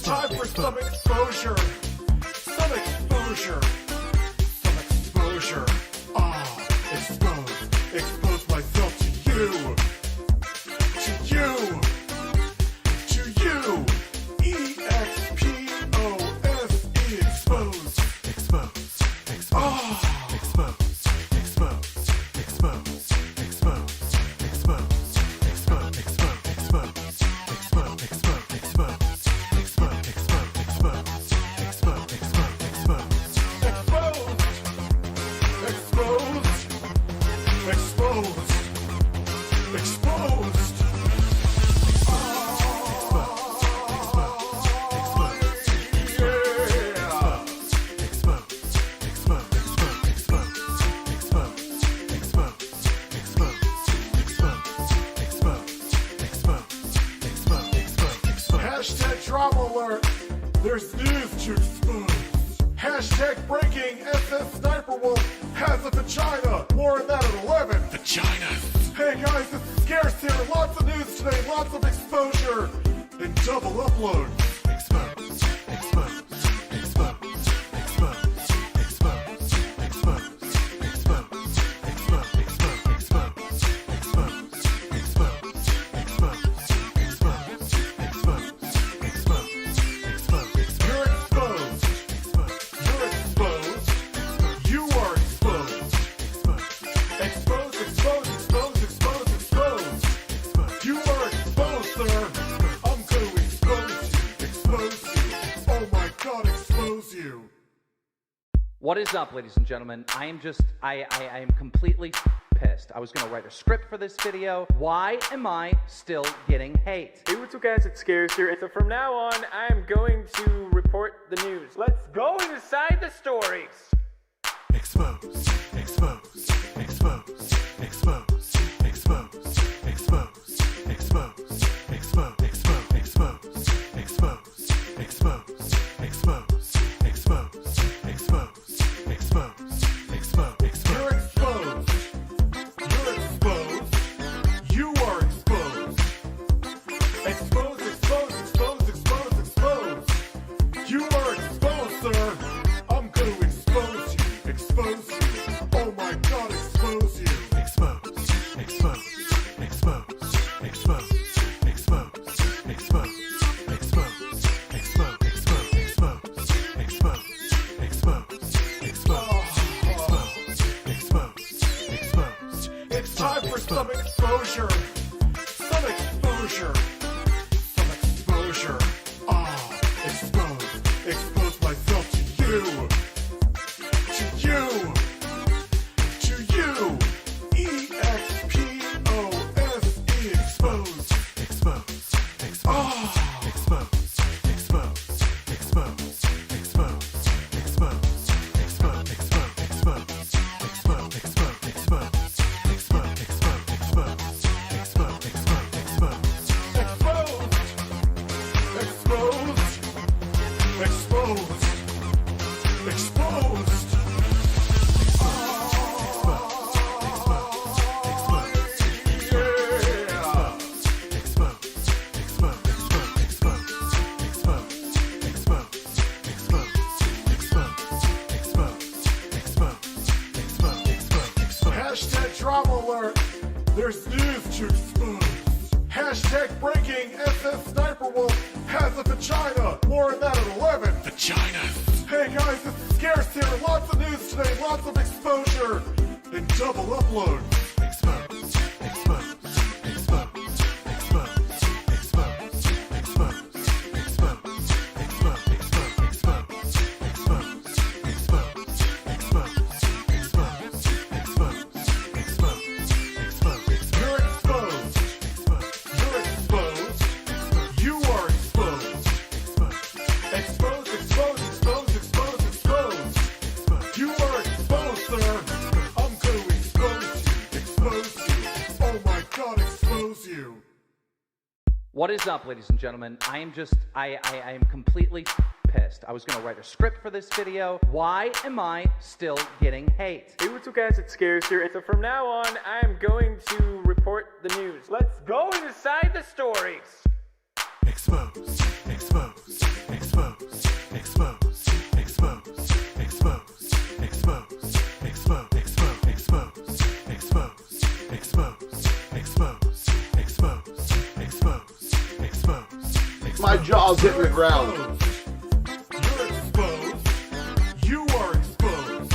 time for some exposure. Some exposure. Some exposure. Expose myself to you. To you. To you. E-X-P-O-S-E. Expose. Expose. Expose. Expose. Expose. Expose. Expose. Expose. Expose. Expose. Expose. Expose. Hashtag drama alert. There's news to expose. Hashtag breaking. SS Sniper Wolf has a vagina. More on that at 11. Vagina. Hey guys, it's Scarce here. Lots of news today. Lots of exposure. And double upload. Expose. Expose. Expose. Expose. Expose. Expose. Expose. Expose. Expose. What is up, ladies and gentlemen? I am completely pissed. I was gonna write a script for this video. Why am I still getting hate? Hey, what's up guys, it's Scarce here, and so from now on, I am going to report the news. Let's go inside the stories! Expose, expose, expose, expose, expose, expose, expose, expose, expose, expose, expose, expose, expose, expose, expose, expose. You're exposed. You're exposed. You are exposed. Expose, expose, expose, expose, expose. You are exposed, sir. I'm going to expose you. Expose you. Oh my God, expose you. Expose, expose, expose, expose, expose, expose, expose, expose, expose, expose, expose. It's time for some exposure. Some exposure. Some exposure. Expose myself to you. To you. To you. E-X-P-O-S-E. Expose. Expose. Expose. Expose. Expose. Expose. Expose. Expose. Expose. Expose. Expose. Expose. Expose. Hashtag drama alert. There's news to expose. Hashtag breaking. SS Sniper Wolf has a vagina. More on that at 11. Vagina. Hey guys, it's Scarce here. Lots of news today. Lots of exposure. And double upload. Expose. Expose. Expose. Expose. Expose. Expose. Expose. Expose. Expose. Expose. Expose. You're exposed. You're exposed. You are exposed. Expose, expose, expose, expose, expose. You are exposed, sir. I'm going to expose you. Expose you. Oh my God, expose you. What is up, ladies and gentlemen? I am completely pissed. I was gonna write a script for this video. Why am I still getting hate? Hey, what's up guys, it's Scarce here, and so from now on, I am going to report the news. Let's go inside the stories! Expose, expose, expose. jaw's hitting the ground. You're exposed. You are exposed.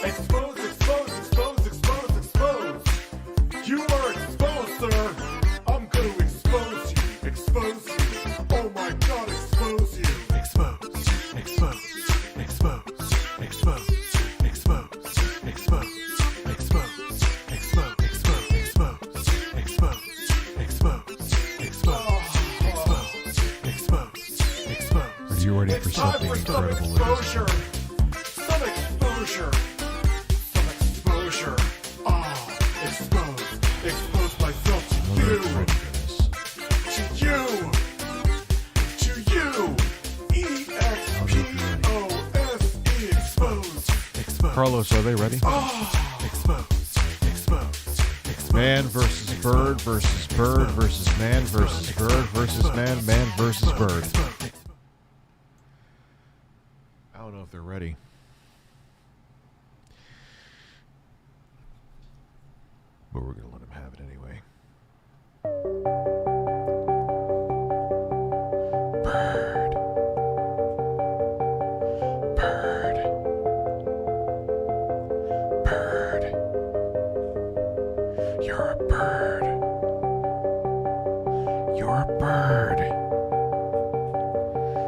Exposed, exposed, exposed, exposed, exposed. You are exposed, sir. I'm going to expose you. Expose you. Oh my God, expose you. Expose, expose, expose, expose, expose, expose, expose, expose, expose, expose, expose. Are you ready for something incredible? Exposure. Some exposure. Some exposure. Ah, expose. Expose myself to you. To you. To you. E-X-P-O-S-E. Expose. Expose. Carlos, are they ready? Ah, expose. Expose. Expose. Man versus bird versus bird versus man versus bird versus man, man versus bird. I don't know if they're ready. But we're going to let them have it anyway. Bird. Bird. Bird. You're a bird. You're a bird.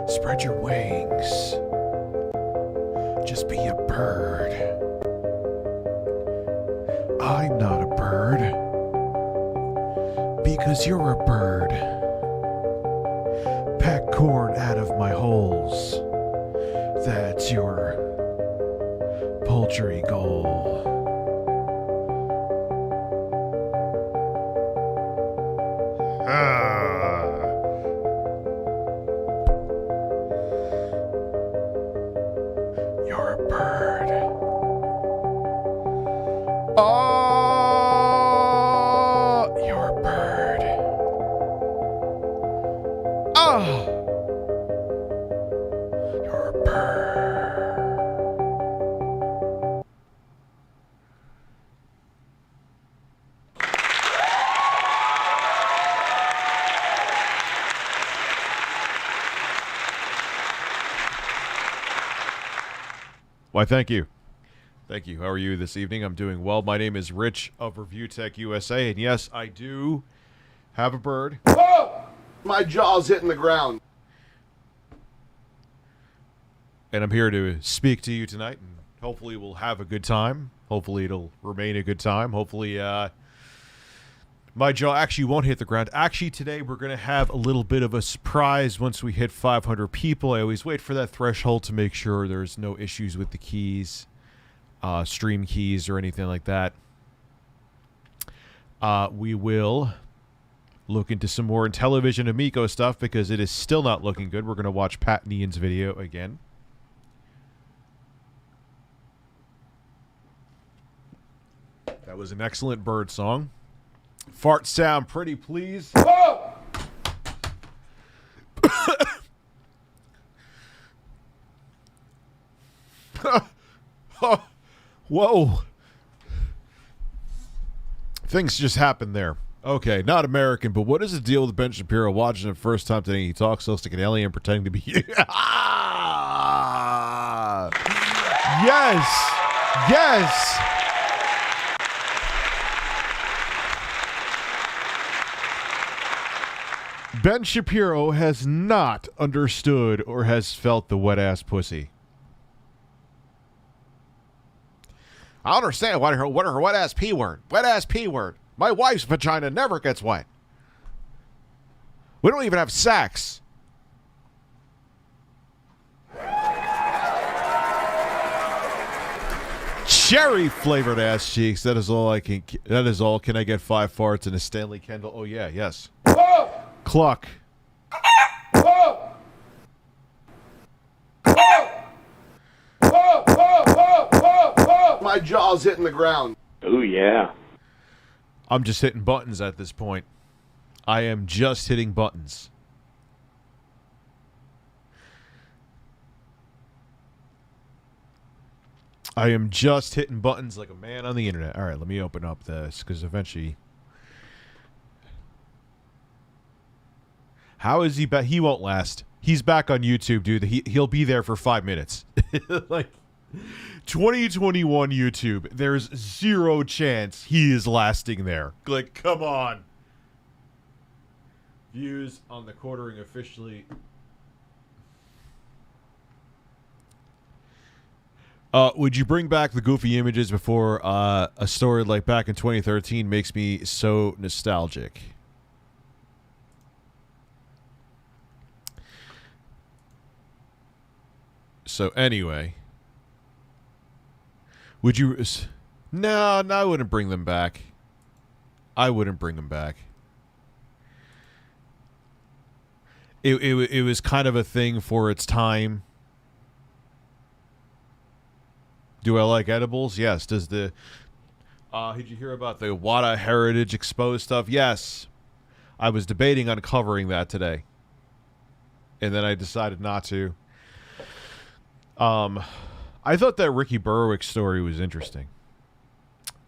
Spread your wings. Just be a bird. I'm not a bird. Because you're a bird. Pack corn out of my holes. That's your poultry goal. You're a bird. Oh, you're a bird. Oh, you're a bird. Why, thank you. Thank you. How are you this evening? I'm doing well. My name is Rich of Review Tech USA, and yes, I do have a bird. Whoa! My jaw's hitting the ground. And I'm here to speak to you tonight, and hopefully we'll have a good time. Hopefully it'll remain a good time. Hopefully my jaw actually won't hit the ground. Actually, today we're going to have a little bit of a surprise once we hit 500 people. I always wait for that threshold to make sure there's no issues with the keys, stream keys, or anything like that. We will look into some more Intellivision Amico stuff because it is still not looking good. We're going to watch Pat Nian's video again. That was an excellent bird song. Fart sound pretty, please. Whoa! Whoa. Things just happened there. Okay, not American, but what is the deal with Ben Shapiro watching it first time today? He talks so like an alien pretending to be you. Yes. Yes. Ben Shapiro has not understood or has felt the wet-ass pussy. I don't understand what her wet-ass P word. Wet-ass P word. My wife's vagina never gets wet. We don't even have sex. Cherry-flavored ass cheeks. That is all I can... That is all. Can I get 5 farts and a Stanley Kendall? Oh, yeah, yes. Whoa! Cluck. Whoa! Whoa! Whoa! Whoa! Whoa! Whoa! Whoa! My jaw's hitting the ground. Oh, yeah. I'm just hitting buttons at this point. I am just hitting buttons. I am just hitting buttons like a man on the internet. All right, let me open up this because eventually... How is he back? He won't last. He's back on YouTube, dude. He'll be there for 5 minutes. Like 2021 YouTube, there's zero chance he is lasting there. Like, come on. Views on the quartering officially. Would you bring back the goofy images before a story like back in 2013 makes me so nostalgic? So anyway, would you? No, I wouldn't bring them back. I wouldn't bring them back. It was kind of a thing for its time. Do I like edibles? Yes. Does the did you hear about the Wada Heritage Exposed stuff? Yes. I was debating on covering that today, and then I decided not to. I thought that Ricky Berwick story was interesting.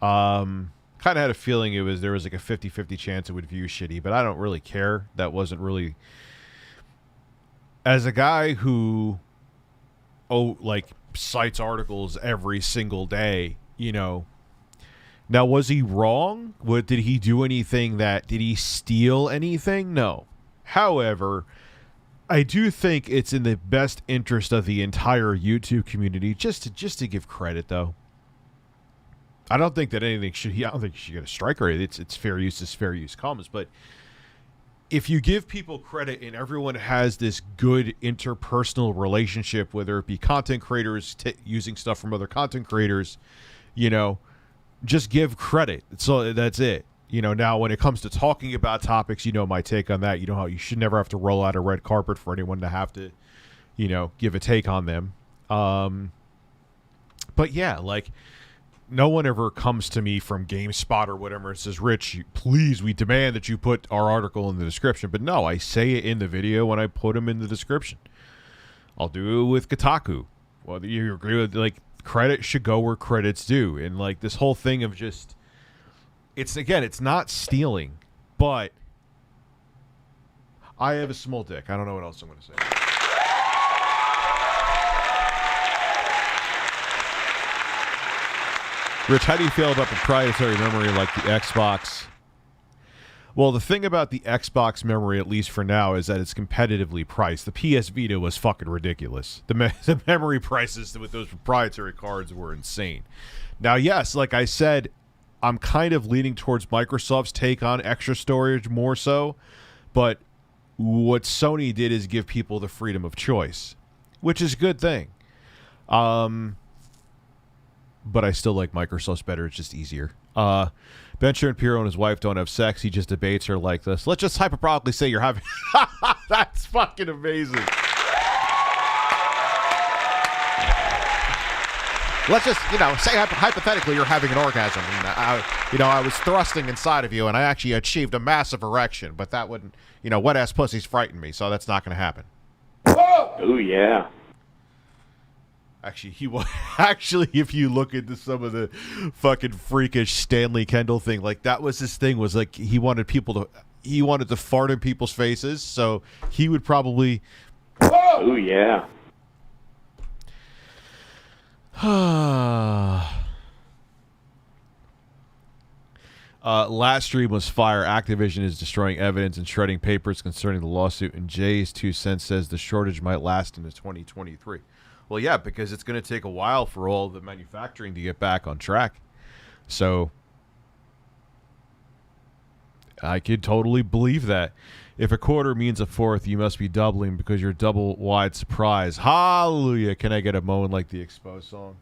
Kind of had a feeling there was like a 50-50 chance it would view shitty, but I don't really care. That wasn't really... As a guy who, cites articles every single day, you know. Now, was he wrong? Did he do anything did he steal anything? No. However, I do think it's in the best interest of the entire YouTube community just to give credit, though. I don't think that anything should. I don't think you should get a strike rate. It's fair use as fair use comes. But if you give people credit and everyone has this good interpersonal relationship, whether it be content creators using stuff from other content creators, you know, just give credit. So that's it. You know, now when it comes to talking about topics, you know my take on that. You know how you should never have to roll out a red carpet for anyone to have to, you know, give a take on them. But yeah, like, no one ever comes to me from GameSpot or whatever and says, Rich, please, we demand that you put our article in the description. But no, I say it in the video when I put them in the description. I'll do it with Kotaku. Whether you agree with, like, credit should go where credit's due. And, like, this whole thing of just... It's not stealing, but I have a small dick. I don't know what else I'm going to say. Rich, how do you feel about proprietary memory like the Xbox? Well, the thing about the Xbox memory, at least for now, is that it's competitively priced. The PS Vita was fucking ridiculous. The memory prices with those proprietary cards were insane. Now, yes, like I said, I'm kind of leaning towards Microsoft's take on extra storage more so, but what Sony did is give people the freedom of choice, which is a good thing. But I still like Microsoft's better. It's just easier. Ben Shapiro and his wife don't have sex. He just debates her like this. Let's just hyperbolically say you're having... That's fucking amazing. Let's just, say hypothetically you're having an orgasm. And, I was thrusting inside of you, and I actually achieved a massive erection. But that wouldn't, wet-ass pussies frighten me, so that's not going to happen. Oh, yeah. Actually, if you look into some of the fucking freakish Stanley Kendall thing, like, that was his thing, was like he wanted to fart in people's faces, so he would probably... Oh, yeah. Last stream was fire. Activision is destroying evidence and shredding papers concerning the lawsuit, and Jay's 2 cents says the shortage might last into 2023. Well, yeah, because it's going to take a while for all the manufacturing to get back on track. So I could totally believe that. If a quarter means a fourth, you must be doubling because you're double wide surprise. Hallelujah. Can I get a moan like the Exposed song?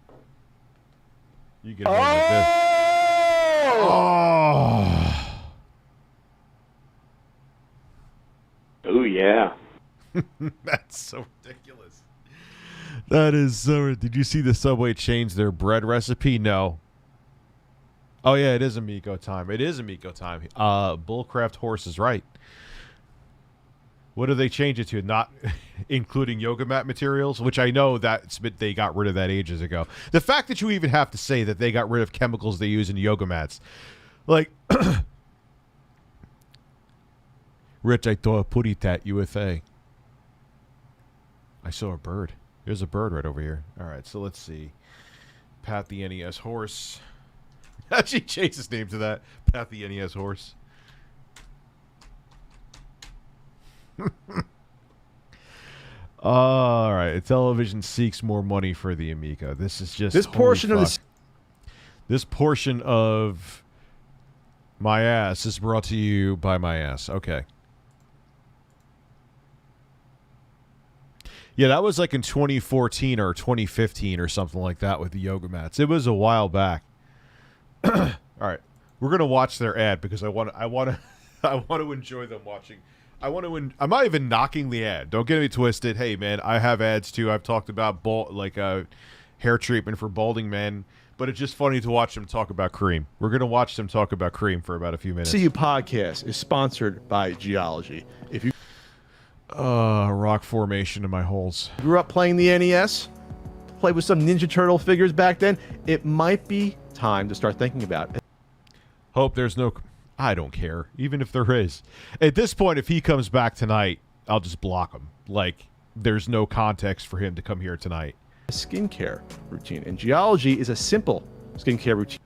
You get a moan like this. Oh. Oh, yeah. That's so ridiculous. That is so... Did you see the Subway change their bread recipe? No. Oh, yeah, it is Amico time. It is Amico time. Bullcraft Horse is right. What do they change it to? Not including yoga mat materials, which I know they got rid of that ages ago. The fact that you even have to say that they got rid of chemicals they use in yoga mats. Like, Rich, I thought put it at UFA. I saw a bird. There's a bird right over here. All right, so let's see. Pat the NES horse. Actually, change his name to that. Pat the NES horse. All right, television seeks more money for the Amico. This is just This portion of this portion of my ass is brought to you by my ass. Okay. Yeah, that was like in 2014 or 2015 or something like that with the yoga mats. It was a while back. All right, we're gonna watch their ad because I want to enjoy them watching. I'm not even knocking the ad. Don't get me twisted. Hey, man, I have ads too. I've talked about hair treatment for balding men, but it's just funny to watch them talk about cream. We're gonna watch them talk about cream for about a few minutes. CU podcast is sponsored by Geology. If you rock formation in my holes. grew up playing the NES, played with some Ninja Turtle figures back then, it might be time to start thinking about it. Hope there's no... I don't care, even if there is. At this point, if he comes back tonight, I'll just block him. Like, there's no context for him to come here tonight. A skincare routine, and Geology is a simple skincare routine.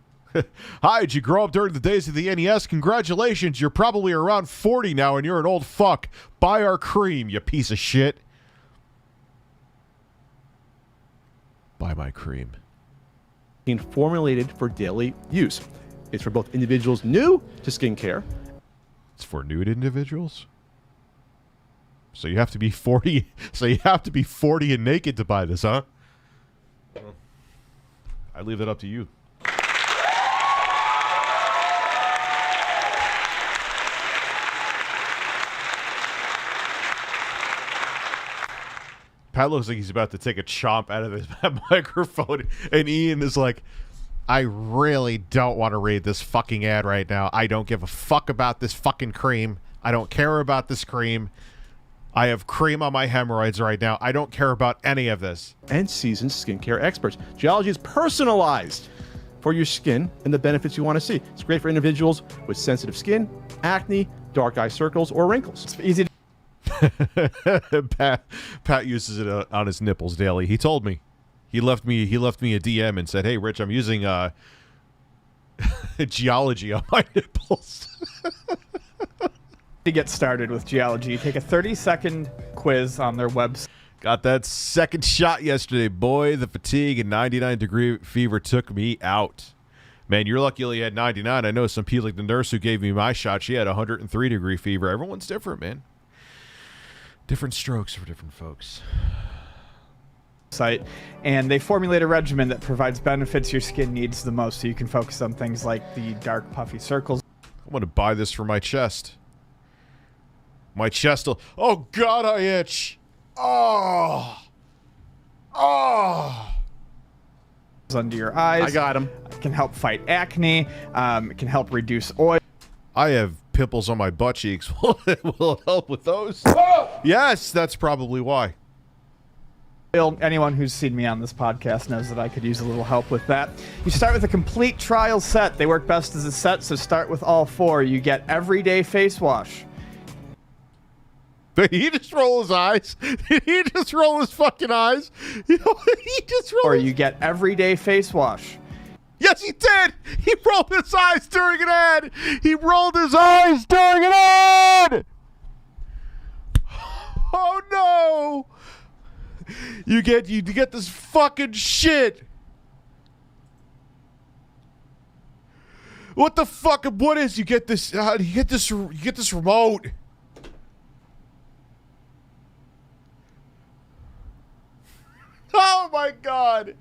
Hi, did you grow up during the days of the NES? Congratulations, you're probably around 40 now and you're an old fuck. Buy our cream, you piece of shit. Buy my cream. Formulated for daily use. It's for both individuals new to skincare. It's for nude individuals? So you have to be 40. So you have to be 40 and naked to buy this, huh? I leave that up to you. Pat looks like he's about to take a chomp out of this microphone, and Ian is like, I really don't want to read this fucking ad right now. I don't give a fuck about this fucking cream. I don't care about this cream. I have cream on my hemorrhoids right now. I don't care about any of this. And seasoned skincare experts. Geology is personalized for your skin and the benefits you want to see. It's great for individuals with sensitive skin, acne, dark eye circles, or wrinkles. It's easy to Pat uses it on his nipples daily. He told me. He left me a DM and said, "Hey, Rich, I'm using Geology on my nipples." To get started with Geology, you take a 30-second quiz on their website. Got that second shot yesterday, boy. The fatigue and 99-degree fever took me out. Man, you're lucky you only had 99. I know some people, like the nurse who gave me my shot, she had 103-degree fever. Everyone's different, man. Different strokes for different folks. And they formulate a regimen that provides benefits your skin needs the most, so you can focus on things like the dark puffy circles. I'm going to buy this for my chest. My chest will... Oh, God, I itch. Oh. Under your eyes. I got him. It can help fight acne. It can help reduce oil. I have pimples on my butt cheeks. Will it help with those? Yes, that's probably why. Anyone who's seen me on this podcast knows that I could use a little help with that. You start with a complete trial set. They work best as a set, so start with all four. You get everyday face wash. Did he just roll his eyes? Did he just roll his fucking eyes? He just rolled. Or you get everyday face wash. Yes, he did. He rolled his eyes during an ad. He rolled his eyes during an ad. Oh no! You get this fucking shit. What the fuck? What is? You get this? You get this remote. Oh my God!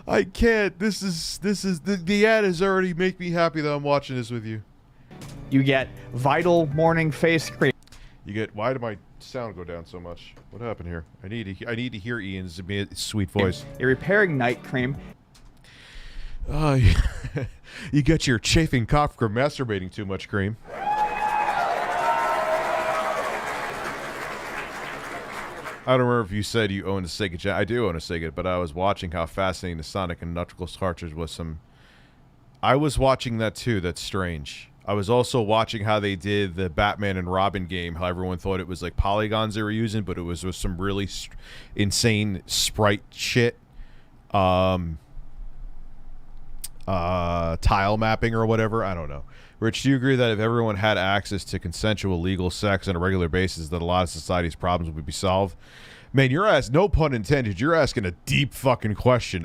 I can't. This is the ad has already make me happy that I'm watching this with you. You get Vital Morning Face Cream. You get. Why did my sound go down so much? What happened here? I need to hear Ian's sweet voice. A repairing night cream. You get your chafing cough from masturbating too much cream. I don't remember if you said you own a Sega. I do own a Sega, but I was watching how fascinating the Sonic and Knuckles cartridge was. I was watching that too. That's strange. I was also watching how they did the Batman and Robin game, how everyone thought it was like polygons they were using, but it was with some really insane sprite shit. Tile mapping or whatever. I don't know. Rich, do you agree that if everyone had access to consensual legal sex on a regular basis, that a lot of society's problems would be solved? Man, you're asking, no pun intended, you're asking a deep fucking question.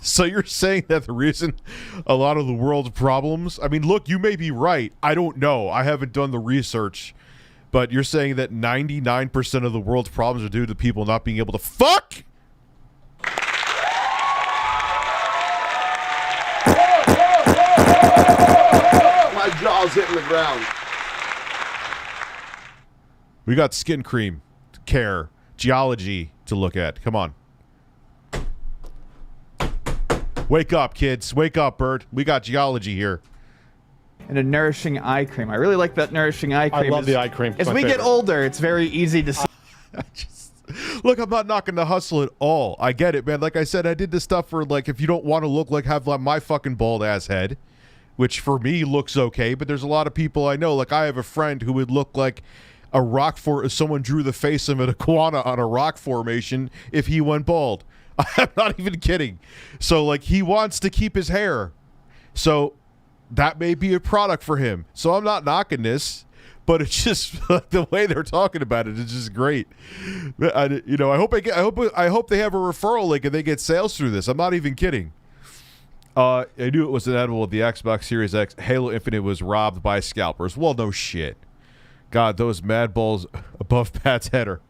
So you're saying that the reason a lot of the world's problems, I mean, look, you may be right. I don't know. I haven't done the research. But you're saying that 99% of the world's problems are due to people not being able to fuck? My jaw's hitting the ground. We got skin cream, care, geology to look at. Come on. Wake up, kids. Wake up, Bird. We got geology here. And a nourishing eye cream. I really like that nourishing eye cream. I love the eye cream. It's As my we get favorite. older, it's very easy to see. Look, I'm not knocking the hustle at all. I get it, man. Like I said, I did this stuff for, like, if you don't want to look like, have like my fucking bald ass head, which for me looks okay, but there's a lot of people I know, like I have a friend who would look like a rock if someone drew the face of an iguana on a rock formation if he went bald. I'm not even kidding. So, like, he wants to keep his hair. So that may be a product for him. So I'm not knocking this, but it's just like the way they're talking about it is just great. I hope they have a referral link and they get sales through this. I'm not even kidding. I knew it was inevitable with the Xbox Series X. Halo Infinite was robbed by scalpers. Well, no shit. God, those mad balls above Pat's header.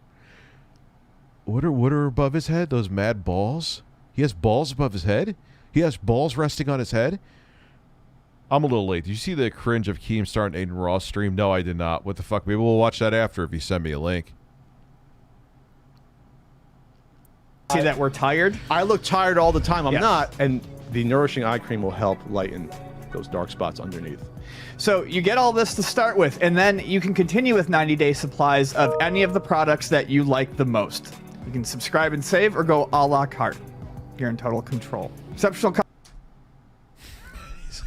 What are above his head? Those mad balls? He has balls above his head? He has balls resting on his head? I'm a little late. Did you see the cringe of Keem starting Aiden Ross stream? No, I did not. What the fuck? Maybe we'll watch that after if you send me a link. See that we're tired? I look tired all the time. I'm Yes. not. And the nourishing eye cream will help lighten those dark spots underneath. So you get all this to start with, and then you can continue with 90-day supplies of any of the products that you like the most. You can subscribe and save or go a la carte. You're in total control. Exceptional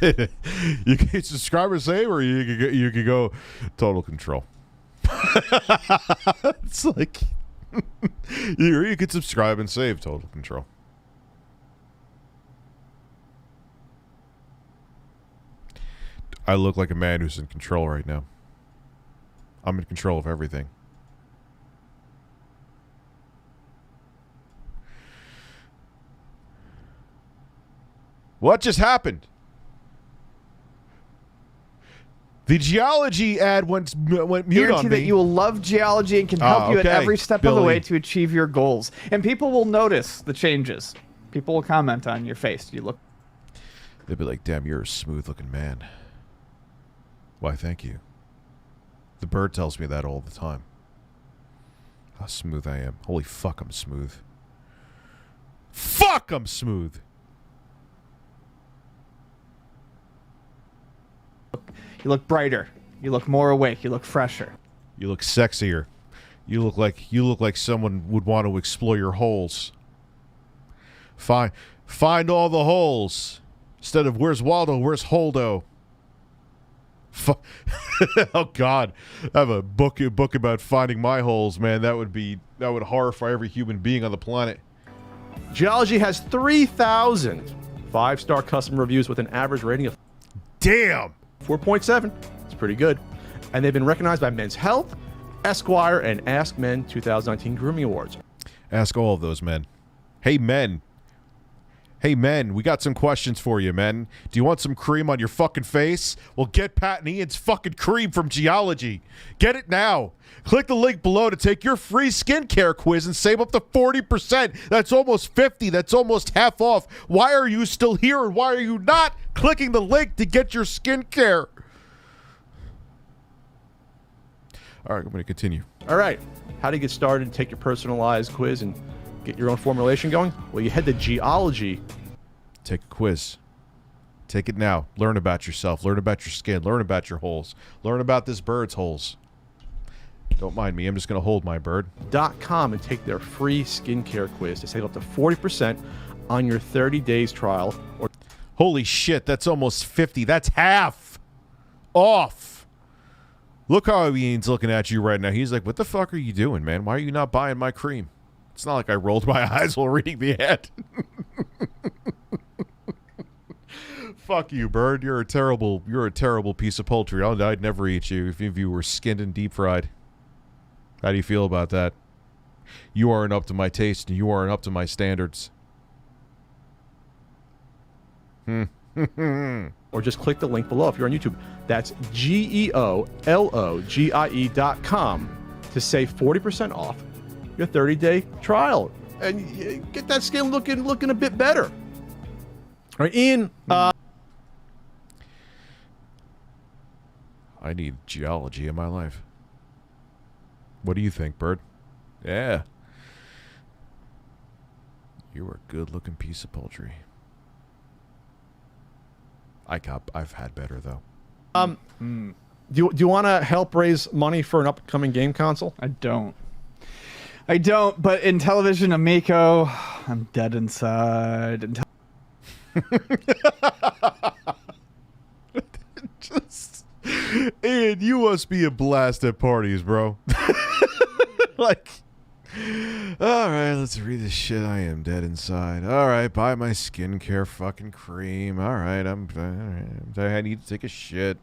You can subscribe and save, or you could go total control. It's like you could subscribe and save total control. I look like a man who's in control right now. I'm in control of everything. What just happened? The geology ad went mute on guarantee me. that you will love geology and can help you at okay. every step of the Billy. way to achieve your goals. And people will notice the changes. People will comment on your face. You look. They'd be like, damn, you're a smooth-looking man. Why, thank you. The bird tells me that all the time. How smooth I am. Holy fuck, I'm smooth. Fuck, I'm smooth. You look brighter. You look more awake. You look fresher. You look sexier. You look like someone would want to explore your holes. Find all the holes. Instead of where's Waldo, where's Holdo? Oh God, I have a book about finding my holes, man. That would horrify every human being on the planet. Geology has 3,000 5-star customer reviews with an average rating of Damn. 4.7. It's pretty good. And they've been recognized by Men's Health, Esquire, and Ask Men 2019 Grooming Awards. Ask all of those men. Hey, men. Hey, men, we got some questions for you, men. Do you want some cream on your fucking face? Well, get Pat and Ian's fucking cream from Geology. Get it now. Click the link below to take your free skincare quiz and save up to 40%. That's almost 50. That's almost half off. Why are you still here and why are you not clicking the link to get your skincare? All right, I'm going to continue. All right. How to get started, take your personalized quiz, and get your own formulation going? Well, you head to Geology. Take a quiz. Take it now. Learn about yourself. Learn about your skin. Learn about your holes. Learn about this bird's holes. Don't mind me. I'm just going to hold my bird. .com and take their free skincare quiz to save up to 40% on your 30 days trial. Or Holy shit, that's almost 50. That's half. off. Look how he's looking at you right now. He's like, what the fuck are you doing, man? Why are you not buying my cream? It's not like I rolled my eyes while reading the ad. Fuck you, Bird. You're a terrible piece of poultry. I'd never eat you if you were skinned and deep fried. How do you feel about that? You aren't up to my taste, and you aren't up to my standards. Or just click the link below if you're on YouTube. That's GEOLOGIE.com to save 40% off your 30-day trial and get that skin looking a bit better. All right, Ian. I need geology in my life. What do you think, Bird? Yeah. You're a good-looking piece of poultry. I've had better, though. Do you want to help raise money for an upcoming game console? I don't, but in television Amico, I'm dead inside. Ian, you must be a blast at parties, bro. Like, all right, let's read this shit. I am dead inside. All right, buy my skincare fucking cream. All right, I need to take a shit.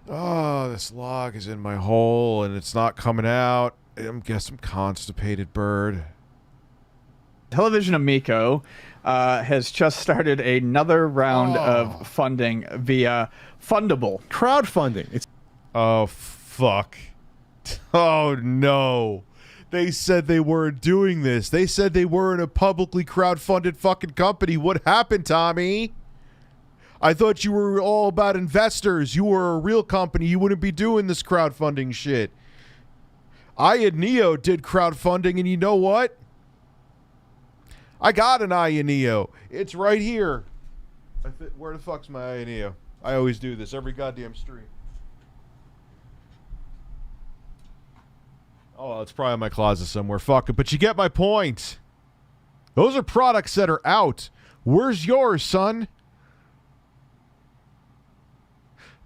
Oh, this log is in my hole and it's not coming out. I guess I'm constipated, Bird. Television Amico has just started another round of funding via Fundable. Crowdfunding. Oh, fuck. Oh, no. They said they weren't doing this. They said they weren't a publicly crowdfunded fucking company. What happened, Tommy? I thought you were all about investors. You were a real company. You wouldn't be doing this crowdfunding shit. I and Neo did crowdfunding, and you know what? I got an I and Neo. It's right here. Where the fuck's my I and Neo? I always do this every goddamn stream. Oh, well, it's probably in my closet somewhere. Fuck it. But you get my point. Those are products that are out. Where's yours, son?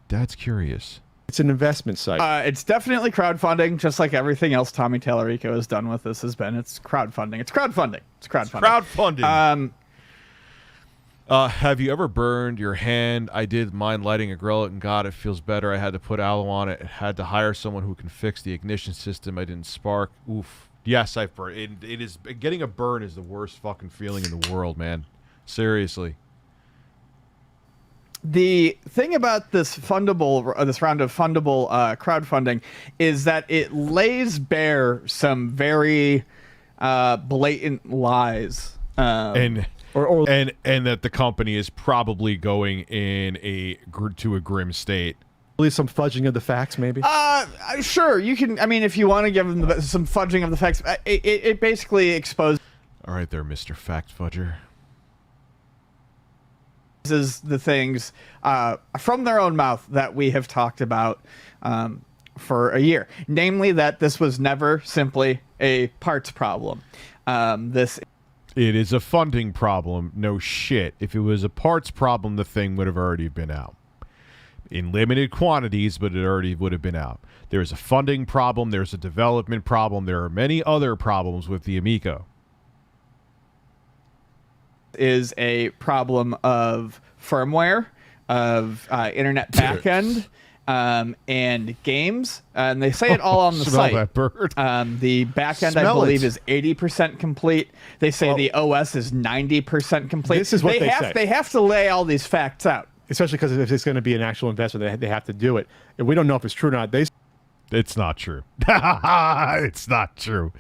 Dad's curious. It's an investment site. It's definitely crowdfunding, just like everything else Tommy Tallarico has done with this has been. It's crowdfunding. It's crowdfunding. Crowdfunding. Have you ever burned your hand? I did mine lighting a grill, and God, it feels better. I had to put aloe on it. I had to hire someone who can fix the ignition system. I didn't spark. Oof. Yes, I've burned. It is getting a burn is the worst fucking feeling in the world, man. Seriously. The thing about this round of fundable crowdfunding is that it lays bare some very blatant lies, and that the company is probably going to a grim state. At least some fudging of the facts, maybe. Sure, you can. I mean, if you want to give them some fudging of the facts, it basically exposes. All right, there, Mr. Fact Fudger. Is the things from their own mouth that we have talked about for a year, namely that this was never simply a parts problem. It is a funding problem. No shit. If it was a parts problem, the thing would have already been out in limited quantities, but it already would have been out. There's a funding problem. There's a development problem. There are many other problems with the Amico. Is a problem of firmware, of internet backend, and games, and they say it all on the site. That bird. The backend, I believe, is 80% complete. They say the OS is 90% complete. This is what they say. They have to lay all these facts out, especially because if it's going to be an actual investment, they have to do it. And we don't know if it's true or not. It's not true. It's not true.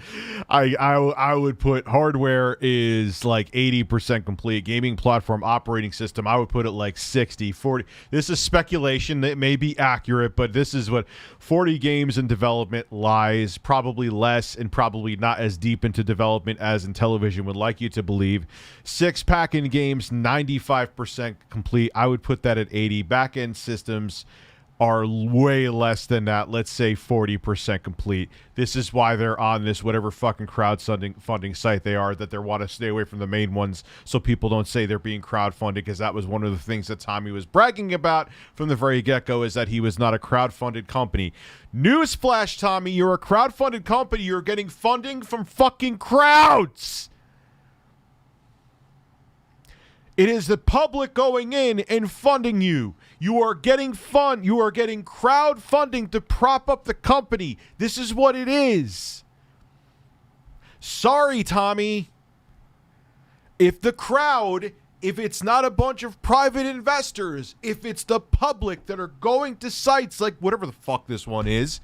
I would put hardware is like 80% complete. Gaming platform operating system, I would put it like 60, 40. This is speculation that may be accurate, but this is what 40 games in development lies, probably less and probably not as deep into development as in television would like you to believe. 6-pack in games, 95% complete. I would put that at 80. Back-end systems are way less than that. Let's say 40% complete. This is why they're on this whatever fucking funding site they are, that they want to stay away from the main ones so people don't say they're being crowdfunded, because that was one of the things that Tommy was bragging about from the very get-go, is that he was not a crowdfunded company. Newsflash, Tommy, you're a crowdfunded company. You're getting funding from fucking crowds. It is the public going in and funding you. You are getting You are getting crowdfunding to prop up the company. This is what it is. Sorry, Tommy. If the crowd, if it's not a bunch of private investors, if it's the public that are going to sites like whatever the fuck this one is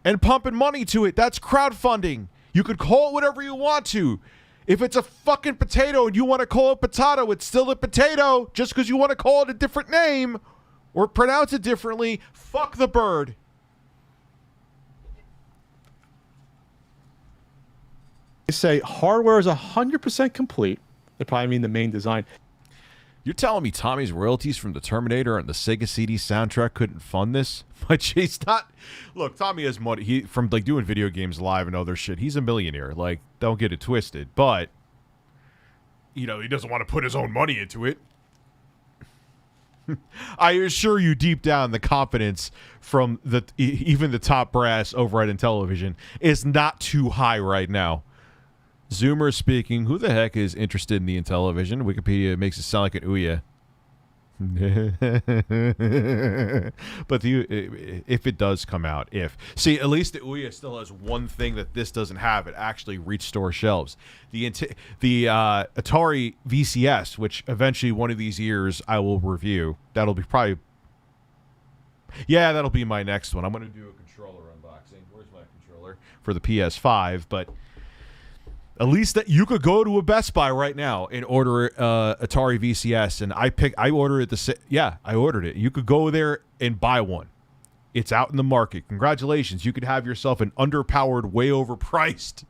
and pumping money to it, that's crowdfunding. You could call it whatever you want to. If it's a fucking potato and you want to call it potato, it's still a potato. Just because you want to call it a different name or pronounce it differently, fuck the bird. They say hardware is 100% complete. They probably mean the main design. You're telling me Tommy's royalties from the Terminator and the Sega CD soundtrack couldn't fund this? But he's not. Look, Tommy has money. He from like doing video games live and other shit. He's a millionaire. Like, don't get it twisted. But you know, he doesn't want to put his own money into it. I assure you, deep down, the confidence from even the top brass over at Intellivision is not too high right now. Zoomer speaking, who the heck is interested in the Intellivision? Wikipedia makes it sound like an Ouya. But if it does come out, see, at least the Ouya still has one thing that this doesn't have. It actually reached store shelves. The Atari VCS, which eventually one of these years I will review. That'll be that'll be my next one. I'm going to do a controller unboxing. Where's my controller for the PS5? But at least that you could go to a Best Buy right now and order Atari VCS, and I ordered it. I ordered it. You could go there and buy one. It's out in the market. Congratulations, you could have yourself an underpowered, way overpriced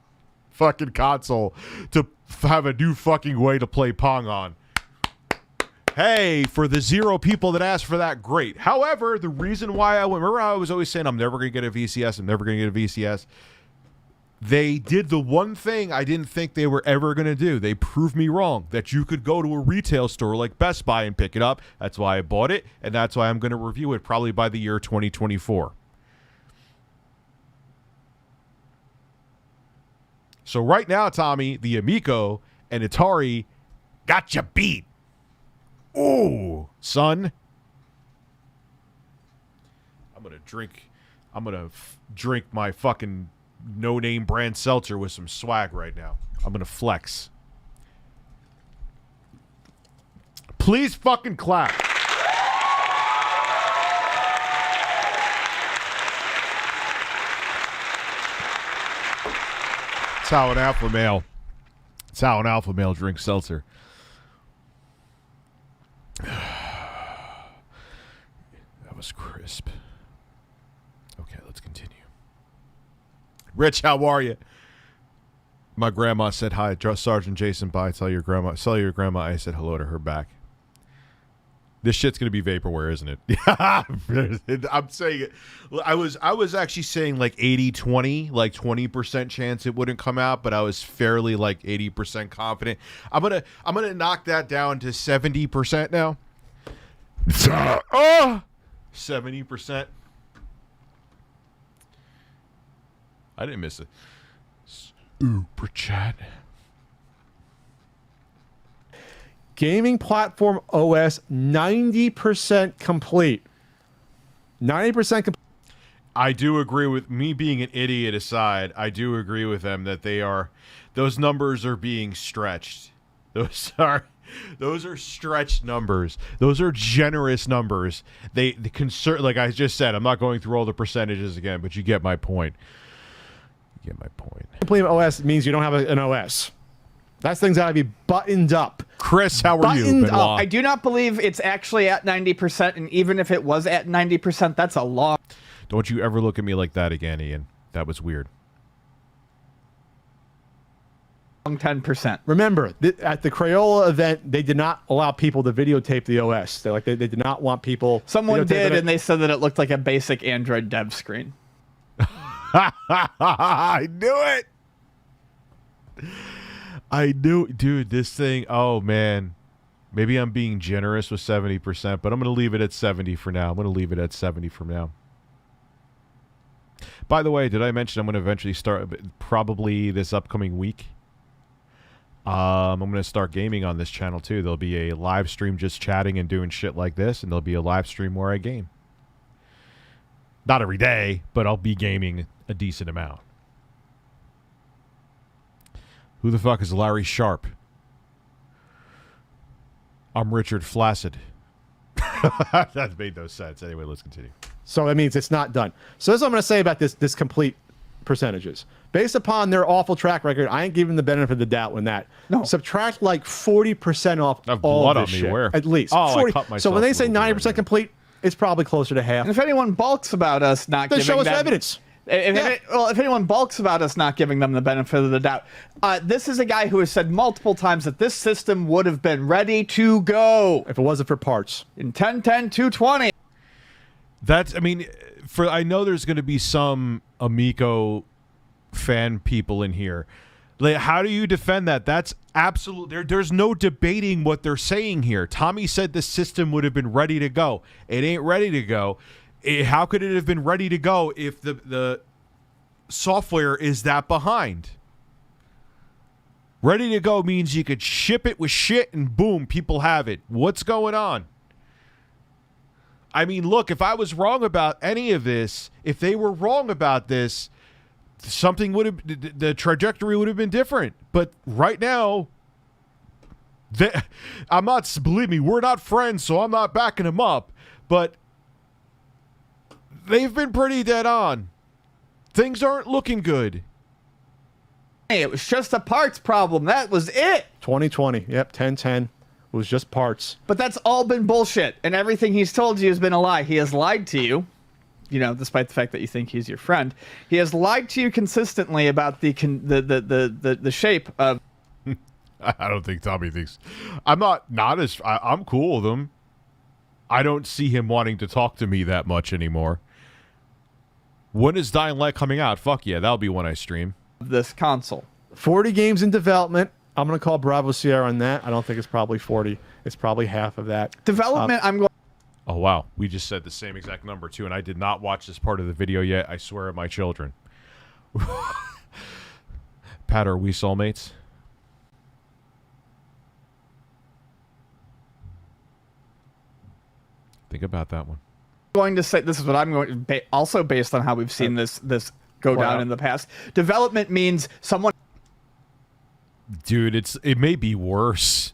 fucking console to have a new fucking way to play Pong on. Hey, for the 0 people that asked for that, great. However, the reason why I was always saying I'm never going to get a VCS. I'm never going to get a VCS. They did the one thing I didn't think they were ever going to do. They proved me wrong, that you could go to a retail store like Best Buy and pick it up. That's why I bought it, and that's why I'm going to review it probably by the year 2024. So right now, Tommy, the Amico and Atari got you beat. Ooh, son. I'm going to drink my fucking no-name brand seltzer with some swag right now. I'm gonna flex. Please fucking clap. It's how an alpha male. It's how an alpha male drinks seltzer. That was crisp. Okay, let's continue. Rich, how are you? My grandma said hi. Sergeant Jason, bye. Tell your grandma I said hello to her back. This shit's gonna be vaporware, isn't it? I'm saying it. I was actually saying like 80-20, like 20% chance it wouldn't come out, but I was fairly like 80% confident. I'm gonna knock that down to 70% now. 70%. I didn't miss it. Super chat. Gaming platform OS 90% complete. 90% complete. I do agree with me being an idiot aside. I do agree with them that those numbers are being stretched. Those are stretched numbers. Those are generous numbers. They concern, like I just said, I'm not going through all the percentages again, but you get my point. You get my point. Complete OS means you don't have an OS. That thing's got to be buttoned up. Chris, how are you? Buttoned Benoit? up. I do not believe it's actually at 90%, and even if it was at 90%, that's a long... Don't you ever look at me like that again, Ian. That was weird. 10%. Remember, at the Crayola event, they did not allow people to videotape the OS. They did not want people. Someone did, videotaping and they said that it looked like a basic Android dev screen. I knew it. I knew, dude, this thing. Oh, man. Maybe I'm being generous with 70%, but I'm going to leave it at 70 for now. I'm going to leave it at 70 for now. By the way, did I mention I'm going to eventually start probably this upcoming week? I'm going to start gaming on this channel, too. There'll be a live stream just chatting and doing shit like this, and there'll be a live stream where I game. Not every day, but I'll be gaming a decent amount. Who the fuck is Larry Sharp? I'm Richard Flaccid. That made no sense. Anyway, let's continue. So that means it's not done. So this is what I'm going to say about this complete percentages. Based upon their awful track record, I ain't giving the benefit of the doubt in that. No. Subtract like 40% off I have all blood of on this me, shit. where? At least. Oh, I 40. cut myself So when a they say little bit 90% right complete, it's probably closer to half. And if anyone balks about us not Then giving show us them evidence. If anyone balks about us not giving them the benefit of the doubt, this is a guy who has said multiple times that this system would have been ready to go If it wasn't for parts. in 10.10.220. That's, I mean, I know there's going to be some Amico fan people in here. Like, how do you defend that? That's absolute. There's no debating what they're saying here. Tommy said the system would have been ready to go. It ain't ready to go. How could it have been ready to go if the software is that behind? Ready to go means you could ship it with shit and boom, people have it. What's going on? I mean, look, if I was wrong about any of this, if they were wrong about this, something would have, the trajectory would have been different. But right now, I'm not, believe me, we're not friends, so I'm not backing them up. But they've been pretty dead on. Things aren't looking good. Hey, it was just a parts problem. That was it. 2020. Yep, 1010. It was just parts. But that's all been bullshit, and everything he's told you has been a lie. He has lied to you, you know, despite the fact that you think he's your friend. He has lied to you consistently about the shape of. I don't think Tommy thinks. I'm cool with him. I don't see him wanting to talk to me that much anymore. When is Dying Light coming out? Fuck yeah, that'll be when I stream. This console. 40 games in development. I'm going to call Bravo Sierra on that. I don't think it's probably 40. It's probably half of that. Development, I'm going. Oh, wow. We just said the same exact number, too, and I did not watch this part of the video yet. I swear at my children. Pat, are we soulmates? Think about that one. Going to say this is what I'm going to also based on how we've seen this go down in the past. Development means someone. Dude, it may be worse.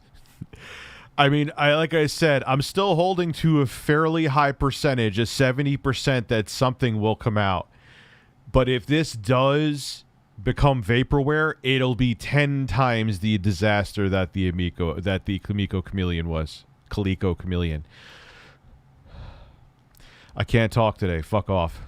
I mean, like I said, I'm still holding to a fairly high percentage, a 70% that something will come out. But if this does become vaporware, it'll be 10 times the disaster that the Amico Chameleon was. Calico Chameleon. I can't talk today. Fuck off.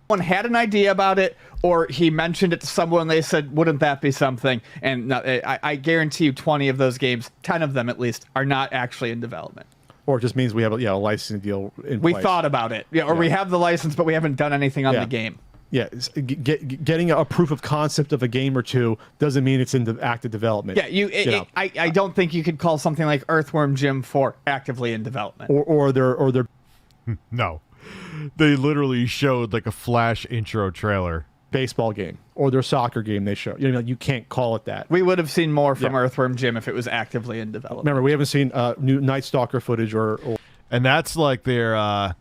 Someone had an idea about it, or he mentioned it to someone, and they said, wouldn't that be something? And I guarantee you 20 of those games, 10 of them at least, are not actually in development. Or it just means we have a licensing deal in We place. thought about it. Yeah, or we have the license, but we haven't done anything on the game. Yeah, getting a proof of concept of a game or two doesn't mean it's in active development. Yeah, I don't think you could call something like Earthworm Jim 4 actively in development. Or they're No. They literally showed like a flash intro trailer. Baseball game or their soccer game they show. You know, you can't call it that. We would have seen more from Earthworm Jim if it was actively in development. Remember, we haven't seen new Night Stalker footage or And that's like their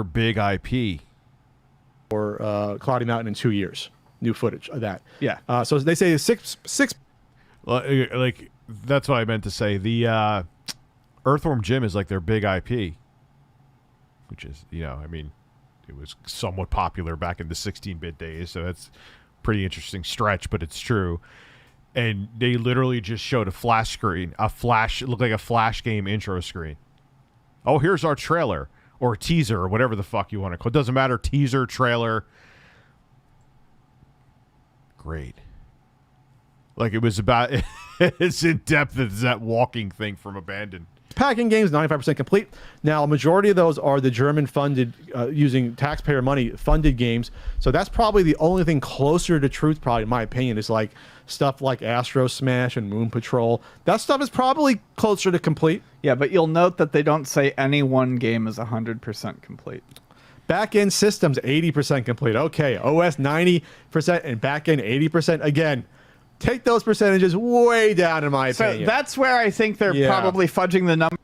big IP. Or Cloudy Mountain in 2 years. New footage of that. Yeah. So they say six. Like that's what I meant to say. The Earthworm Jim is like their big IP, which is, you know, I mean, it was somewhat popular back in the 16-bit days, so that's pretty interesting stretch, but it's true. And they literally just showed a flash screen, it looked like a flash game intro screen. Oh, here's our trailer or teaser or whatever the fuck you want to call it. Doesn't matter, teaser, trailer. Great. Like, it was about as in depth as that walking thing from Abandon. Packing games, 95% complete. Now, a majority of those are the German-funded, using taxpayer money funded games. So that's probably the only thing closer to truth, probably in my opinion, is like stuff like Astro Smash and Moon Patrol. That stuff is probably closer to complete. Yeah, but you'll note that they don't say any one game is 100% complete. Back-end systems, 80% complete. Okay, OS 90% and back-end 80%. Again, take those percentages way down, in my opinion. So that's where I think they're probably fudging the number.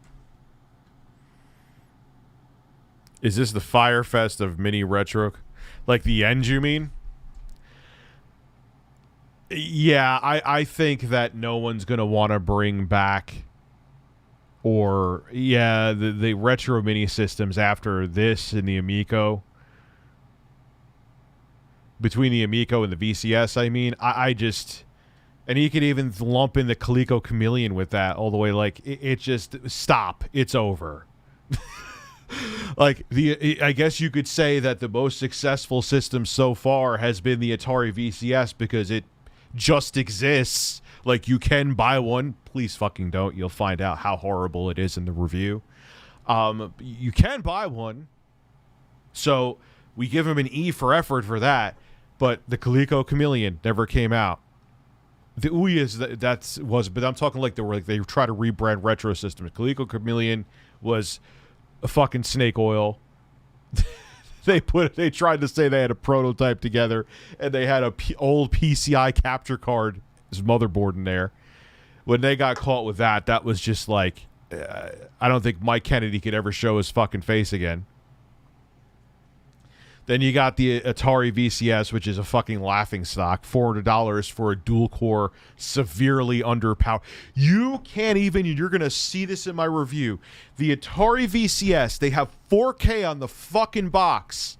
Is this the Firefest of mini retro? Like the end, you mean? Yeah, I think that no one's going to want to bring back the retro mini systems after this and the Amico. Between the Amico and the VCS, I mean, I just... And you could even lump in the Coleco Chameleon with that all the way. Like, it just... Stop. It's over. Like, I guess you could say that the most successful system so far has been the Atari VCS because it just exists. Like, you can buy one. Please fucking don't. You'll find out how horrible it is in the review. You can buy one. So we give him an E for effort for that. But the Coleco Chameleon never came out. The Ouya's but I'm talking like they try to rebrand retro systems. Coleco Chameleon was a fucking snake oil. They tried to say they had a prototype together, and they had old PCI capture card as motherboard in there. When they got caught with that was just like, I don't think Mike Kennedy could ever show his fucking face again. Then you got the Atari VCS, which is a fucking laughingstock. $400 for a dual-core, severely underpowered. You can't even... You're going to see this in my review. The Atari VCS, they have 4K on the fucking box.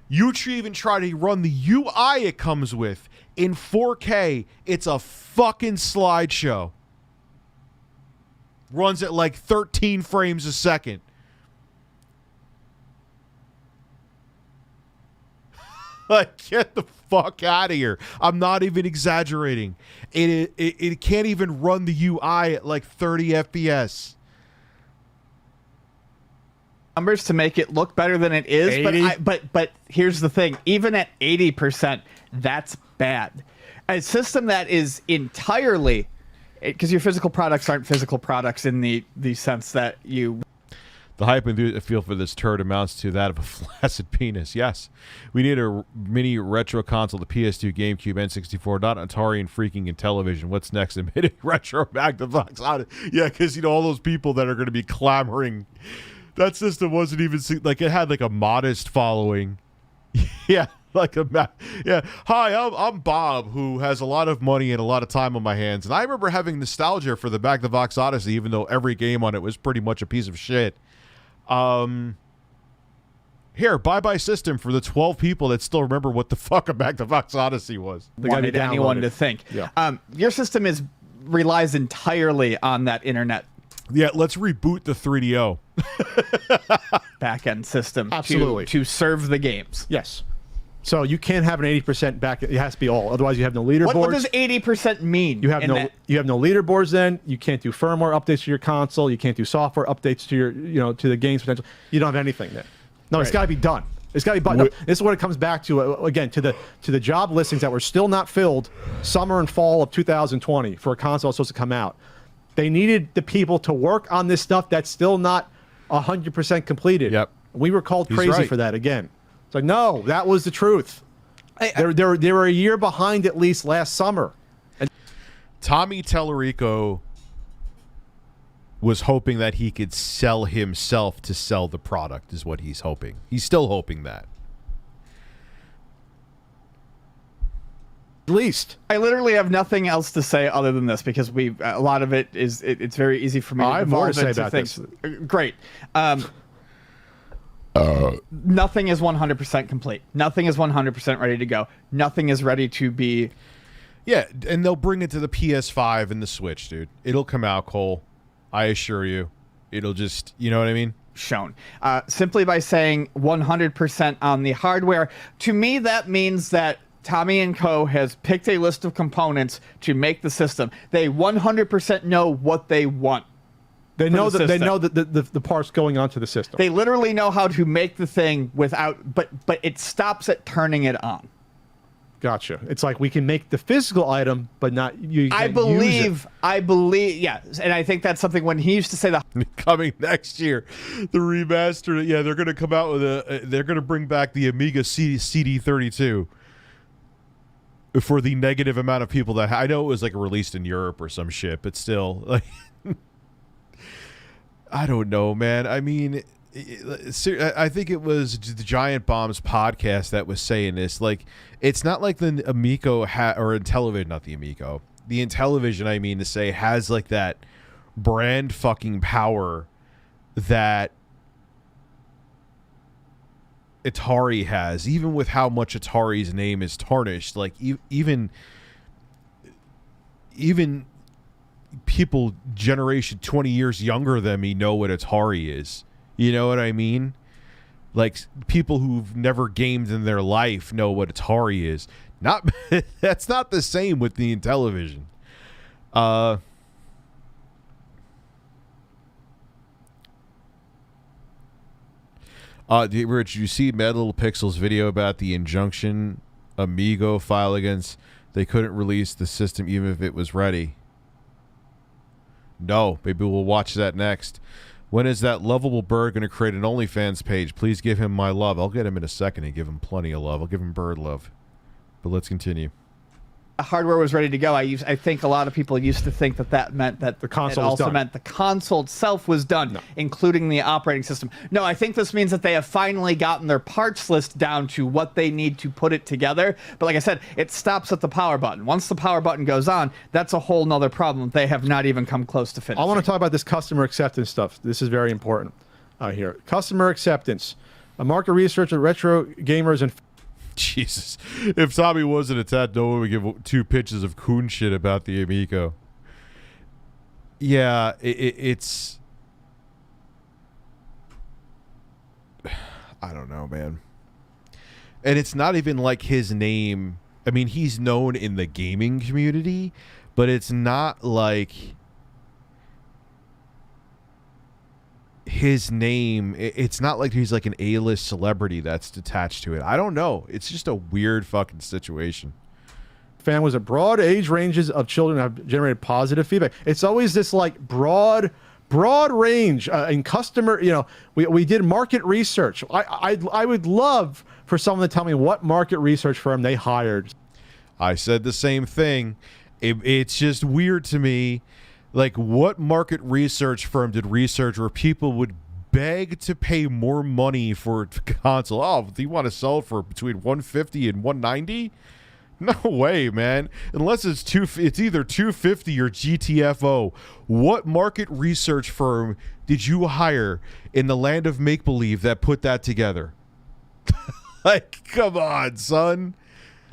You should even try to run the UI it comes with in 4K. It's a fucking slideshow. Runs at like 13 frames a second. Like, get the fuck out of here. I'm not even exaggerating. It can't even run the UI at like 30 FPS. Numbers to make it look better than it is, 80? but here's the thing. Even at 80%, that's bad. A system that is entirely... Because your physical products aren't physical products in the sense that you... The hype and feel for this turd amounts to that of a flaccid penis. Yes. We need a mini retro console, the PS2, GameCube, N64, not Atari and freaking Intellivision. What's next? A mini retro Magnavox. Yeah, because, all those people that are going to be clamoring. That system wasn't even... Like, it had, like, a modest following. Yeah, like a... Yeah. Hi, I'm Bob, who has a lot of money and a lot of time on my hands. And I remember having nostalgia for the Magnavox Odyssey, even though every game on it was pretty much a piece of shit. Here, bye-bye system for the 12 people that still remember what the fuck a Magnavox Odyssey was. Wanted anyone to think. Yeah. Your system relies entirely on that internet Yeah, let's reboot the 3DO. back-end system Absolutely. to serve the games. Yes. So you can't have an 80% back. It has to be all. Otherwise, you have no leaderboards. What does 80% mean? You have no leaderboards. Then you can't do firmware updates to your console. You can't do software updates to your to the game's potential. You don't have anything there. No, it's got to be done. It's got to be buttoned up. This is what it comes back to again to the job listings that were still not filled summer and fall of 2020 for a console that's supposed to come out. They needed the people to work on this stuff that's still not 100% completed. Yep. We were called crazy for that again. It's like, no, that was the truth. They were a year behind at least last summer. And Tommy Tellerico was hoping that he could sell himself to sell the product, is what he's hoping. He's still hoping that. at least. I literally have nothing else to say other than this because a lot of it is it's very easy for me to I have more to devolve say into about things. this. Great. Nothing is 100% complete. Nothing is 100% ready to go. Nothing is ready to be... Yeah, and they'll bring it to the PS5 and the Switch, dude. It'll come out, Cole. I assure you. It'll just, you know what I mean? Shown. Simply by saying 100% on the hardware, to me that means that Tommy & Co. has picked a list of components to make the system. They 100% know what they want. They know that the parts going onto the system. They literally know how to make the thing without, but it stops at turning it on. Gotcha. It's like we can make the physical item, but not you. I believe, yeah, and I think that's something when he used to say the coming next year, the remaster. Yeah, they're going to come out with they're going to bring back the Amiga CD32 for the negative amount of people that I know it was like released in Europe or some shit, but still, like, I don't know, man. I mean, I think it was the Giant Bombs podcast that was saying this. Like, it's not like the Amico or Intellivision, not the Amico, the Intellivision, I mean to say, has like that brand fucking power that Atari has, even with how much Atari's name is tarnished. Like, even people generation 20 years younger than me know what Atari is. You know what I mean? Like, people who've never gamed in their life know what Atari is. Not that's not the same with the Intellivision. Rich, you see Mad Little Pixel's video about the injunction Amigo file against they couldn't release the system even if it was ready? No, maybe we'll watch that next. When is that lovable bird going to create an OnlyFans page? Please give him my love. I'll get him in a second and give him plenty of love. I'll give him bird love. But let's continue. hardware was ready to go, I think a lot of people used to think that meant that the console it also was done. meant the console itself was done, No. including the operating system. No, I think this means that they have finally gotten their parts list down to what they need to put it together. But like I said, it stops at the power button. Once the power button goes on, that's a whole nother problem. They have not even come close to finishing. I want to talk about this customer acceptance stuff. This is very important here. Customer acceptance. A market research of retro gamers and Jesus. If Tommy wasn't attacked, no one would give two pitches of coon shit about the Amico. Yeah, it's... I don't know, man. And it's not even like his name... I mean, he's known in the gaming community, but it's not like... his name, it's not like he's like an A-list celebrity that's attached to it. I don't know. It's just a weird fucking situation. fan was a broad age ranges of children have generated positive feedback. It's always this like broad range in customer. You know, we did market research. I would love for someone to tell me what market research firm they hired. I said the same thing. It's just weird to me. Like, what market research firm did research where people would beg to pay more money for a console? Oh, do you want to sell it for between $150 and $190? No way, man. Unless it's either $250 or GTFO. What market research firm did you hire in the land of make-believe that put that together? Like, come on, son.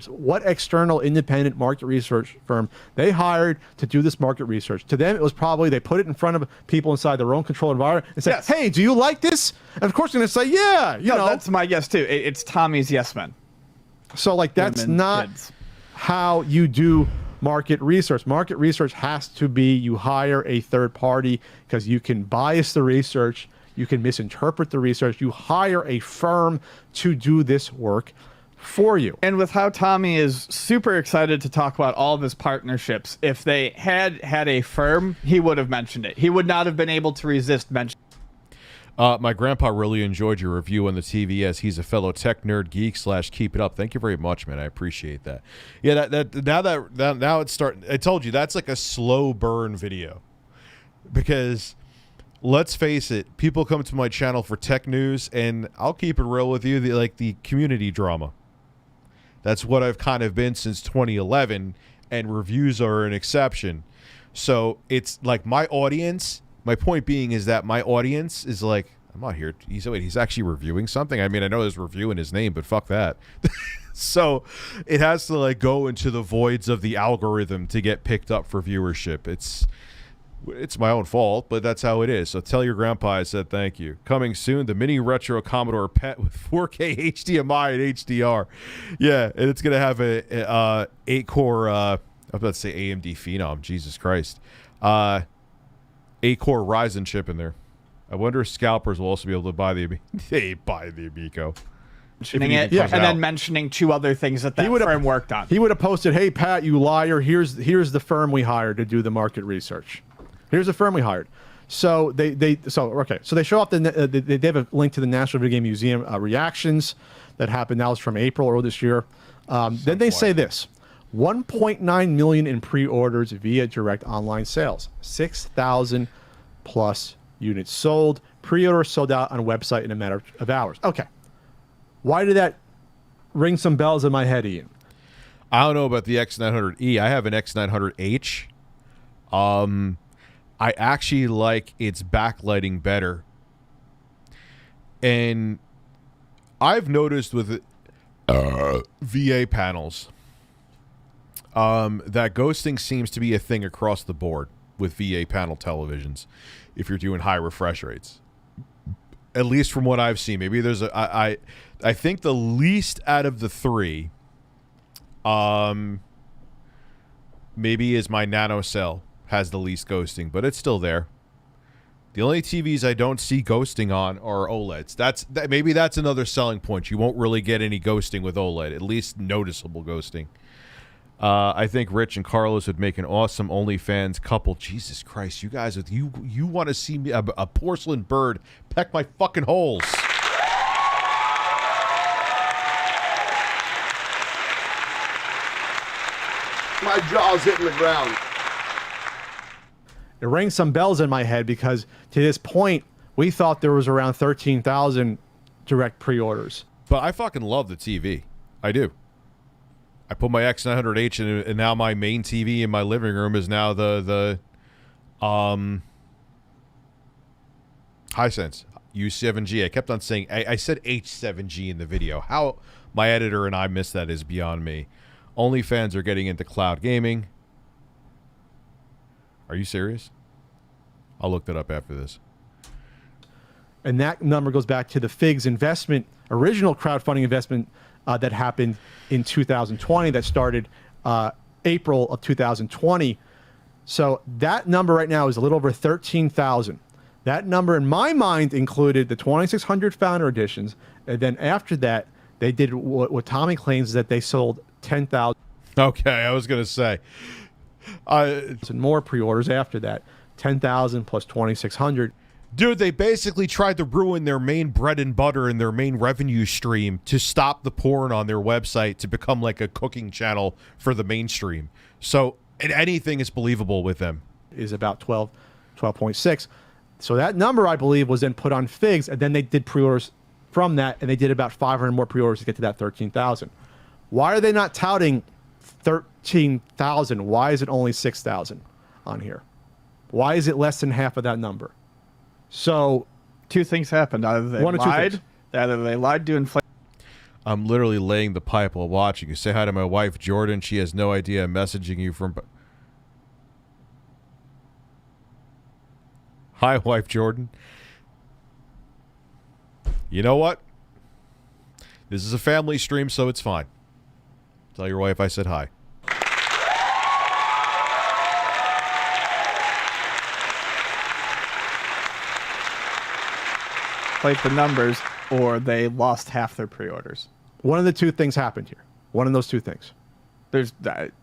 What external independent market research firm they hired to do this market research. To them, it was probably they put it in front of people inside their own controlled environment and said, Yes. hey, do you like this? And of course, they're going to say, yeah. You know, that's my guess, too. It's Tommy's yes men. so, like, that's Women, not kids. how you do market research. Market research has to be you hire a third party because you can bias the research. You can misinterpret the research. You hire a firm to do this work for you. And with how Tommy is super excited to talk about all of his partnerships, if they had a firm, he would have mentioned it. He would not have been able to resist mentioning. My grandpa really enjoyed your review on the TV as he's a fellow tech nerd geek / keep it up. Thank you very much, man. I appreciate that. Yeah, now it's starting. I told you that's like a slow burn video because let's face it, people come to my channel for tech news, and I'll keep it real with you, the community drama. That's what I've kind of been since 2011, and reviews are an exception. So it's like my audience. My point being is that my audience is like, I'm not here. He's actually reviewing something. I mean, I know there's review in his name, but fuck that. So it has to like go into the voids of the algorithm to get picked up for viewership. It's my own fault, but that's how it is. So tell your grandpa I said thank you. Coming soon, the mini retro Commodore PET with 4K HDMI and HDR. Yeah, and it's going to have a 8-core, I was about to say AMD Phenom, Jesus Christ. 8-core Ryzen chip in there. I wonder if scalpers will also be able to buy the Amico. Mentioning it, and then mentioning 2 other things that firm worked on. He would have posted, "Hey Pat, you liar! Here's the firm we hired to do the market research. Here's the firm we hired." So they show off they have a link to the National Video Game Museum reactions that happened. That was from April or this year. Then they say this: 1.9 million in pre-orders via direct online sales, 6,000 plus units sold. Pre-orders sold out on a website in a matter of hours. Okay. Why did that ring some bells in my head, Ian? I don't know about the X900E. I have an X900H. I actually like its backlighting better. And I've noticed with VA panels that ghosting seems to be a thing across the board with VA panel televisions if you're doing high refresh rates. At least from what I've seen. Maybe there's I think the least out of the 3 maybe is my Nano Cell has the least ghosting, but it's still there. The only TVs I don't see ghosting on are OLEDs. Maybe that's another selling point. You won't really get any ghosting with OLED, at least noticeable ghosting. I think Rich and Carlos would make an awesome OnlyFans couple. Jesus Christ, you guys, you want to see me a porcelain bird peck my fucking holes. My jaw's hitting the ground. It rang some bells in my head because to this point, we thought there was around 13,000 direct pre-orders. But I fucking love the TV. I do. I put my X900H in, and now my main TV in my living room is now the Hisense U7G. I kept on saying I said H7G in the video. How my editor and I missed that is beyond me. OnlyFans are getting into cloud gaming. Are you serious? I'll look that up after this. And that number goes back to the FIGS investment, original crowdfunding investment that happened in 2020 that started April of 2020. So that number right now is a little over 13,000. That number in my mind included the 2600 Founder Editions. And then after that, they did what Tommy claims is that they sold 10,000. Okay, I was going to say. And more pre-orders after that. 10,000 plus 2,600. Dude, they basically tried to ruin their main bread and butter and their main revenue stream to stop the porn on their website to become like a cooking channel for the mainstream. So, and anything is believable with them. Is about 12.6. So that number, I believe, was then put on FIGS, and then they did pre-orders from that, and they did about 500 more pre-orders to get to that 13,000. Why are they not touting 13,000? Why is it only 6,000 on here? Why is it less than half of that number? So, 2 things happened. Either they lied to inflate. I'm literally laying the pipe while watching. You say hi to my wife, Jordan. She has no idea I'm messaging you from... Hi, wife, Jordan. You know what? This is a family stream, so it's fine. Tell your wife I said hi. Like the numbers, or they lost half their pre-orders. One of the 2 things happened here. One of those 2 things.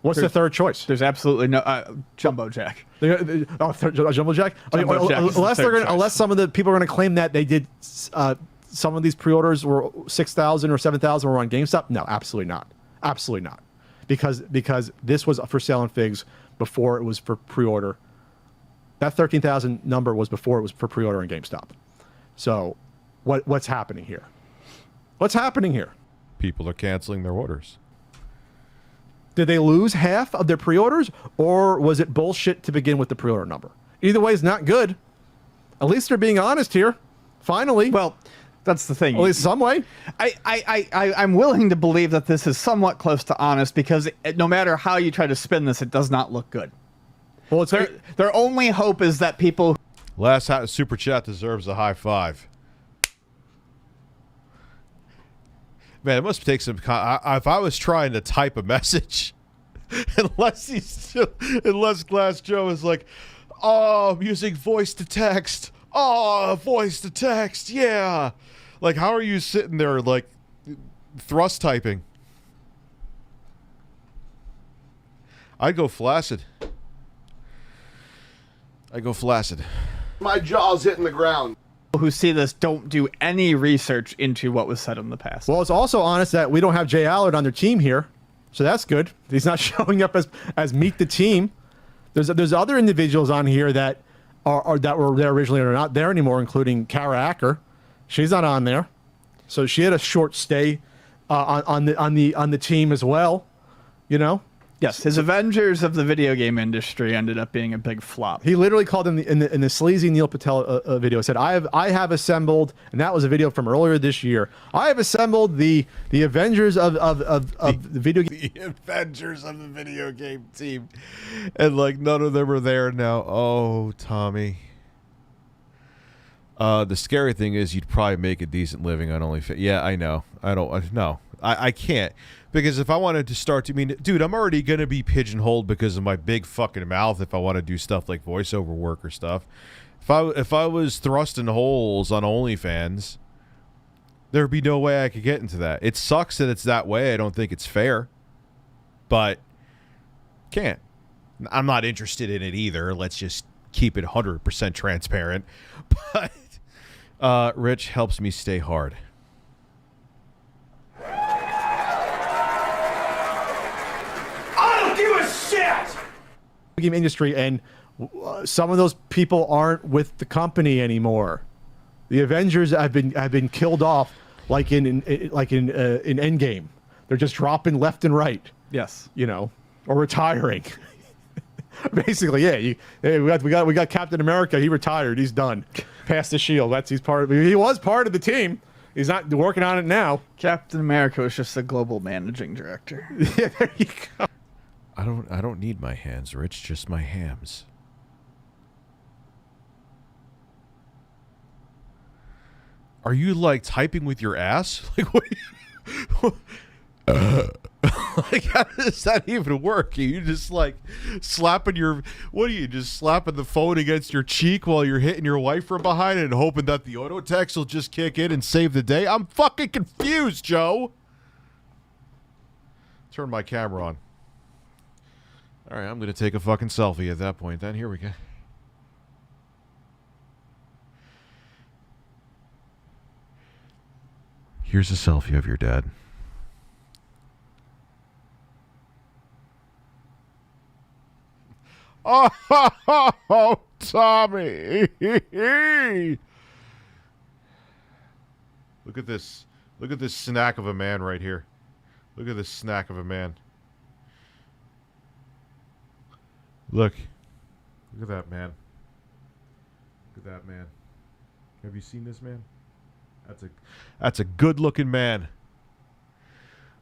What's the third choice? There's absolutely no Jumbo Jack. Jumbo Jack. Unless some of the people are going to claim that they did some of these pre-orders were 6,000 or 7,000 were on GameStop. No, absolutely not. Absolutely not. Because this was for sale on FIGS before it was for pre-order. That 13,000 number was before it was for pre-order on GameStop. So, what's happening here? What's happening here? People are canceling their orders. Did they lose half of their pre-orders, or was it bullshit to begin with the pre-order number? Either way is not good. At least they're being honest here. Finally. Well, that's the thing. At least some way. I'm willing to believe that this is somewhat close to honest because no matter how you try to spin this, it does not look good. Well, it's Their only hope is that people. Last super chat deserves a high five. Man, it must take some. If I was trying to type a message, unless Glass Joe is like, oh, I'm using voice to text. Oh, voice to text. Yeah. Like, how are you sitting there like thrust typing? I'd go flaccid. My jaw's hitting the ground. Who see this don't do any research into what was said in the past. Well, it's also honest that we don't have Jay Allard on their team here, so that's good. He's not showing up as meet the team. There's other individuals on here that that were there originally and are not there anymore, including Kara Acker. She's not on there, so she had a short stay on the team as well. You know. Yes, his Avengers of the video game industry ended up being a big flop. He literally called him in the sleazy Neil Patel video. Said, "I have assembled," and that was a video from earlier this year. I have assembled the Avengers of the video game. The Avengers of the video game team, and like none of them are there now. Oh, Tommy. The scary thing is you'd probably make a decent living on OnlyFans. Yeah, I know. I can't. Because if I wanted to start to, dude, I'm already going to be pigeonholed because of my big fucking mouth if I want to do stuff like voiceover work or stuff. If I was thrusting holes on OnlyFans, there'd be no way I could get into that. It sucks that it's that way. I don't think it's fair. But can't. I'm not interested in it either. Let's just keep it 100% transparent. But Rich helps me stay hard. Game industry, and some of those people aren't with the company anymore. The Avengers have been killed off, like in Endgame. They're just dropping left and right. Yes, you know, or retiring. Basically, yeah. We got Captain America. He retired. He's done. Passed the shield. He was part of the team. He's not working on it now. Captain America was just a global managing director. Yeah, there you go. I don't need my hands, Rich, just my hams. Are you like typing with your ass? Like what? Like how does that even work? Are you just like slapping just slapping the phone against your cheek while you're hitting your wife from behind and hoping that the auto text will just kick in and save the day? I'm fucking confused, Joe. Turn my camera on. All right, I'm going to take a fucking selfie at that point then. Here we go. Here's a selfie of your dad. Oh, Tommy. Look at this. Look at this snack of a man right here. Look at this snack of a man. Look at that man. Look at that man. Have you seen this man? That's a good-looking man.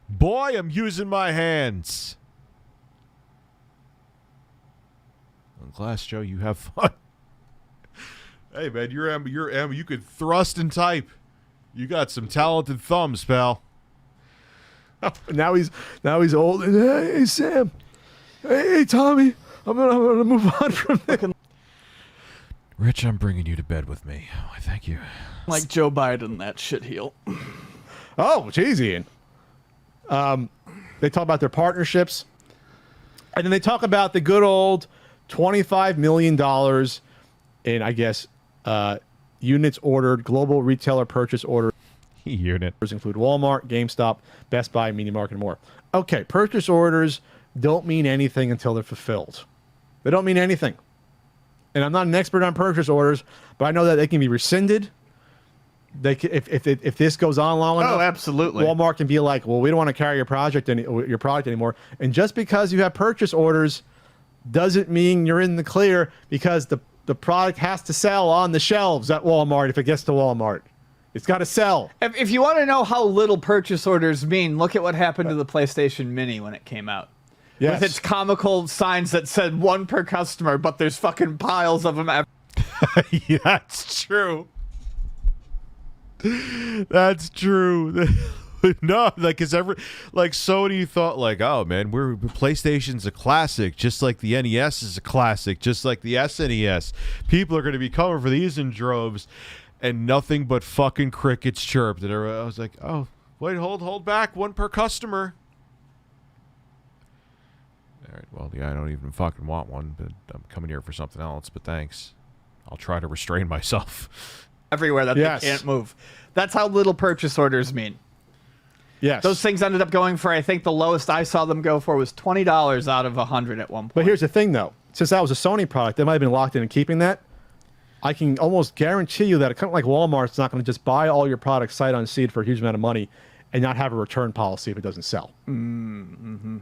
Boy, I'm using my hands. On Glass Joe, you have fun. Hey man, you could thrust and type. You got some talented thumbs, pal. Now he's old. Hey Sam. Hey Tommy. I'm gonna move on from this. Rich, I'm bringing you to bed with me. Oh, thank you. Like Joe Biden, that shitheel. Oh, jeez, Ian. They talk about their partnerships, and then they talk about the good old $25 million in, I guess, units ordered, global retailer purchase orders. Units include Walmart, GameStop, Best Buy, Media Market, and more. Okay, purchase orders don't mean anything until they're fulfilled. They don't mean anything. And I'm not an expert on purchase orders, but I know that they can be rescinded. They can, if this goes on long enough, absolutely. Walmart can be like, well, we don't want to carry your product anymore. And just because you have purchase orders doesn't mean you're in the clear, because the product has to sell on the shelves at Walmart if it gets to Walmart. It's got to sell. If you want to know how little purchase orders mean, look at what happened to the PlayStation Mini when it came out. Yes. With its comical signs that said 1 per customer, but there's fucking piles of them. Yeah, that's true. That's true. No, like, cause like Sony thought, like, oh man, PlayStation's a classic, just like the NES is a classic, just like the SNES. People are going to be coming for these in droves, and nothing but fucking crickets chirped. And I was like, oh, wait, hold back, 1 per customer. All right, well, yeah, I don't even fucking want one, but I'm coming here for something else. But thanks, I'll try to restrain myself. Everywhere that Yes. they can't move. That's how little purchase orders mean. Yes. Those things ended up going for, I think the lowest I saw them go for was $20 out of 100 at one point. But here's the thing, though. Since that was a Sony product, they might have been locked in and keeping that. I can almost guarantee you that a company like Walmart's not going to just buy all your products sight unseen for a huge amount of money and not have a return policy if it doesn't sell. Mm-hmm.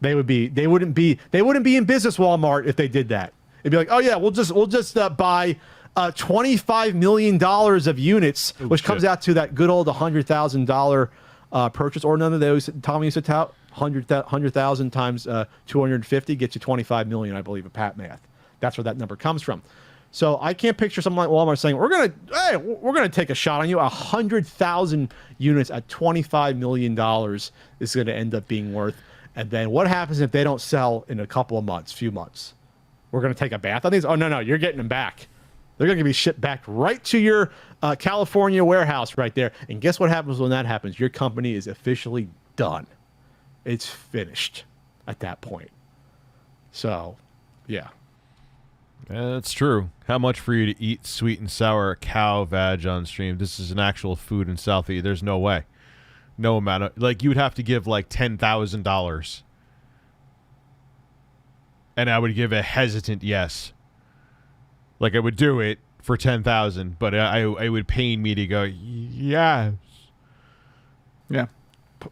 They wouldn't be in business, Walmart, if they did that. It'd be like, oh yeah, we'll just buy $25 million of units, which comes out to that good old $100,000 purchase order that Tommy used to tout. 100,000 times 250 gets you 25 million, I believe, of Pat math. That's where that number comes from. So I can't picture someone like Walmart saying, we're gonna take a shot on you. 100,000 units at $25 million is going to end up being worth. And then what happens if they don't sell in a couple of months, few months? We're going to take a bath on these? Oh, no, you're getting them back. They're going to be shipped back right to your California warehouse right there. And guess what happens when that happens? Your company is officially done. It's finished at that point. So, yeah. Yeah, that's true. How much for you to eat sweet and sour cow vag on stream? This is an actual food in Southie. There's no way. No amount of, like, you would have to give like $10,000. And I would give a hesitant yes. Like, I would do it for 10,000, but it would pain me to go, yes. Yeah.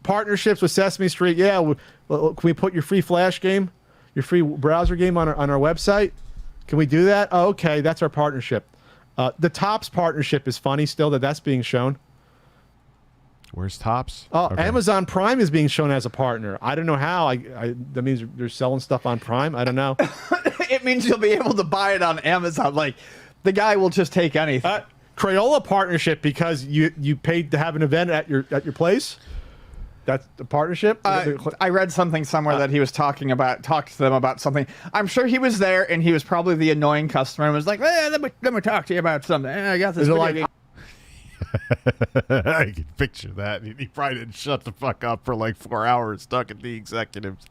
Partnerships with Sesame Street. Yeah. Can we put your free Flash game, your free browser game on our website? Can we do that? Oh, okay. That's our partnership. The Topps partnership is funny still that's being shown. Where's Topps? Oh, Okay. Amazon Prime is being shown as a partner. I don't know how. That means they're selling stuff on Prime. I don't know. It means you'll be able to buy it on Amazon. Like, the guy will just take anything. Crayola partnership because you paid to have an event at your place. That's the partnership. I read something somewhere that he was talked to them about something. I'm sure he was there and he was probably the annoying customer and was like, let me talk to you about something. I got this video game. I can picture that. He probably didn't shut the fuck up for like 4 hours talking to the executives.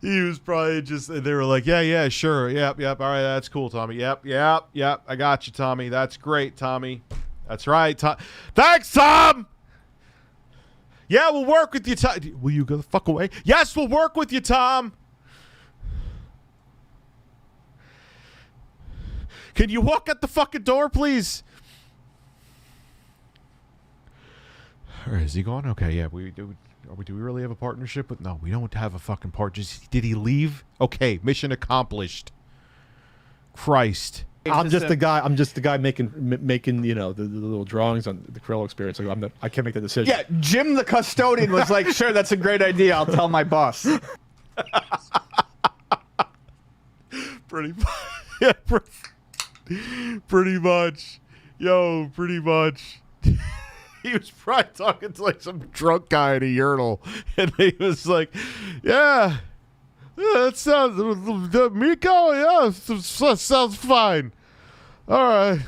He was probably just, they were like, yeah, sure. Yep. All right, that's cool, Tommy. Yep. I got you, Tommy. That's great, Tommy. That's right, Tom. Thanks, Tom! Yeah, we'll work with you, Tom. Will you go the fuck away? Yes, we'll work with you, Tom. Can you walk at the fucking door, please? Or is he gone? Okay, yeah. Do we really have a partnership? But no, we don't have a fucking partnership. Did he leave? Okay, mission accomplished. Christ. I'm just the guy making the little drawings on the Crayola experience. Like, I can't make the decision. Yeah, Jim the custodian was like, sure, that's a great idea. I'll tell my boss. Pretty much. Yo, pretty much. He was probably talking to like some drunk guy in a urinal, and he was like, yeah, that sounds, Amico, yeah, sounds fine. All right.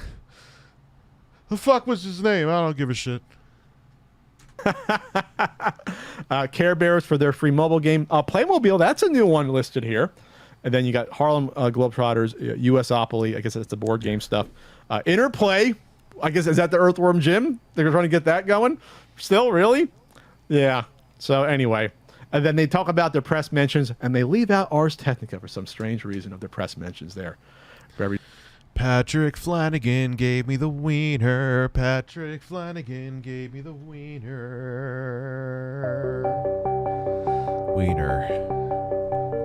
The fuck was his name? I don't give a shit. Care Bears for their free mobile game. Playmobil, that's a new one listed here. And then you got Harlem Globetrotters, USopoly. I guess that's the board game stuff. Interplay. I guess, is that the Earthworm Jim? They're trying to get that going? Still, really? Yeah. So anyway. And then they talk about their press mentions, and they leave out Ars Technica for some strange reason of their press mentions there. Patrick Flanagan gave me the wiener. Patrick Flanagan gave me the wiener. Wiener.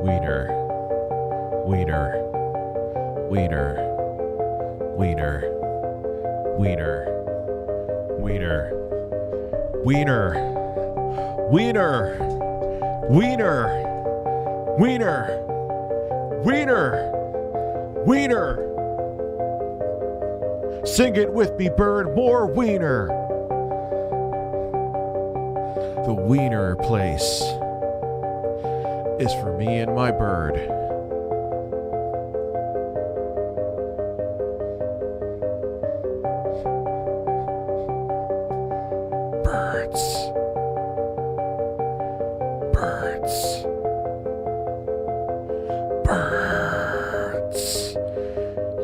Wiener. Wiener. Wiener. Wiener. Wiener. Wiener. Wiener. Wiener. Wiener. Wiener. Wiener. Wiener. Sing it with me, bird. More wiener. The wiener place is for me and my bird. Birds. Birds. Birds.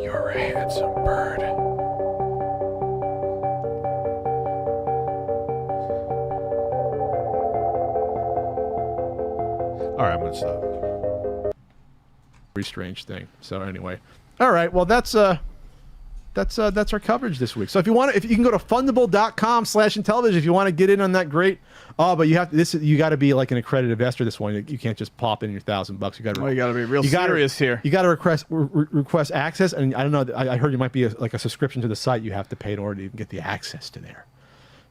You're a handsome bird. All right, I'm gonna stop. Very strange thing. So anyway, all right. Well, that's our coverage this week. So if you want, if you can go to fundable.com/Intellivision if you want to get in on that, great. But you have to, you got to be like an accredited investor. This one, you can't just pop in your $1,000. You got to. You got to be real serious here. You got to request access, and I don't know. I heard you might be like a subscription to the site. You have to pay in order to even get the access to there.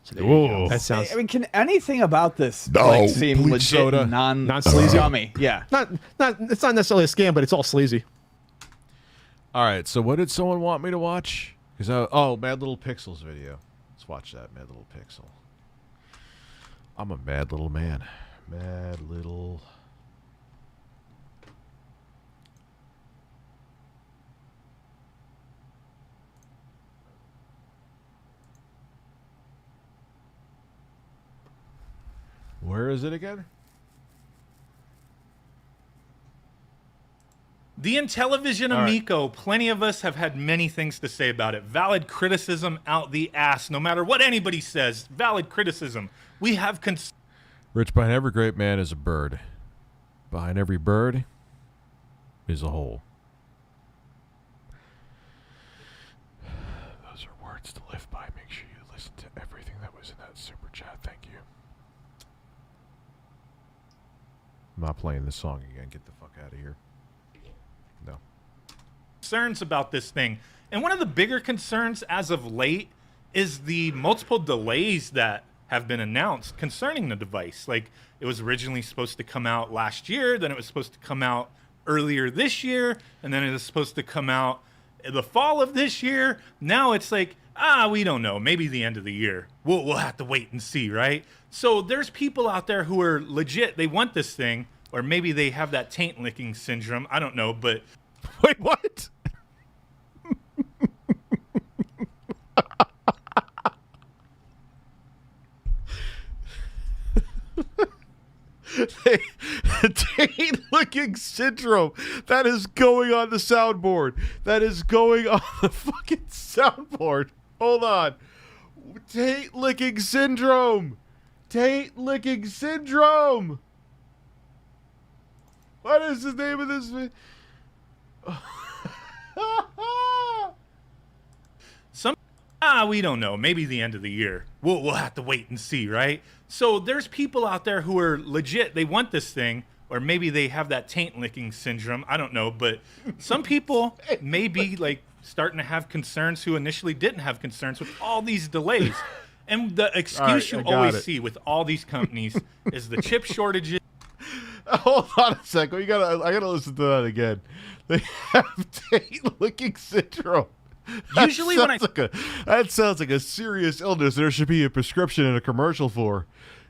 So there you go. That sounds. I mean, can anything about this seem bleach legit, soda. Non-sleazy? Scummy? Yeah. It's not necessarily a scam, but it's all sleazy. All right, so what did someone want me to watch? Oh, Mad Little Pixels video. Let's watch that, Mad Little Pixel. I'm a mad little man. Mad little... Where is it again? The Intellivision Amico, plenty of us have had many things to say about it. Valid criticism out the ass, no matter what anybody says. Valid criticism. We have Rich, behind every great man is a bird. Behind every bird is a hole. Those are words to live by. Make sure you listen to everything that was in that super chat. Thank you. I'm not playing this song again. Get the fuck out of here. No. concerns about this thing. And one of the bigger concerns as of late is the multiple delays that have been announced concerning the device. Like, it was originally supposed to come out last year, then it was supposed to come out earlier this year, and then it was supposed to come out in the fall of this year. Now it's like, we don't know, maybe the end of the year. We'll have to wait and see, right? So there's people out there who are legit, they want this thing, or maybe they have that taint licking syndrome, I don't know, but... Wait, what? Taint licking syndrome. That is going on the soundboard. That is going on the fucking soundboard. Hold on. Taint licking syndrome. Taint licking syndrome. What is the name of this? We don't know, maybe the end of the year. We'll have to wait and see, right? So there's people out there who are legit, they want this thing, or maybe they have that taint licking syndrome, I don't know, but some people may be like starting to have concerns who initially didn't have concerns with all these delays. And the excuse you always see with all these companies is the chip shortages. Hold on a second. I gotta listen to that again. They have taint licking syndrome. Usually when that sounds like a serious illness there should be a prescription and a commercial for.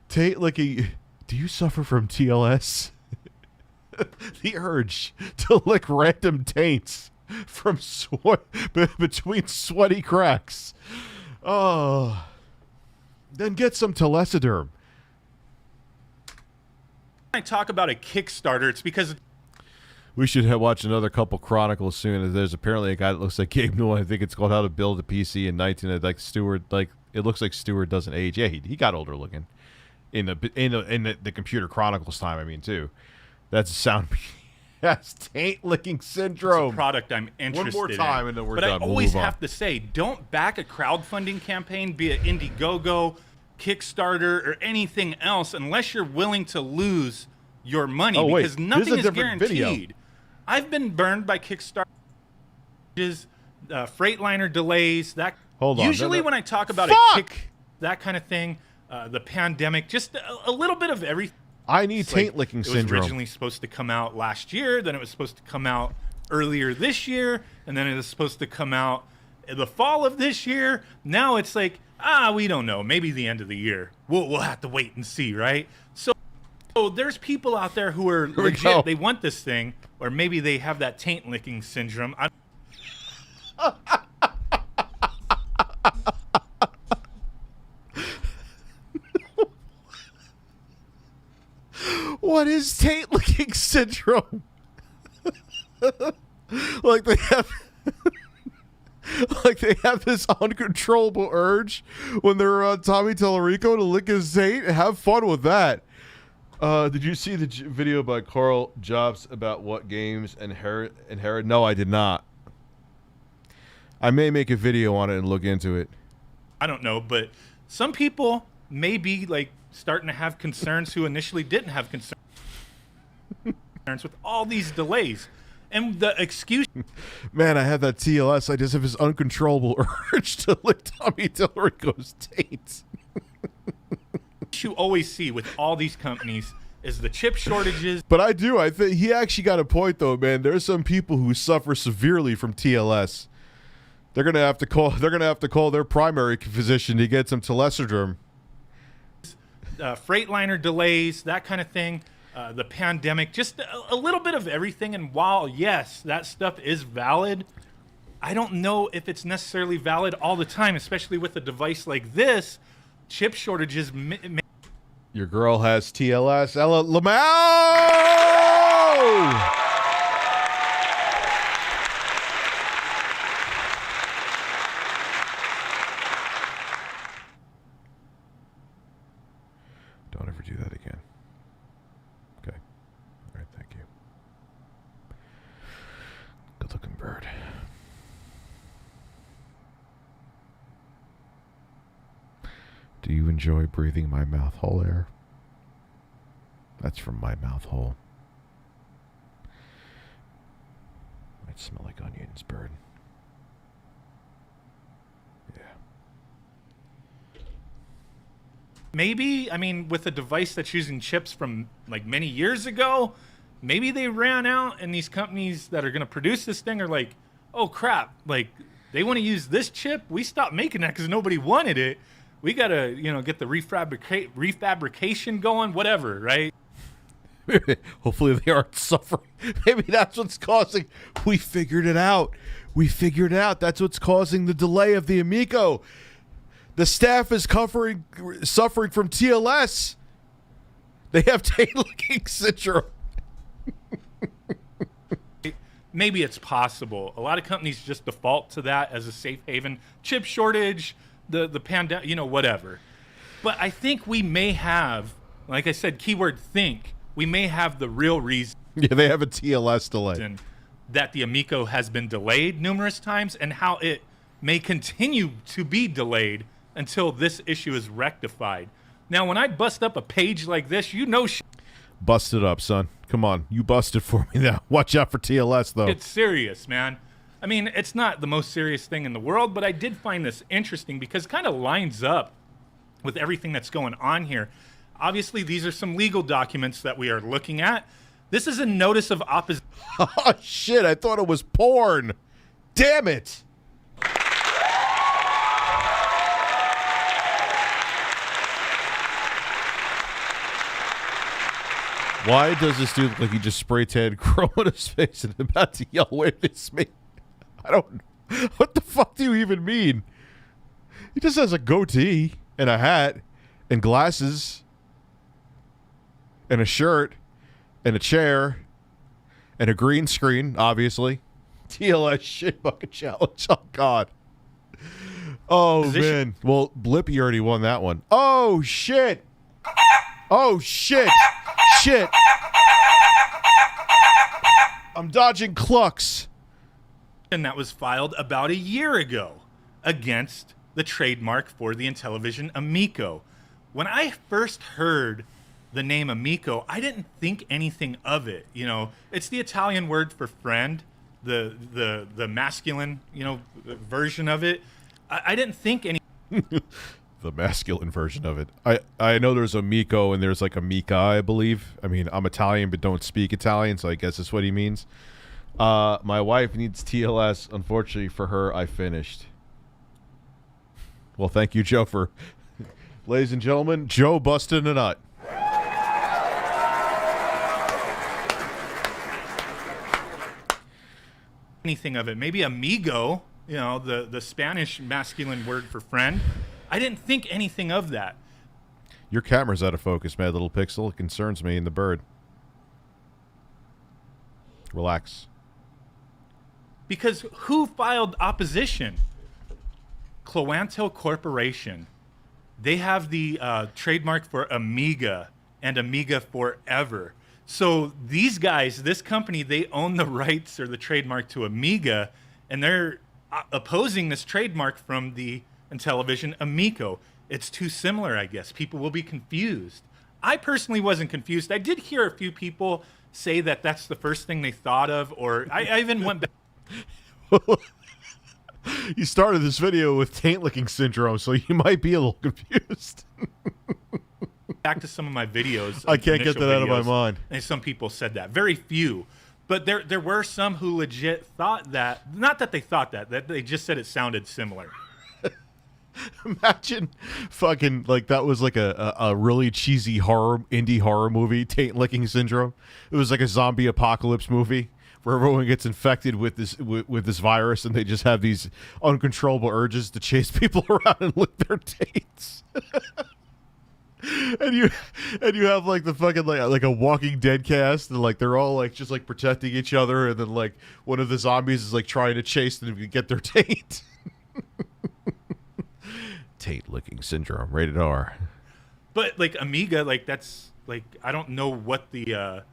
Taint licking. Do you suffer from TLS? The urge to lick random taints from between sweaty cracks. Oh. Then get some telesiderm. I talk about a Kickstarter, it's because we should watch another couple Chronicles soon. There's apparently a guy that looks like Gabe Newell. I think it's called How to Build a PC in 19. Like Stewart, like it looks like Stewart doesn't age. Yeah, he got older looking in the Computer Chronicles time. I mean, too. That's a sound. That's taint licking syndrome. It's a product I'm interested in. One more time, and then we're done. But I always have to say, don't back a crowdfunding campaign, be it Indiegogo, Kickstarter, or anything else, unless you're willing to lose your money, because nothing is guaranteed. Video. I've been burned by Kickstarter, Freightliner delays. Hold on. Usually when I talk about that kind of thing, the pandemic, just a little bit of everything. I need taint licking syndrome. It was originally supposed to come out last year, then it was supposed to come out earlier this year, and then it was supposed to come out in the fall of this year. Now it's like, we don't know, maybe the end of the year. We'll have to wait and see, right? So there's people out there who are legit, they want this thing, or maybe they have that taint licking syndrome. What is taint licking syndrome? Like they have this uncontrollable urge when they're around Tommy Tallarico to lick his taint. Have fun with that. Did you see the video by Carl Jobs about what games inherit? No, I did not. I may make a video on it and look into it. I don't know, but some people may be like starting to have concerns who initially didn't have concerns with all these delays. And the excuse... Man, I have that TLS. I just have this uncontrollable urge to lick Tommy Tallarico's taint. You always see with all these companies is the chip shortages. But I do. I think he actually got a point, though, man. There's some people who suffer severely from TLS. They're gonna have to call. They're gonna have to call their primary physician to get some telestrodrome. Freightliner delays, that kind of thing. The pandemic, just a little bit of everything. And while yes, that stuff is valid, I don't know if it's necessarily valid all the time, especially with a device like this. Chip shortages. Your girl has TLS. Ella Lamau! Don't ever do that again. Okay. All right, thank you. Good looking bird. Do you enjoy breathing my mouth hole air? That's from my mouth hole. Might smell like onions, bird. Yeah. Maybe, I mean, with a device that's using chips from like many years ago, maybe they ran out and these companies that are going to produce this thing are like, oh crap, like they want to use this chip. We stopped making that because nobody wanted it. We got to, get the refabrication going, whatever, right? Hopefully they aren't suffering. Maybe that's what's causing. We figured it out. That's what's causing the delay of the Amico. The staff is suffering from TLS. They have taint-licking syndrome. Maybe it's possible. A lot of companies just default to that as a safe haven. Chip shortage, the pandemic, whatever. But I think we may have, like I said, keyword think, we may have the real reason. Yeah, they have a TLS delay. That the Amico has been delayed numerous times and how it may continue to be delayed until this issue is rectified. Now, when I bust up a page like this, Bust it up, son. Come on. You busted for me now. Watch out for TLS, though. It's serious, man. I mean, it's not the most serious thing in the world, but I did find this interesting because it kind of lines up with everything that's going on here. Obviously, these are some legal documents that we are looking at. This is a notice of opposition. Oh, shit. I thought it was porn. Damn it. Why does this dude look like he just spray tanned chrome on his face and about to yell, "Wait, it's me"? I don't know. What the fuck do you even mean? He just has a goatee and a hat and glasses and a shirt and a chair and a green screen, obviously. TLS shit bucket challenge. Oh, God. Oh, man. Well, Blippy already won that one. Oh, shit. Oh, shit. Shit. I'm dodging clucks. And that was filed about a year ago against the trademark for the Intellivision Amico. When I first heard the name Amico, I didn't think anything of it. It's the Italian word for friend, the masculine, version of it. I didn't think any. the masculine version of it. I know there's Amico and there's like Amica, I believe. I mean, I'm Italian but don't speak Italian, so I guess that's what he means. My wife needs TLS. Unfortunately for her, I finished. Well, thank you, Joe, for... Ladies and gentlemen, Joe busted a nut. Anything of it. Maybe amigo, you know, the Spanish masculine word for friend. I didn't think anything of that. Your camera's out of focus, Mad Little Pixel. It concerns me and the bird. Relax. Because who filed opposition? Cloanto Corporation. They have the trademark for Amiga and Amiga Forever. So these guys, this company, they own the rights or the trademark to Amiga, and they're opposing this trademark from the Intellivision Amico. It's too similar, I guess. People will be confused. I personally wasn't confused. I did hear a few people say that that's the first thing they thought of, or I even went back. You started this video with taint licking syndrome, so you might be a little confused. Back to some of my videos. I can't get that out of my mind. And some people said that. Very few. But there were some who legit thought that, not that they thought that they just said it sounded similar. Imagine fucking like that was like a really cheesy indie horror movie, taint licking syndrome. It was like a zombie apocalypse movie where everyone gets infected with this virus and they just have these uncontrollable urges to chase people around and lick their taints. And you have like the fucking like a Walking Dead cast, and like they're all like just like protecting each other, and then like one of the zombies is like trying to chase them to get their taint. Taint licking syndrome, rated R. But like Amiga, like that's like I don't know what the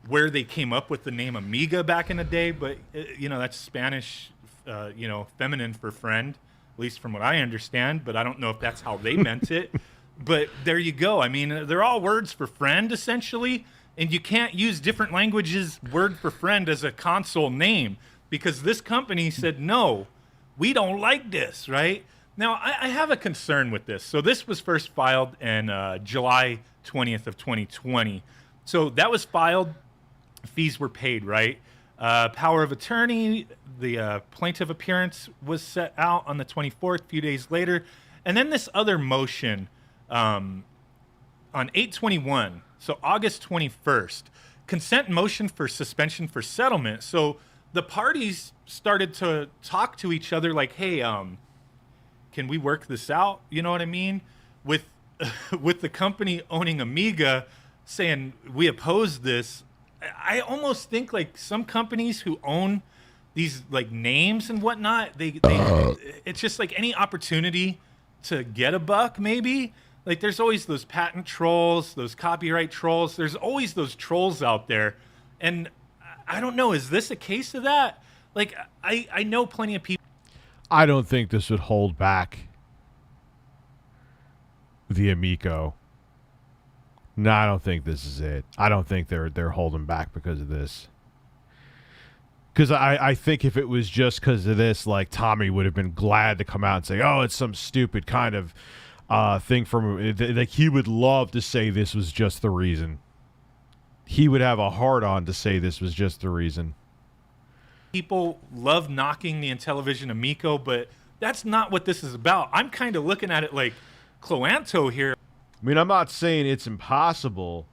where they came up with the name Amiga back in the day, but you know that's Spanish, you know, feminine for friend, at least from what I understand. But I don't know if that's how they meant it. But there you go. I mean, they're all words for friend, essentially. And you can't use different languages' word for friend as a console name because this company said, no, we don't like this, right? Now, I have a concern with this. So this was first filed in July 20th of 2020. So that was filed. Fees were paid, right? Power of attorney, the plaintiff appearance was set out on the 24th, a few days later. And then this other motion... on 8/21, so August 21st, consent motion for suspension for settlement. So the parties started to talk to each other like, hey, can we work this out? You know what I mean? With the company owning Amiga saying we oppose this. I almost think like some companies who own these like names and whatnot, they it's just like any opportunity to get a buck, maybe. Like, there's always those patent trolls, those copyright trolls. There's always those trolls out there. And I don't know, is this a case of that? Like, I know plenty of people. I don't think this would hold back the Amico. No, I don't think this is it. I don't think they're holding back because of this. Because I think if it was just because of this, like, Tommy would have been glad to come out and say, oh, it's some stupid kind of... thing from like he would love to say this was just the reason. He would have a hard on to say this was just the reason. People love knocking the Intellivision Amico, but that's not what this is about. I'm kind of looking at it like Cloanto here. I mean, I'm not saying it's impossible,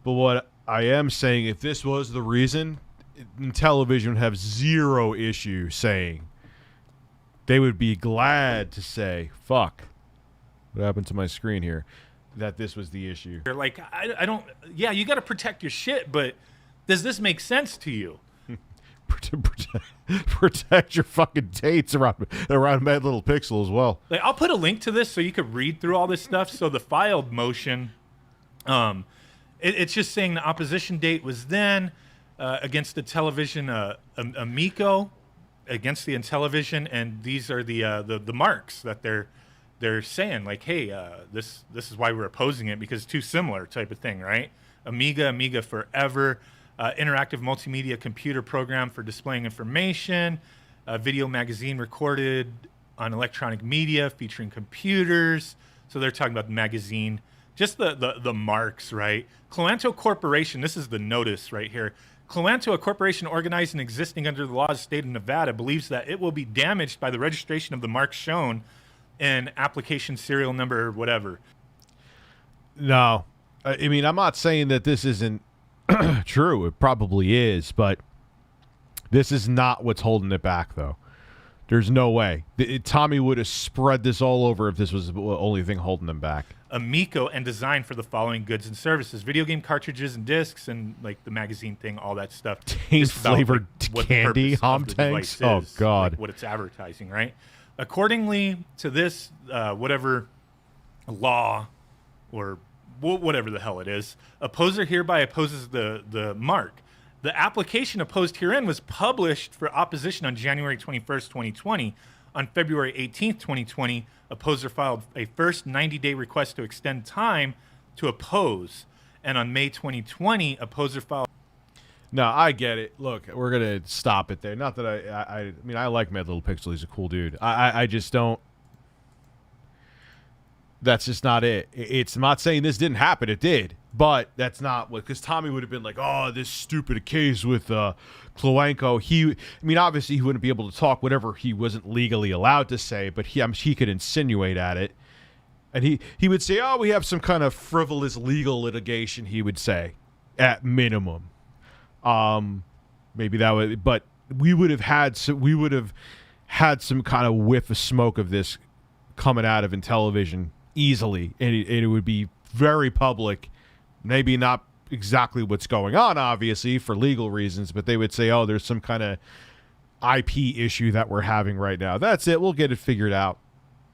but what I am saying, if this was the reason, Intellivision would have zero issue saying. They would be glad to say, fuck. What happened to my screen here? That this was the issue. Like, I don't... Yeah, you got to protect your shit, but does this make sense to you? protect your fucking dates around Mad Little Pixel as well. Like, I'll put a link to this so you could read through all this stuff. So the filed motion, it's just saying the opposition date was then against the television Amico, against the Intellivision, and these are the marks that they're saying, like, hey, this is why we're opposing it, because it's too similar type of thing, right? Amiga Forever, interactive multimedia computer program for displaying information, video magazine recorded on electronic media featuring computers, So they're talking about the magazine, just the marks, right? Cloanto Corporation, this is the notice right here. Cloanto, a corporation organized and existing under the laws of the state of Nevada, believes that it will be damaged by the registration of the marks shown in application serial number whatever. No. I mean, I'm not saying that this isn't true. It probably is, but this is not what's holding it back, though. There's no way. Tommy would have spread this all over if this was the only thing holding them back. Amico and design for the following goods and services: video game cartridges and discs, and like the magazine thing, all that stuff. Taste flavored candy, hom tanks. Oh God, like what it's advertising, right? Accordingly to this, whatever law or whatever the hell it is, opposer hereby opposes the mark. The application opposed herein was published for opposition on January 21st, 2020. On February 18th, 2020, opposer filed a first 90-day request to extend time to oppose. And on May 2020, opposer filed... No, I get it. Look, we're going to stop it there. Not that I mean, I like Mad Little Pixel. He's a cool dude. I just don't... That's just not it. It's not saying this didn't happen. It did. But that's not what... Because Tommy would have been like, oh, this stupid case with Cloanco. I mean, obviously, he wouldn't be able to talk whatever he wasn't legally allowed to say, but he could insinuate at it. And he would say, oh, we have some kind of frivolous legal litigation, he would say, at minimum. Maybe that would... But we would have had some kind of whiff of smoke of this coming out of Intellivision easily, and it would be very public. Maybe not exactly what's going on, obviously, for legal reasons, but they would say, oh, there's some kind of IP issue that we're having right now. That's it. We'll get it figured out.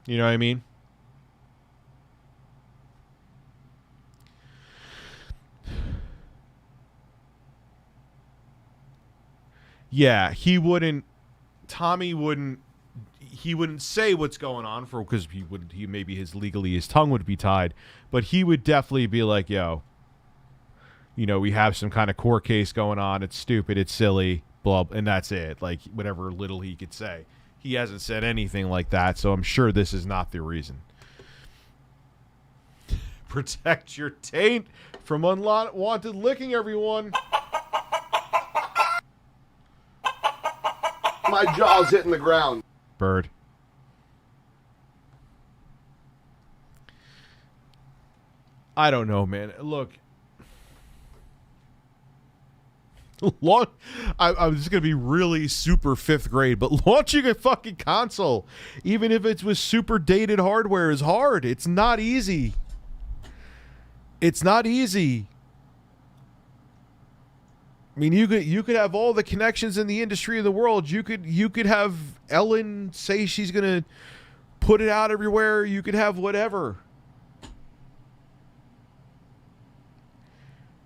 You know what I mean? Yeah, Tommy wouldn't say what's going on because maybe his tongue would be tied, but he would definitely be like, yo, you know, we have some kind of court case going on. It's stupid. It's silly. Blah. And that's it. Like, whatever little he could say. He hasn't said anything like that, so I'm sure this is not the reason. Protect your taint from unwanted licking, everyone. My jaw's hitting the ground. Bird. I don't know, man. Look. I'm just going to be really super fifth grade, but launching a fucking console, even if it's with super dated hardware, is hard. It's not easy. It's not easy. I mean, you could have all the connections in the industry of the world. You could have Ellen say she's going to put it out everywhere. You could have whatever.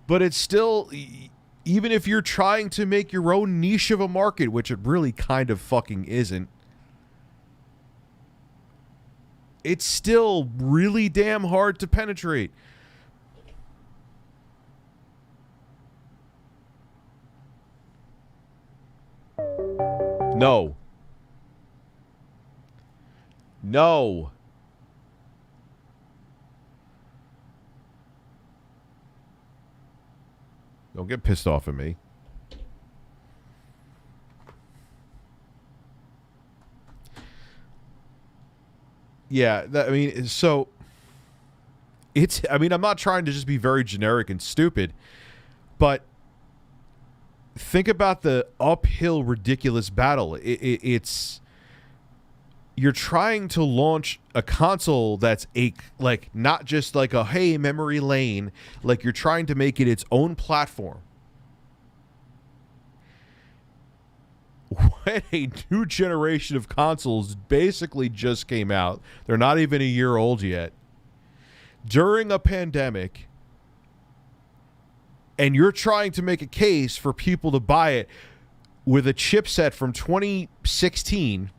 But it's still... Even if you're trying to make your own niche of a market, which it really kind of fucking isn't, it's still really damn hard to penetrate. No. No. Don't get pissed off at me. Yeah, I mean, so I'm not trying to just be very generic and stupid, but think about the uphill, ridiculous battle. It's you're trying to launch a console that's not just like a, hey, memory lane. Like, you're trying to make it its own platform. When a new generation of consoles basically just came out, they're not even a year old yet, during a pandemic, and you're trying to make a case for people to buy it with a chipset from 2016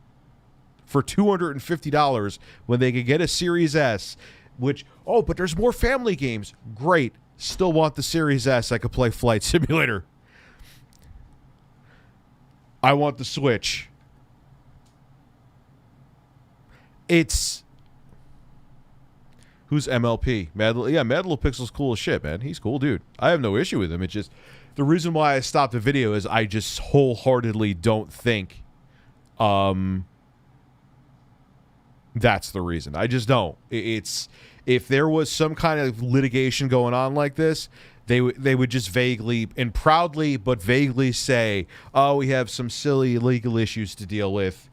for $250 when they could get a Series S, which, oh, but there's more family games. Great. Still want the Series S. I could play Flight Simulator. I want the Switch. Who's MLP? Yeah, Mad Little Pixel's cool as shit, man. He's cool, dude. I have no issue with him. It's just the reason why I stopped the video is I just wholeheartedly don't think that's the reason. I just don't. It's if there was some kind of litigation going on like this, they would just vaguely and proudly but vaguely say, "Oh, we have some silly legal issues to deal with."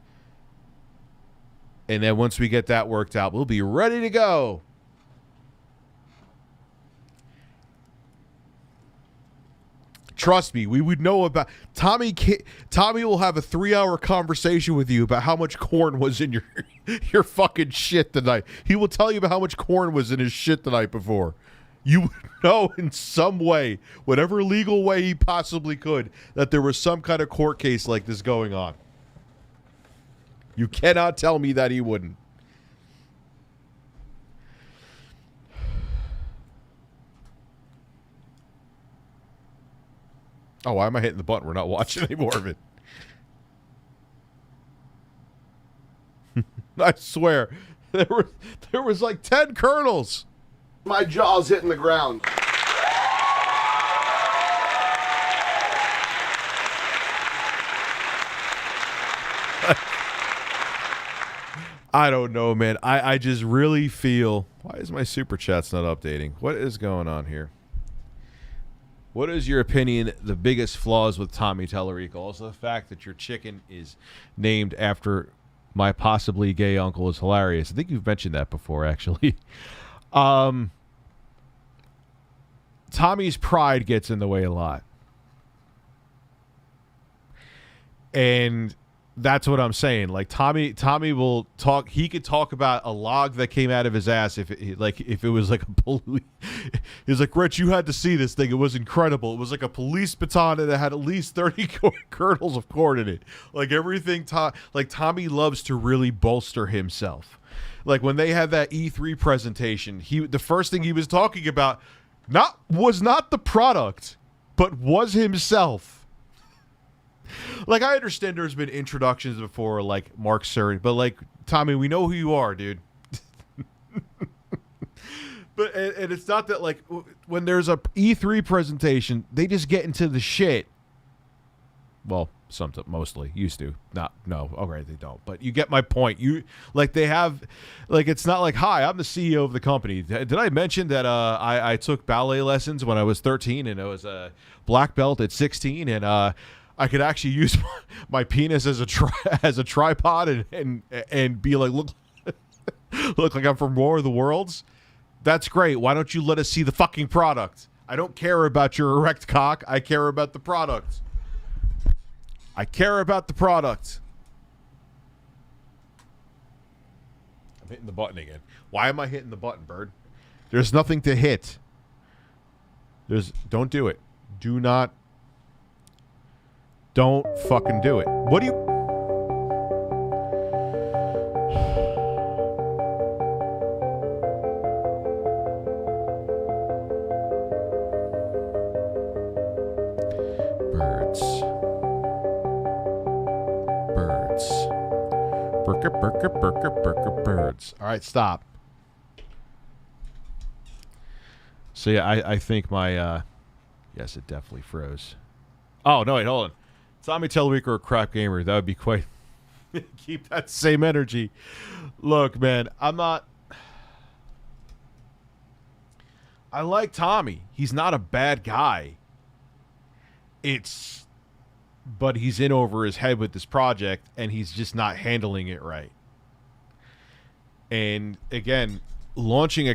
And then once we get that worked out, we'll be ready to go. Trust me, we would know about Tommy will have a 3-hour conversation with you about how much corn was in your fucking shit tonight. He will tell you about how much corn was in his shit the night before. You would know in some way, whatever legal way he possibly could, that there was some kind of court case like this going on. You cannot tell me that he wouldn't. Oh, why am I hitting the button? We're not watching any more of it. I swear, there was like 10 kernels. My jaw's hitting the ground. I don't know, man. I just really feel... Why is my super chats not updating? What is going on here? What is your opinion, the biggest flaws with Tommy Tellerico? Also, the fact that your chicken is named after my possibly gay uncle is hilarious. I think you've mentioned that before, actually. Tommy's pride gets in the way a lot. And that's what I'm saying. Like, Tommy will talk. He could talk about a log that came out of his ass if it was like a police. He's like, Rich, you had to see this thing. It was incredible. It was like a police baton and it had at least 30 kernels of corn in it. Like everything. Tommy loves to really bolster himself. Like when they had that E3 presentation, the first thing he was talking about was not the product, but was himself. Like, I understand there's been introductions before, like Mark Cerny, but like, Tommy, we know who you are, dude. But and it's not that, like, when there's a E3 presentation, they just get into the shit. Well, mostly used to. Okay, they don't. But you get my point. They have, like, it's not like, hi, I'm the CEO of the company. Did I mention that I took ballet lessons when I was 13 and I was a black belt at 16 and I could actually use my penis as a tripod and be like, look like I'm from War of the Worlds. That's great. Why don't you let us see the fucking product? I don't care about your erect cock. I care about the product. I care about the product. I'm hitting the button again. Why am I hitting the button, Bird? There's nothing to hit. Don't do it. Don't fucking do it. What do you... Birds. All right, stop. So yeah, I think my yes, it definitely froze. Oh no, wait, hold on. Tommy Tellerico, a crap gamer. That would be quite. Keep that same energy. Look, man, I'm not. I like Tommy. He's not a bad guy. But he's in over his head with this project, and he's just not handling it right. And again, launching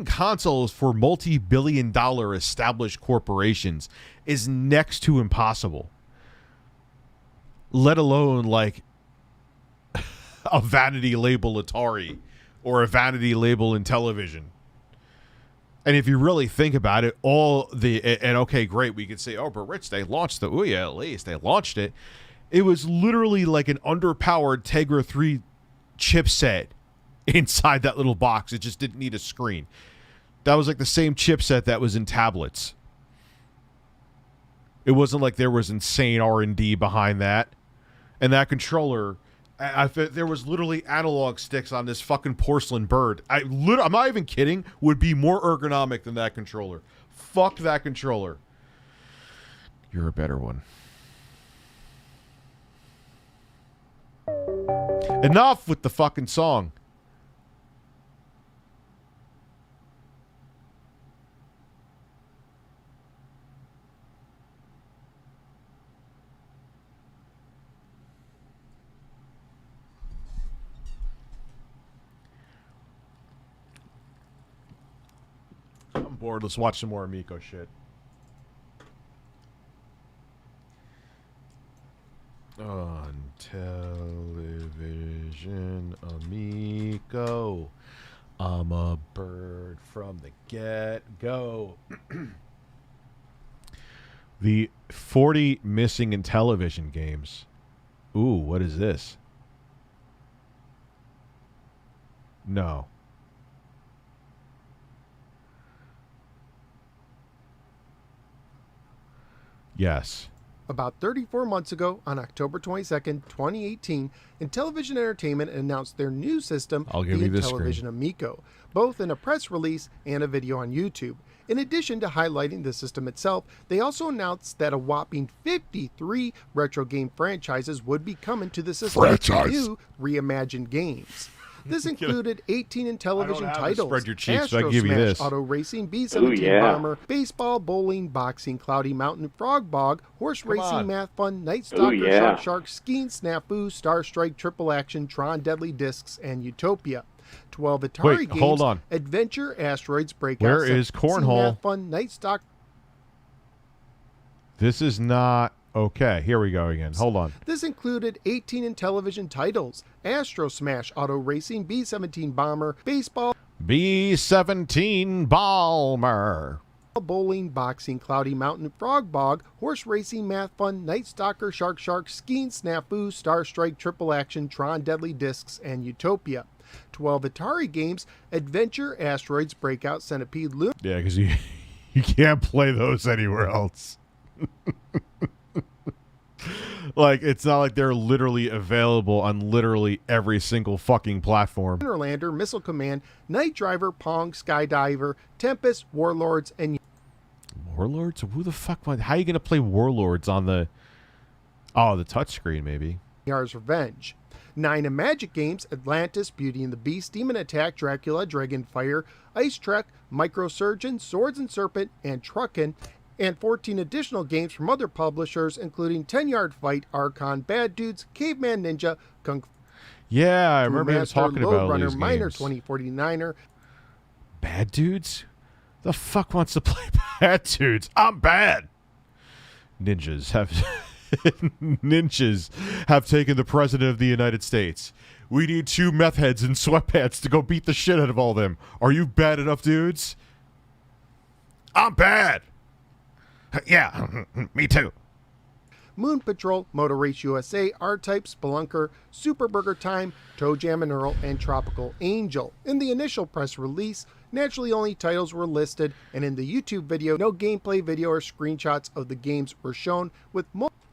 consoles for multi-billion-dollar established corporations is next to impossible. Let alone like a vanity label Atari or a vanity label in television. And if you really think about it, okay, great, we could say, oh, but Rich, they launched at least they launched it. It was literally like an underpowered Tegra 3 chipset inside that little box. It just didn't need a screen. That was like the same chipset that was in tablets. It wasn't like there was insane R&D behind that. And that controller, There was literally analog sticks on this fucking porcelain bird. I'm not even kidding. Would be more ergonomic than that controller. Fuck that controller. You're a better one. Enough with the fucking song. I'm bored. Let's watch some more Amico shit. On television, Amico. I'm a bird from the get-go. The 40 missing in television games. Ooh, what is this? No. Yes. About 34 months ago, on October 22nd, 2018, Intellivision Entertainment announced their new system, I'll give the you this Intellivision screen. Amico, both in a press release and a video on YouTube. In addition to highlighting the system itself, they also announced that a whopping 53 retro game franchises would be coming to the system with new reimagined games. This included 18 Intellivision titles: spread your cheeks, so I Astro can give you Smash, this. Auto Racing, B-17 Bomber, Baseball, Bowling, Boxing, Cloudy Mountain, Frog Bog, Horse Racing, on. Math Fun, Night Stalker, Shark, Skiing, Snafu, Star Strike, Triple Action, Tron, Deadly Discs, and Utopia. 12 Atari Wait, games: hold on. Adventure, Asteroids, Breakout, Where is Sea Cornhole? Math Fun, Night Stalker. This is not... Okay, here we go again. Hold on. This included 18 Intellivision titles: Astro Smash, Auto Racing, B-17 Bomber, Baseball, B-17 Balmer. Bowling, Boxing, Cloudy Mountain, Frog Bog, Horse Racing, Math Fun, Night Stalker, Shark, Skiing, Snafu, Star Strike, Triple Action, Tron, Deadly Discs, and Utopia. 12 Atari games: Adventure, Asteroids, Breakout, Centipede, Loom. Yeah, because you can't play those anywhere else. Like, it's not like they're literally available on literally every single fucking platform. Lander, Missile Command, Night Driver, Pong, Skydiver, Tempest, Warlords, and Warlords? Who the fuck? How are you going to play Warlords on the... Oh, the touchscreen, maybe. Yar's Revenge. 9 Magic games: Atlantis, Beauty and the Beast, Demon Attack, Dracula, Dragonfire, Ice Trek, Microsurgeon, Swords and Serpent, and Truckin'. And 14 additional games from other publishers, including 10-Yard Fight, Archon, Bad Dudes, Caveman Ninja, Kung Fu Yeah, I remember him Master, talking about all Runner, these Miner, games. 2049er. Bad Dudes? The fuck wants to play Bad Dudes? I'm bad. Ninjas have taken the president of the United States. We need 2 meth heads in sweatpants to go beat the shit out of all them. Are you bad enough, dudes? I'm bad. Yeah, me too. Moon Patrol, Motor Race USA, R-Type, Spelunker, Super Burger Time, Toe Jam and Earl, and Tropical Angel. In the initial press release, naturally only titles were listed, and in the YouTube video, no gameplay video or screenshots of the games were shown, with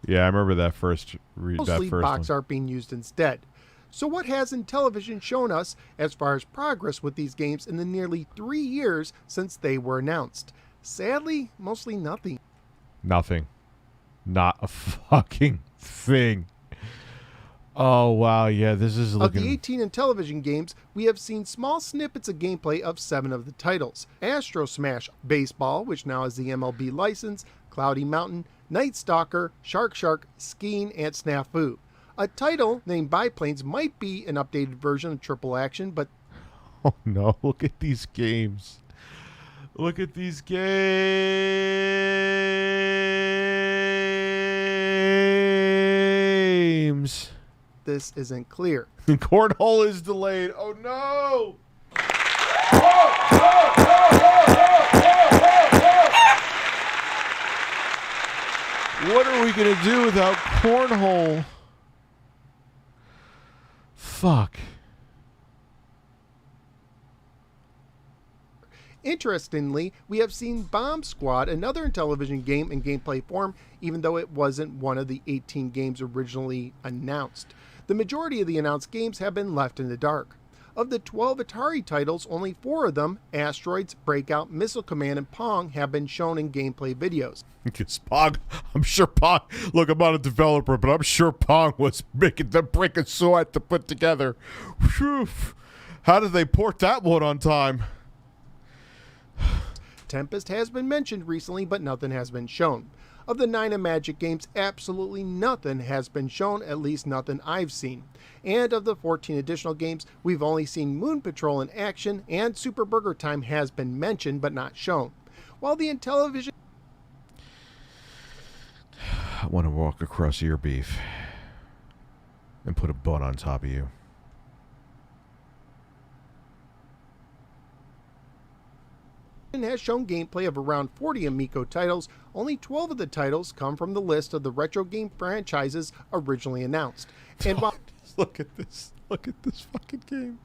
Yeah, I remember that first mostly box one. art being used instead. So what has Intellivision shown us as far as progress with these games in the nearly 3 years since they were announced? Sadly, mostly nothing. Nothing. Not a fucking thing. Oh, wow. Yeah, this is looking... Of the 18 Intellivision games, we have seen small snippets of gameplay of 7 of the titles: Astro Smash, Baseball, which now has the MLB license, Cloudy Mountain, Night Stalker, Shark, Skiing, and Snafu. A title named Biplanes might be an updated version of Triple Action, but... Oh, no. Look at these games. Look at these games. This isn't clear. Cornhole is delayed. Oh, no. What are we going to do without Cornhole? Fuck. Interestingly, we have seen Bomb Squad, another Intellivision game in gameplay form, even though it wasn't one of the 18 games originally announced. The majority of the announced games have been left in the dark. Of the 12 Atari titles, only 4 of them, Asteroids, Breakout, Missile Command, and Pong, have been shown in gameplay videos. Because Pong, I'm sure Pong, look, I'm not a developer, but I'm sure Pong was making them break a sweat to put together. Whew. How did they port that one on time? Tempest has been mentioned recently, but nothing has been shown. Of the 9 Magic games, absolutely nothing has been shown, at least nothing I've seen. And of the 14 additional games, we've only seen Moon Patrol in action, and Super Burger Time has been mentioned but not shown. While the Intellivision... I want to walk across your beef and put a bun on top of you. has shown gameplay of around 40 Amico titles, only 12 of the titles come from the list of the retro game franchises originally announced. And while Look at this fucking game.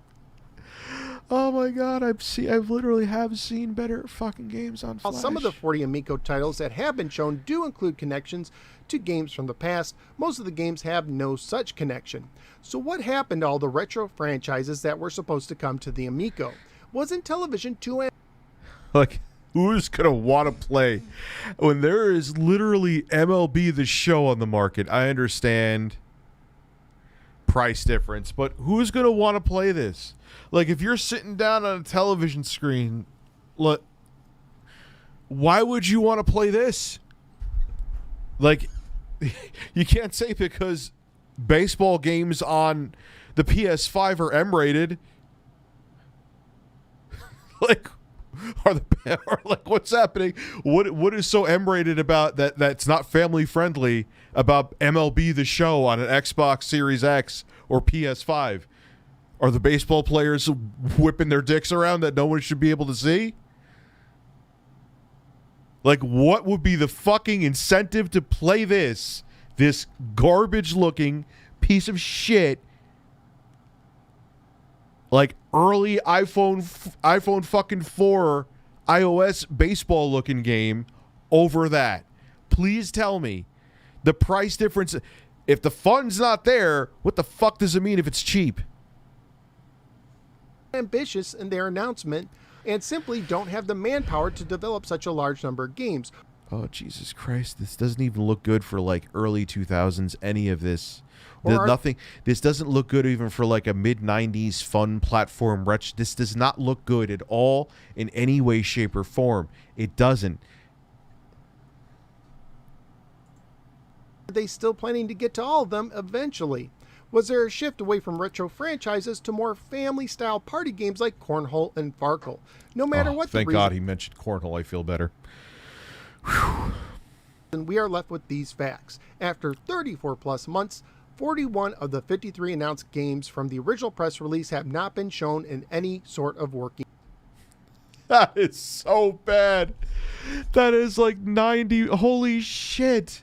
Oh my god, I've literally have seen better fucking games on Flash. while some of the 40 Amico titles that have been shown do include connections to games from the past, most of the games have no such connection. So what happened to all the retro franchises that were supposed to come to the Amico? Wasn't television too... Like, who's gonna want to play when there is literally MLB The Show on the market? I understand price difference, but who's gonna want to play this? Like, if you're sitting down on a television screen, look, why would you want to play this? Like, you can't say because baseball games on the PS5 are M-rated. Like, or like, what's happening? What is so M-rated about that? That's not family friendly about MLB The Show on an Xbox Series X or PS5? Are the baseball players whipping their dicks around that no one should be able to see? Like, what would be the fucking incentive to play this garbage-looking piece of shit, like early iPhone fucking 4 iOS baseball-looking game over that? Please tell me the price difference. If the fun's not there, what the fuck does it mean if it's cheap? ambitious in their announcement and simply don't have the manpower to develop such a large number of games. Oh, Jesus Christ. This doesn't even look good for, like, early 2000s, any of this. This doesn't look good even for, like, a mid-90s fun platform. This does not look good at all in any way, shape, or form. It doesn't. Are they still planning to get to all of them eventually? Was there a shift away from retro franchises to more family-style party games like Cornhole and Farkle? No matter what the reason... Thank God he mentioned Cornhole. I feel better. And we are left with these facts. After 34-plus months, 41 of the 53 announced games from the original press release have not been shown in any sort of working. That is so bad. That is like 90. Holy shit.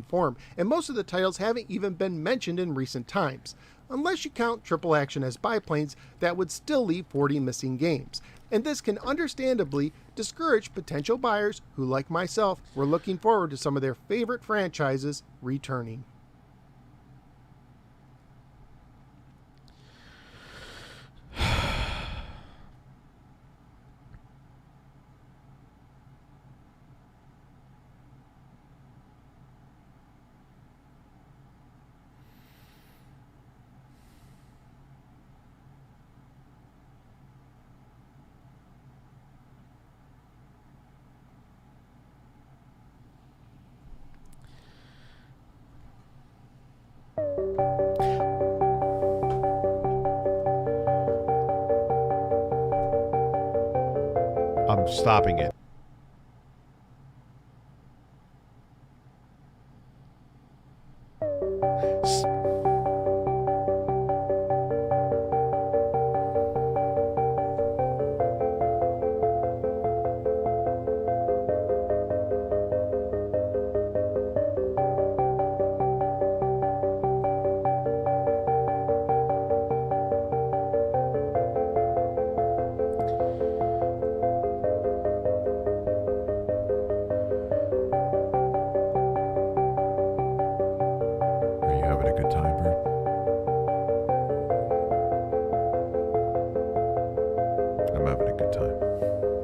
Form, and most of the titles haven't even been mentioned in recent times. Unless you count Triple Action as biplanes, that would still leave 40 missing games. And this can understandably discourage potential buyers who, like myself, were looking forward to some of their favorite franchises returning. I'm stopping it.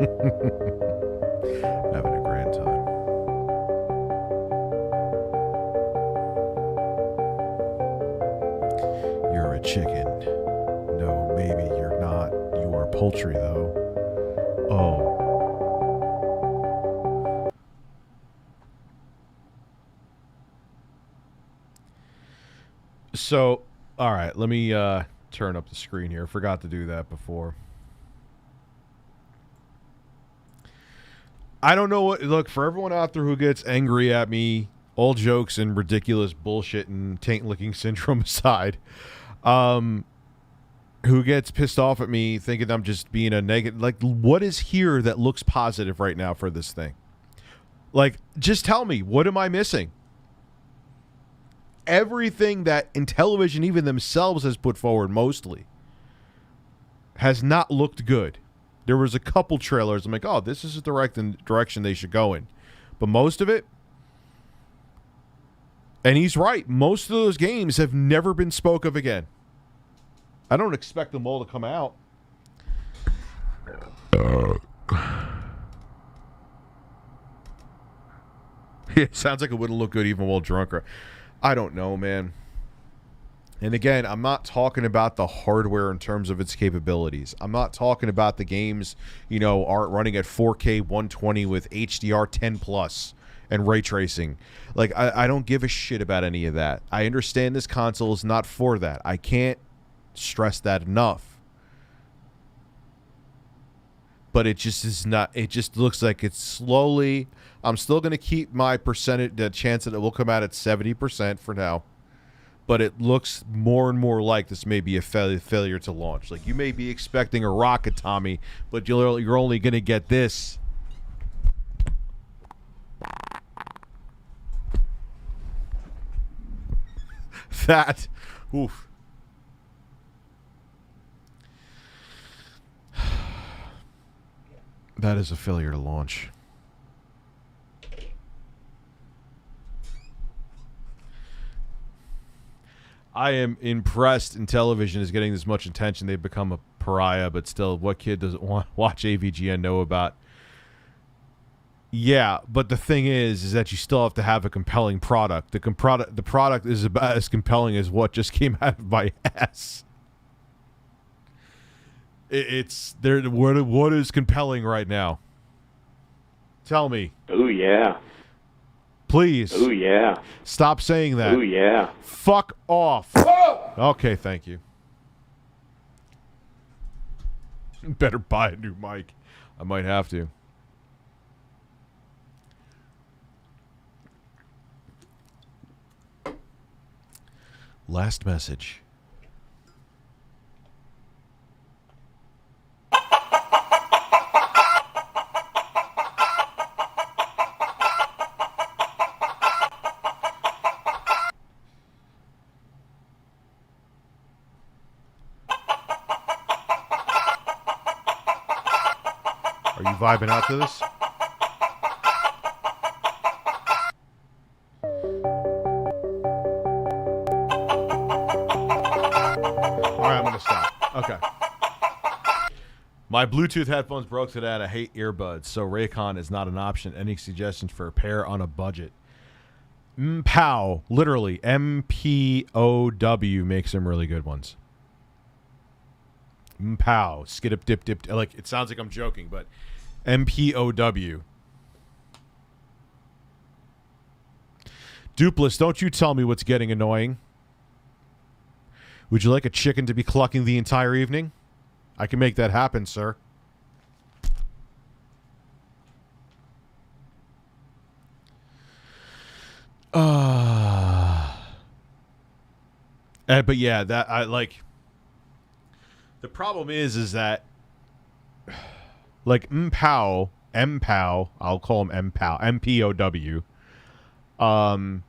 Having a grand time. You're a chicken. No, maybe you're not. You are poultry, though. Oh. So, all right, let me turn up the screen here. Forgot to do that before. I don't know what... Look, for everyone out there who gets angry at me, all jokes and ridiculous bullshit and taint-licking syndrome aside, who gets pissed off at me thinking I'm just being a negative... Like, what is here that looks positive right now for this thing? Like, just tell me, what am I missing? Everything that in television even themselves has put forward mostly has not looked good. There was a couple trailers. I'm like, oh, this is the direction they should go in. But most of it, and he's right, most of those games have never been spoke of again. I don't expect them all to come out. It sounds like it wouldn't look good even while drunk. I don't know, man. And again, I'm not talking about the hardware in terms of its capabilities. I'm not talking about the games, you know, aren't running at 4K 120 with HDR 10 plus and ray tracing. Like, I don't give a shit about any of that. I understand this console is not for that. I can't stress that enough. But it just is not. It just looks like it's slowly. I'm still going to keep my percentage, the chance that it will come out at 70% for now. But it looks more and more like this may be a failure to launch. Like, you may be expecting a rocket, Tommy, but you're only going to get this. That, oof. That is a failure to launch. I am impressed in television is getting this much attention. They've become a pariah, but still, what kid doesn't watch AVGN know about? Yeah, but the thing is that you still have to have a compelling product. The product is about as compelling as what just came out of my ass. It's there. What is compelling right now? Tell me. Oh yeah. Please. Oh yeah. Stop saying that. Oh yeah. Fuck off. Whoa! Okay, thank you. Better buy a new mic. I might have to. Last message. Are you vibing out to this? Alright, I'm going to stop. Okay. My Bluetooth headphones broke today and I hate earbuds, so Raycon is not an option. Any suggestions for a pair on a budget? MPOW, literally, MPOW makes some really good ones. MPOW, skidip dip dip. Like, it sounds like I'm joking, but MPOW. Dupless, don't you tell me what's getting annoying. Would you like a chicken to be clucking the entire evening? I can make that happen, sir. But yeah, that I like. The problem is that like MPOW, I'll call him MPOW, MPOW.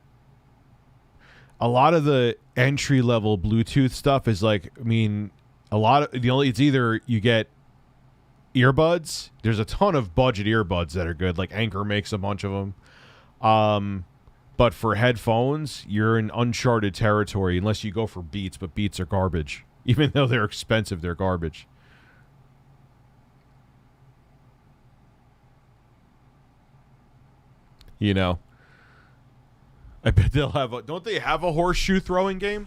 A lot of the entry level Bluetooth stuff is like, I mean, a lot of it's either you get earbuds. There's a ton of budget earbuds that are good. Like Anchor makes a bunch of them. But for headphones, you're in uncharted territory unless you go for Beats. But Beats are garbage, even though they're expensive. They're garbage. You know, I bet they'll have a. Don't they have a horseshoe throwing game?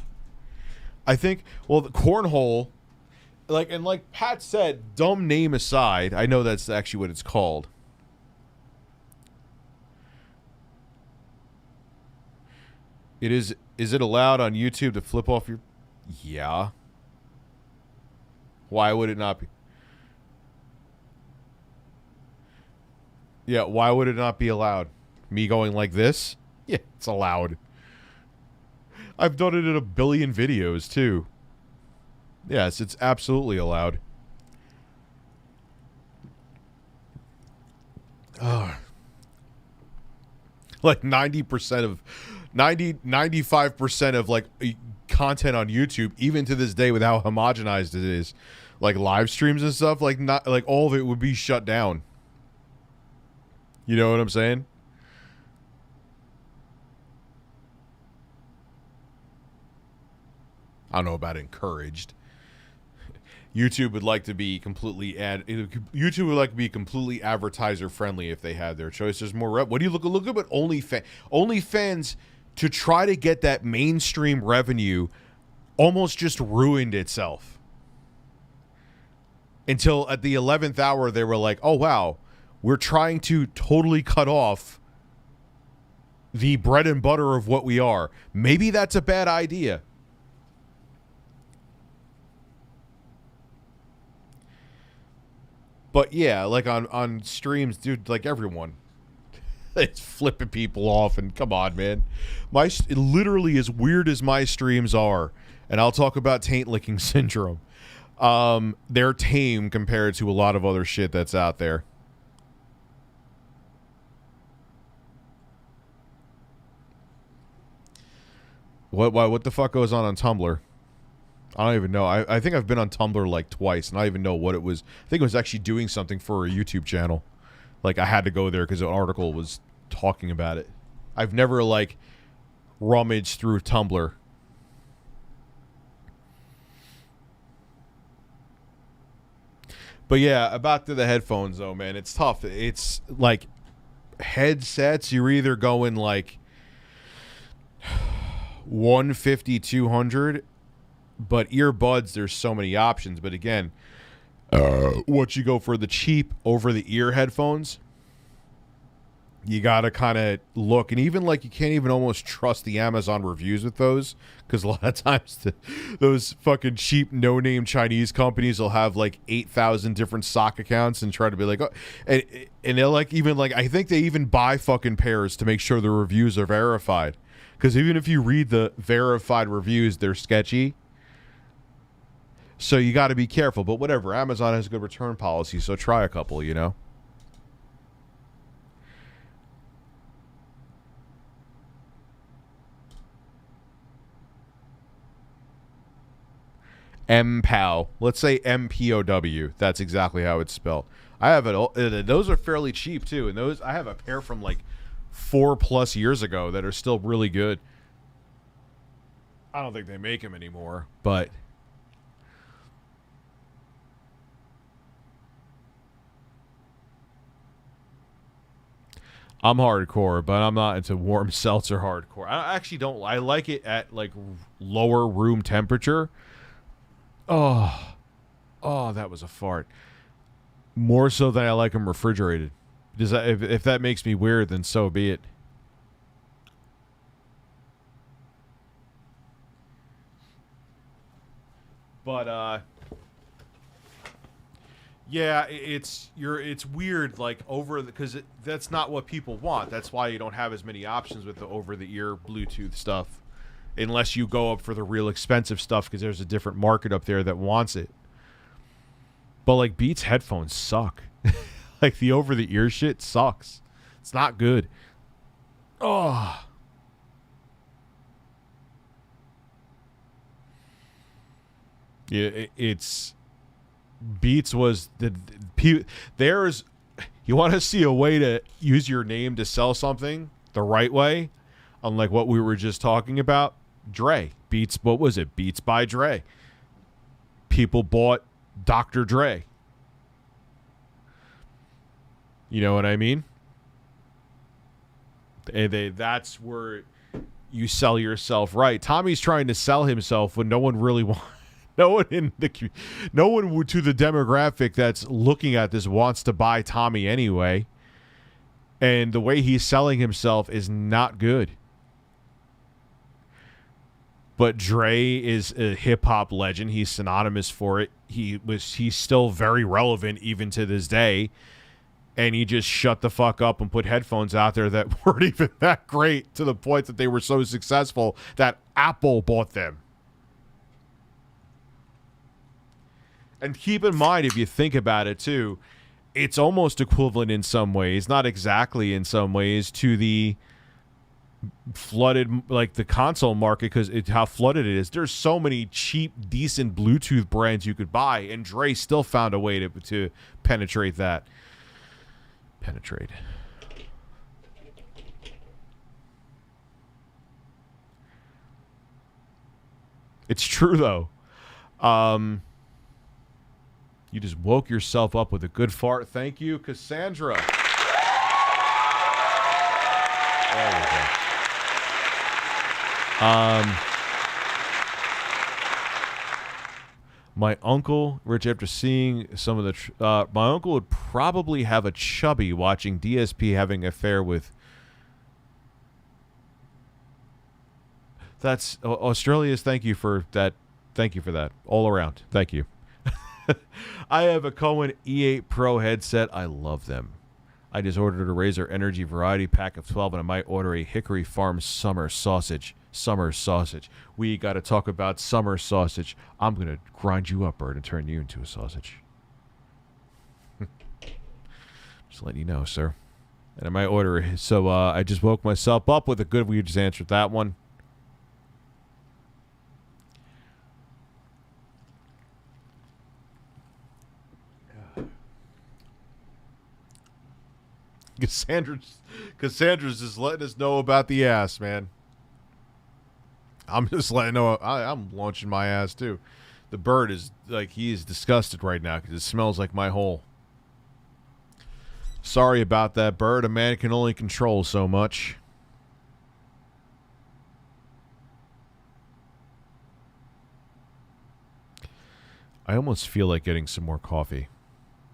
I think. Well, the cornhole, like Pat said, dumb name aside, I know that's actually what it's called. It is. Is it allowed on YouTube to flip off your? Yeah. Why would it not be? Yeah, why would it not be allowed? Me going like this? Yeah, it's allowed. I've done it in a billion videos, too. Yes, it's absolutely allowed. Like 95% of like content on YouTube, even to this day with how homogenized it is, like live streams and stuff, like not like all of it would be shut down. You know what I'm saying? I don't know about encouraged. YouTube would like to be completely YouTube would like to be completely advertiser friendly if they had their choice. There's more what do you look at what OnlyFans to try to get that mainstream revenue almost just ruined itself. Until at the 11th hour they were like, "Oh wow, we're trying to totally cut off the bread and butter of what we are. Maybe that's a bad idea." But yeah, like on streams, dude, like everyone, it's flipping people off, and come on, man. Literally as weird as my streams are, and I'll talk about taint licking syndrome. They're tame compared to a lot of other shit that's out there. What the fuck goes on Tumblr? I don't even know. I think I've been on Tumblr like twice, and I don't even know what it was. I think it was actually doing something for a YouTube channel. Like, I had to go there because an article was talking about it. I've never, like, rummaged through Tumblr. But yeah, about the headphones, though, man. It's tough. It's, like, headsets, you're either going, like, 150, 200... But earbuds, there's so many options. But again, once you go for the cheap over-the-ear headphones, you got to kind of look. And even, like, you can't even almost trust the Amazon reviews with those. Because a lot of times those fucking cheap, no-name Chinese companies will have, like, 8,000 different sock accounts and try to be like... Oh, and they'll, like, even, like... I think they even buy fucking pairs to make sure the reviews are verified. Because even if you read the verified reviews, they're sketchy. So you got to be careful, but whatever. Amazon has a good return policy, so try a couple, you know? MPOW. Let's say MPOW. That's exactly how it's spelled. I have it. Those are fairly cheap, too, and those I have a pair from like 4+ years ago that are still really good. I don't think they make them anymore, but... I'm hardcore, but I'm not into warm seltzer hardcore. I actually don't. I like it at like lower room temperature. Oh, that was a fart. More so than I like them refrigerated. Does that, if that makes me weird, then so be it. But yeah, it's weird, like because that's not what people want. That's why you don't have as many options with the over-the-ear Bluetooth stuff, unless you go up for the real expensive stuff, because there's a different market up there that wants it. But like Beats headphones suck. Like the over-the-ear shit sucks. It's not good. Oh. Yeah, it's. Beats was there's you want to see a way to use your name to sell something the right way, unlike what we were just talking about. Dre. Beats, what was it? Beats by Dre. People bought Dr. Dre. You know what I mean? That's where you sell yourself right. Tommy's trying to sell himself when no one really wants. No one to the demographic that's looking at this wants to buy Tommy anyway. And the way he's selling himself is not good. But Dre is a hip-hop legend. He's synonymous for it. He's still very relevant even to this day. And he just shut the fuck up and put headphones out there that weren't even that great, to the point that they were so successful that Apple bought them. And keep in mind, if you think about it too, it's almost equivalent in some ways, not exactly in some ways, to the flooded, like the console market, because how flooded it is. There's so many cheap, decent Bluetooth brands you could buy, and Dre still found a way to penetrate that. Penetrate. It's true though. You just woke yourself up with a good fart. Thank you, Cassandra. There we go. My uncle, Rich, after seeing some of the... my uncle would probably have a chubby watching DSP having an affair with... That's... Australia's, thank you for that. Thank you for that. All around. Thank you. I have a Cohen E8 Pro headset. I love them. I just ordered a Razer Energy variety pack of 12, and I might order a Hickory Farm summer sausage. Summer sausage. We got to talk about summer sausage. I'm going to grind you up, Bird, and turn you into a sausage. Just letting you know, sir. And I might order it. So I just woke myself up with a good... We just answered that one. Cassandra's just letting us know about the ass, man. I'm just letting know I'm launching my ass too. The bird is like, he is disgusted right now because it smells like my hole. Sorry about that, bird. A man can only control so much. I almost feel like getting some more coffee.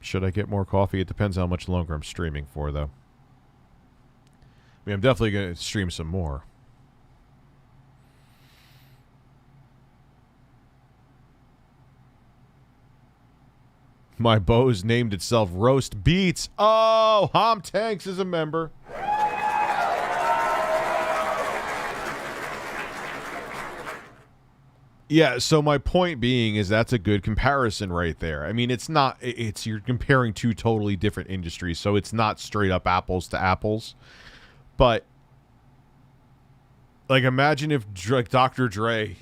Should I get more coffee? It depends how much longer I'm streaming for, though. I mean, I'm definitely going to stream some more. My Bose named itself Roast Beats. Oh, Hom Tanks is a member. Yeah, so my point being is that's a good comparison right there. I mean, it's not, you're comparing two totally different industries, so it's not straight up apples to apples. But, like, imagine if Dr. Dre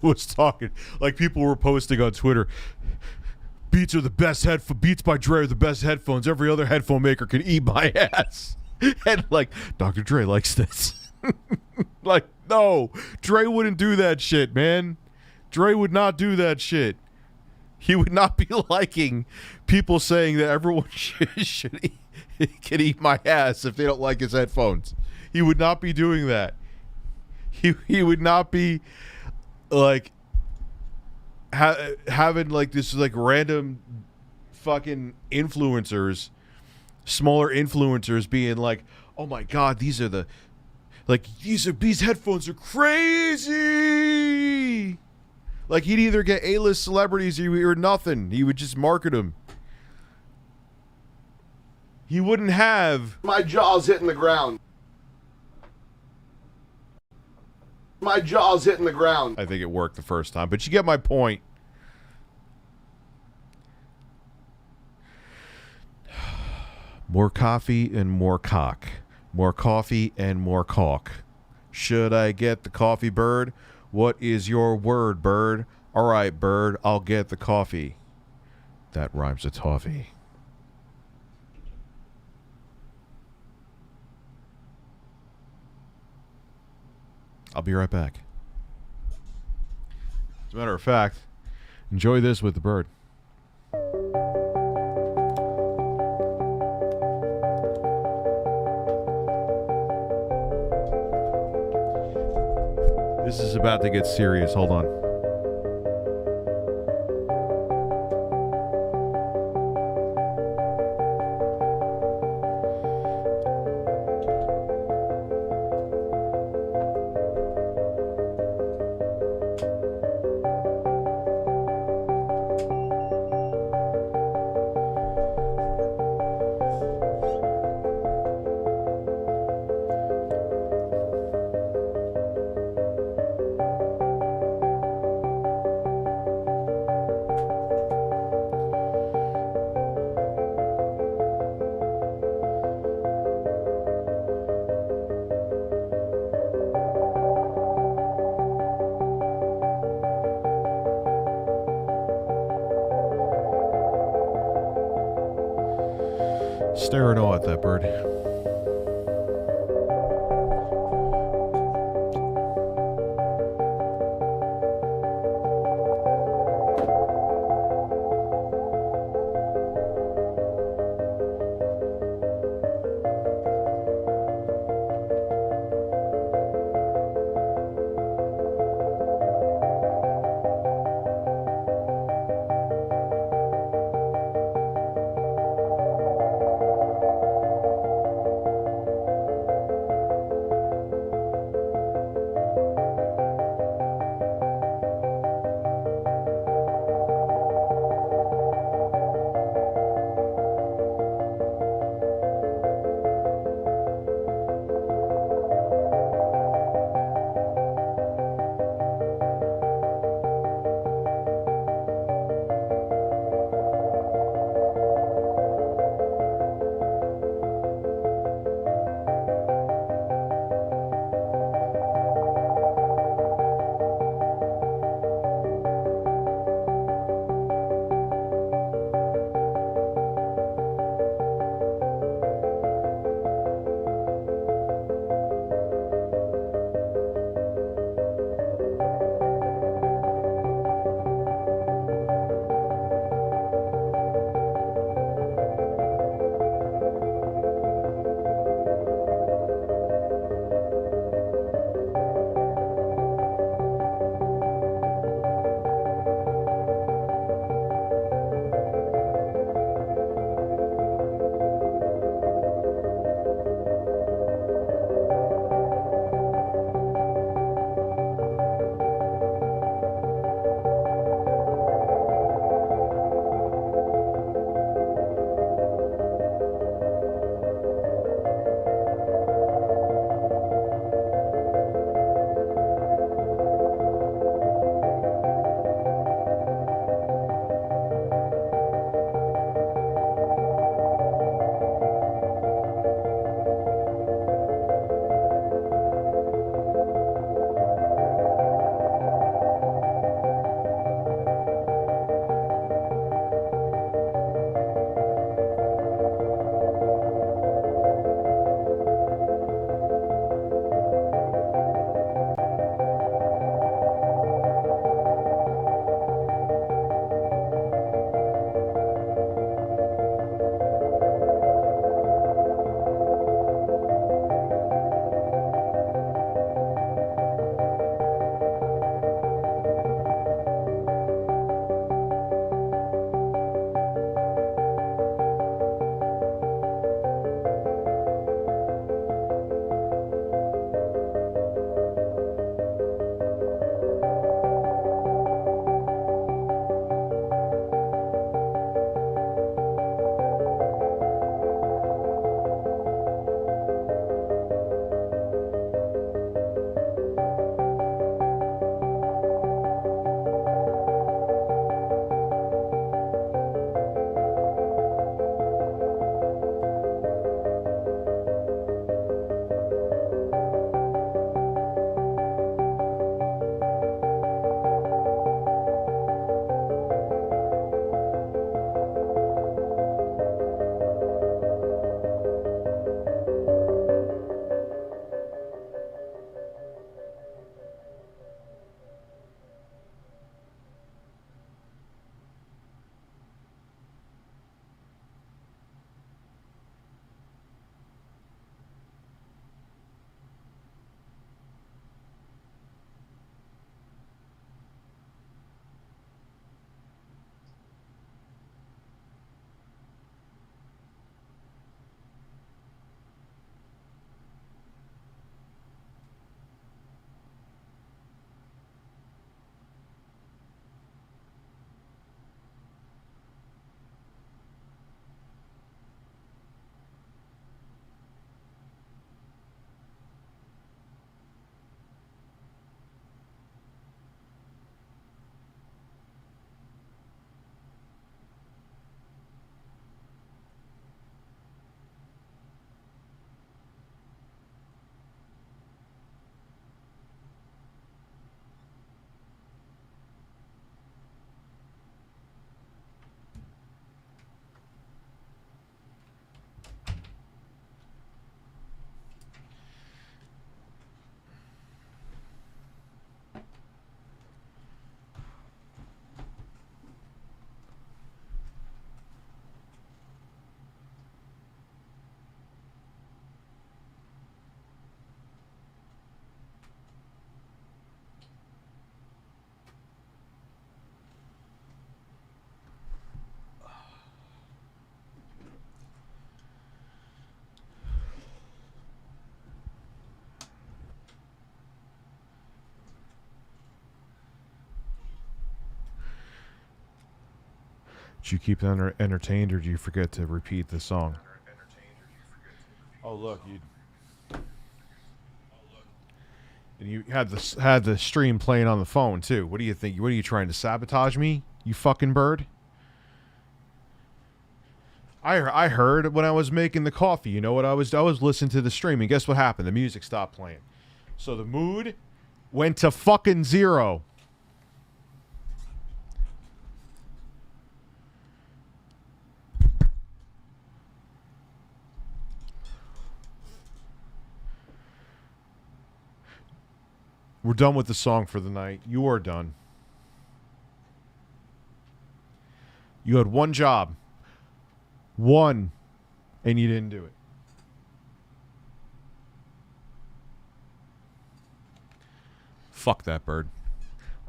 was talking, like, people were posting on Twitter, Beats are the best Beats by Dre are the best headphones. Every other headphone maker can eat my ass. And, like, Dr. Dre likes this. Like, no, Dre wouldn't do that shit, man. Dre would not do that shit. He would not be liking people saying that everyone can eat my ass if they don't like his headphones. He would not be doing that. He would not be like having like this like random fucking influencers, smaller influencers being like, oh my god, these headphones are crazy. Like, he'd either get A-list celebrities or nothing. He would just market them. He wouldn't have... My jaw's hitting the ground. My jaw's hitting the ground. I think it worked the first time, but you get my point. More coffee and more cock. More coffee and more caulk. Should I get the coffee, bird? What is your word, bird? All right, bird, I'll get the coffee. That rhymes with toffee. I'll be right back. As a matter of fact, enjoy this with the bird. This is about to get serious. Hold on. Stare in awe at that bird. Did you keep entertained, or do you forget to repeat the song? Oh, look, and you had the stream playing on the phone too. What do you think? What are you trying to sabotage me? You fucking bird. I heard when I was making the coffee. You know what I was listening to the stream, and guess what happened? The music stopped playing. So the mood went to fucking 0. We're done with the song for the night. You are done. You had one job. One. And you didn't do it. Fuck that bird.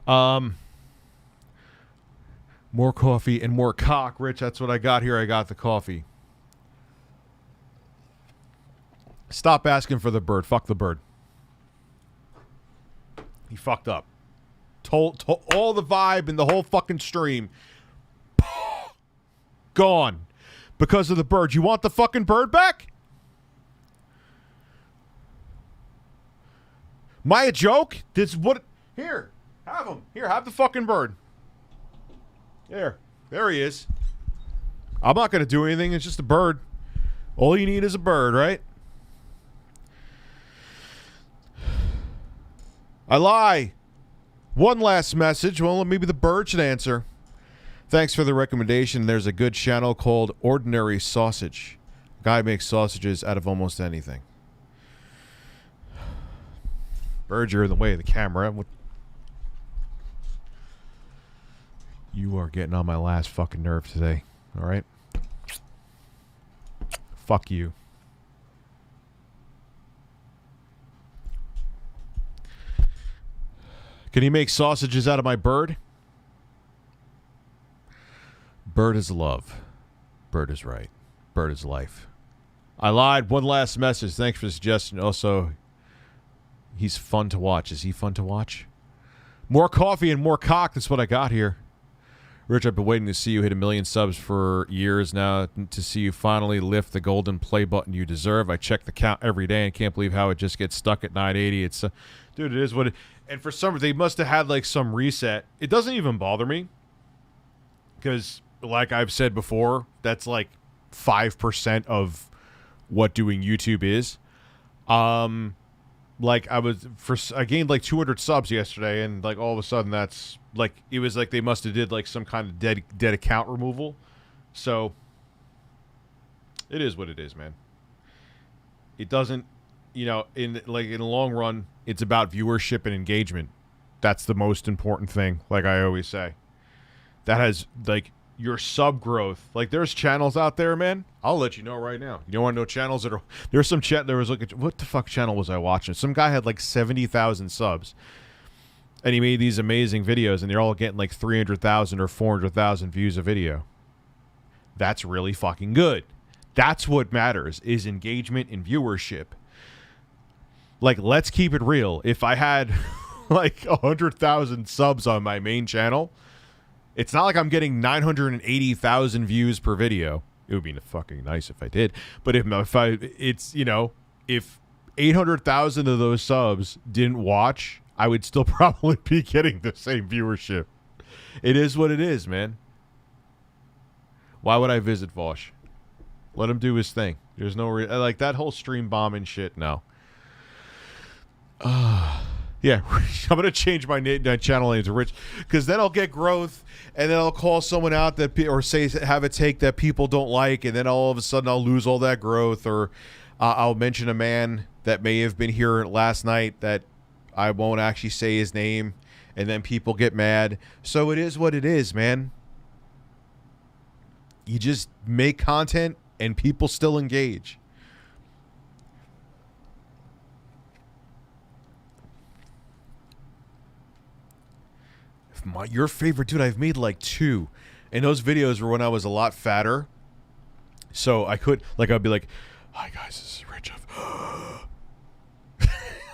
More coffee and more cock, Rich. That's what I got here. I got the coffee. Stop asking for the bird. Fuck the bird. He fucked up. Told all the vibe and the whole fucking stream. Gone. Because of the bird. You want the fucking bird back? Am I a joke? This what? Here. Have him. Here, have the fucking bird. There he is. I'm not going to do anything. It's just a bird. All you need is a bird, right? I lie. One last message. Well, maybe the bird should answer. Thanks for the recommendation. There's a good channel called Ordinary Sausage. Guy makes sausages out of almost anything. Bird, you're in the way of the camera. You are getting on my last fucking nerve today. All right? Fuck you. Can he make sausages out of my bird? Bird is love. Bird is right. Bird is life. I lied. One last message. Thanks for the suggestion. Also, he's fun to watch. Is he fun to watch? More coffee and more cock. That's what I got here. Rich, I've been waiting to see you hit 1 million subs for years now. To see you finally lift the golden play button you deserve. I check the count every day and can't believe how it just gets stuck at 980. It's, dude, it is what it... And for some reason, they must have had, like, some reset. It doesn't even bother me. Because, like I've said before, that's, like, 5% of what doing YouTube is. Like, I gained, like, 200 subs yesterday, and, like, all of a sudden that's, like, it was like they must have did, like, some kind of dead account removal. So, it is what it is, man. It doesn't... You know, in the long run, it's about viewership and engagement. That's the most important thing, like I always say. That has, like, your sub growth. Like, there's channels out there, man. I'll let you know right now. You don't want to know channels that are... There's some chat... There was, like, what the fuck channel was I watching? Some guy had, like, 70,000 subs. And he made these amazing videos, and they're all getting, like, 300,000 or 400,000 views a video. That's really fucking good. That's what matters, is engagement and viewership. Like, let's keep it real. If I had, like, 100,000 subs on my main channel, it's not like I'm getting 980,000 views per video. It would be fucking nice if I did. But it's, you know, if 800,000 of those subs didn't watch, I would still probably be getting the same viewership. It is what it is, man. Why would I visit Vosh? Let him do his thing. There's no like that whole stream bombing shit. No. Yeah, I'm gonna change my channel name to Rich, because then I'll get growth, and then I'll call someone out that or say have a take that people don't like, and then all of a sudden I'll lose all that growth, or I'll mention a man that may have been here last night that I won't actually say his name, and then people get mad. So it is what it is, man. You just make content, and people still engage. Your favorite, dude, I've made like 2, and those videos were when I was a lot fatter, so I could, like, I'd be like, hi guys, this is Rich.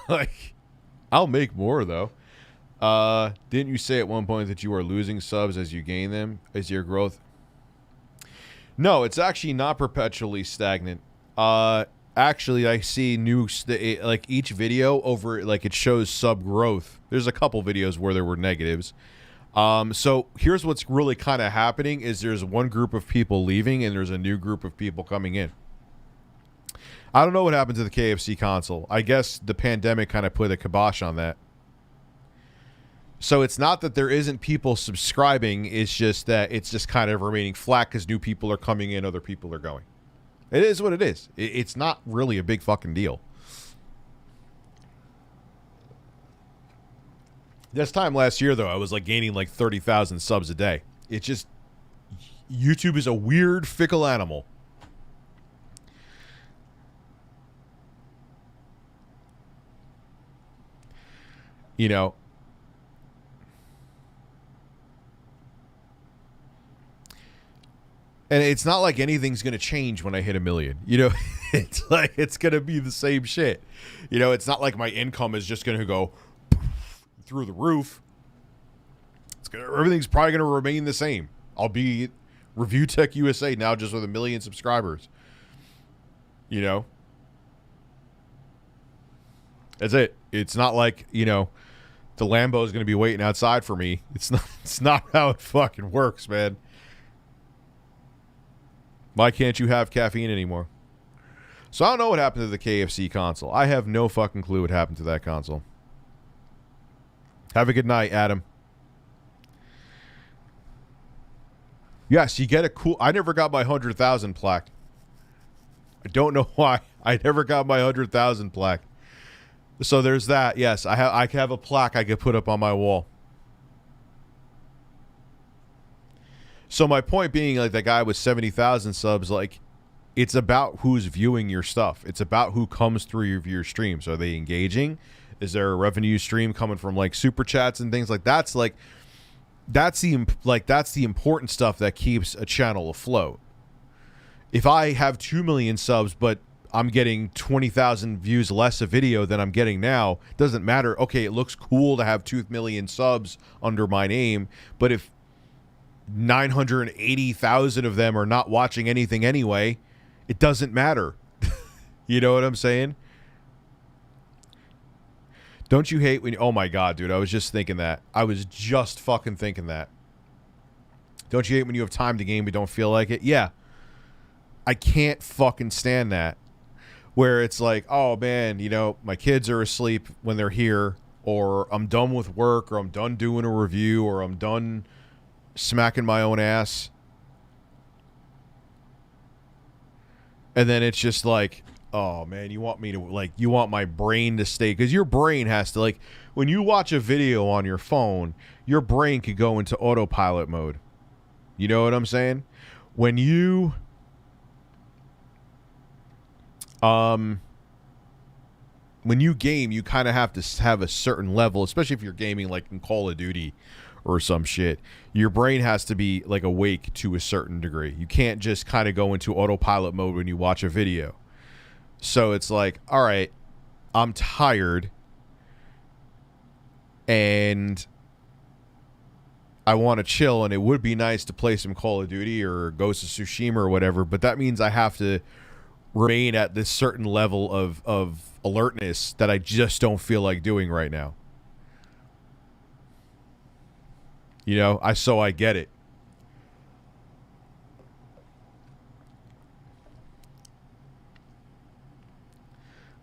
Like, I'll make more though. Didn't you say at one point that you are losing subs as you gain them? Is your growth? No, it's actually not perpetually stagnant. Actually, I see like each video over, like it shows sub growth. There's a couple videos where there were negatives. So here's what's really kind of happening is there's one group of people leaving and there's a new group of people coming in. I don't know what happened to the KFC console. I guess the pandemic kind of put a kibosh on that. So it's not that there isn't people subscribing. It's just that it's just kind of remaining flat because new people are coming in, other people are going. It is what it is. It's not really a big fucking deal. This time last year, though, I was like gaining like 30,000 subs a day. It's just, YouTube is a weird, fickle animal. You know, and it's not like anything's going to change when I hit 1 million. You know, it's like it's going to be the same shit. You know, it's not like my income is just going to go through the roof. Everything's probably going to remain the same. I'll be Review Tech USA now just with 1 million subscribers. You know? That's it. It's not like, you know, the Lambo is going to be waiting outside for me. It's not how it fucking works, man. Why can't you have caffeine anymore? So I don't know what happened to the KFC console. I have no fucking clue what happened to that console. Have a good night, Adam. Yes, you get a cool... I never got my 100,000 plaque. I don't know why. I never got my 100,000 plaque. So there's that. Yes, I have a plaque I could put up on my wall. So my point being, like, that guy with 70,000 subs, like, it's about who's viewing your stuff. It's about who comes through your streams. Are they engaging? Is there a revenue stream coming from, like, super chats and things like that? That's the important stuff that keeps a channel afloat. If I have 2 million subs, but I'm getting 20,000 views less a video than I'm getting now, doesn't matter. Okay, it looks cool to have 2 million subs under my name, but if 980,000 of them are not watching anything anyway, it doesn't matter. You know what I'm saying? Don't you hate when... Oh my god, dude, I was just thinking that. I was just fucking thinking that. Don't you hate when you have time to game but don't feel like it? Yeah. I can't fucking stand that. Where it's like, oh man, you know, my kids are asleep when they're here, or I'm done with work, or I'm done doing a review, or I'm done smacking my own ass. And then it's just like, oh man, you want me to, like, you want my brain to stay, because your brain has to, like, when you watch a video on your phone, your brain could go into autopilot mode. You know what I'm saying? When you game, you kind of have to have a certain level, especially if you're gaming like in Call of Duty or some shit. Your brain has to be like awake to a certain degree. You can't just kind of go into autopilot mode when you watch a video. So it's like, all right, I'm tired and I want to chill, and it would be nice to play some Call of Duty or Ghost of Tsushima or whatever, but that means I have to remain at this certain level of alertness that I just don't feel like doing right now. You know, I get it.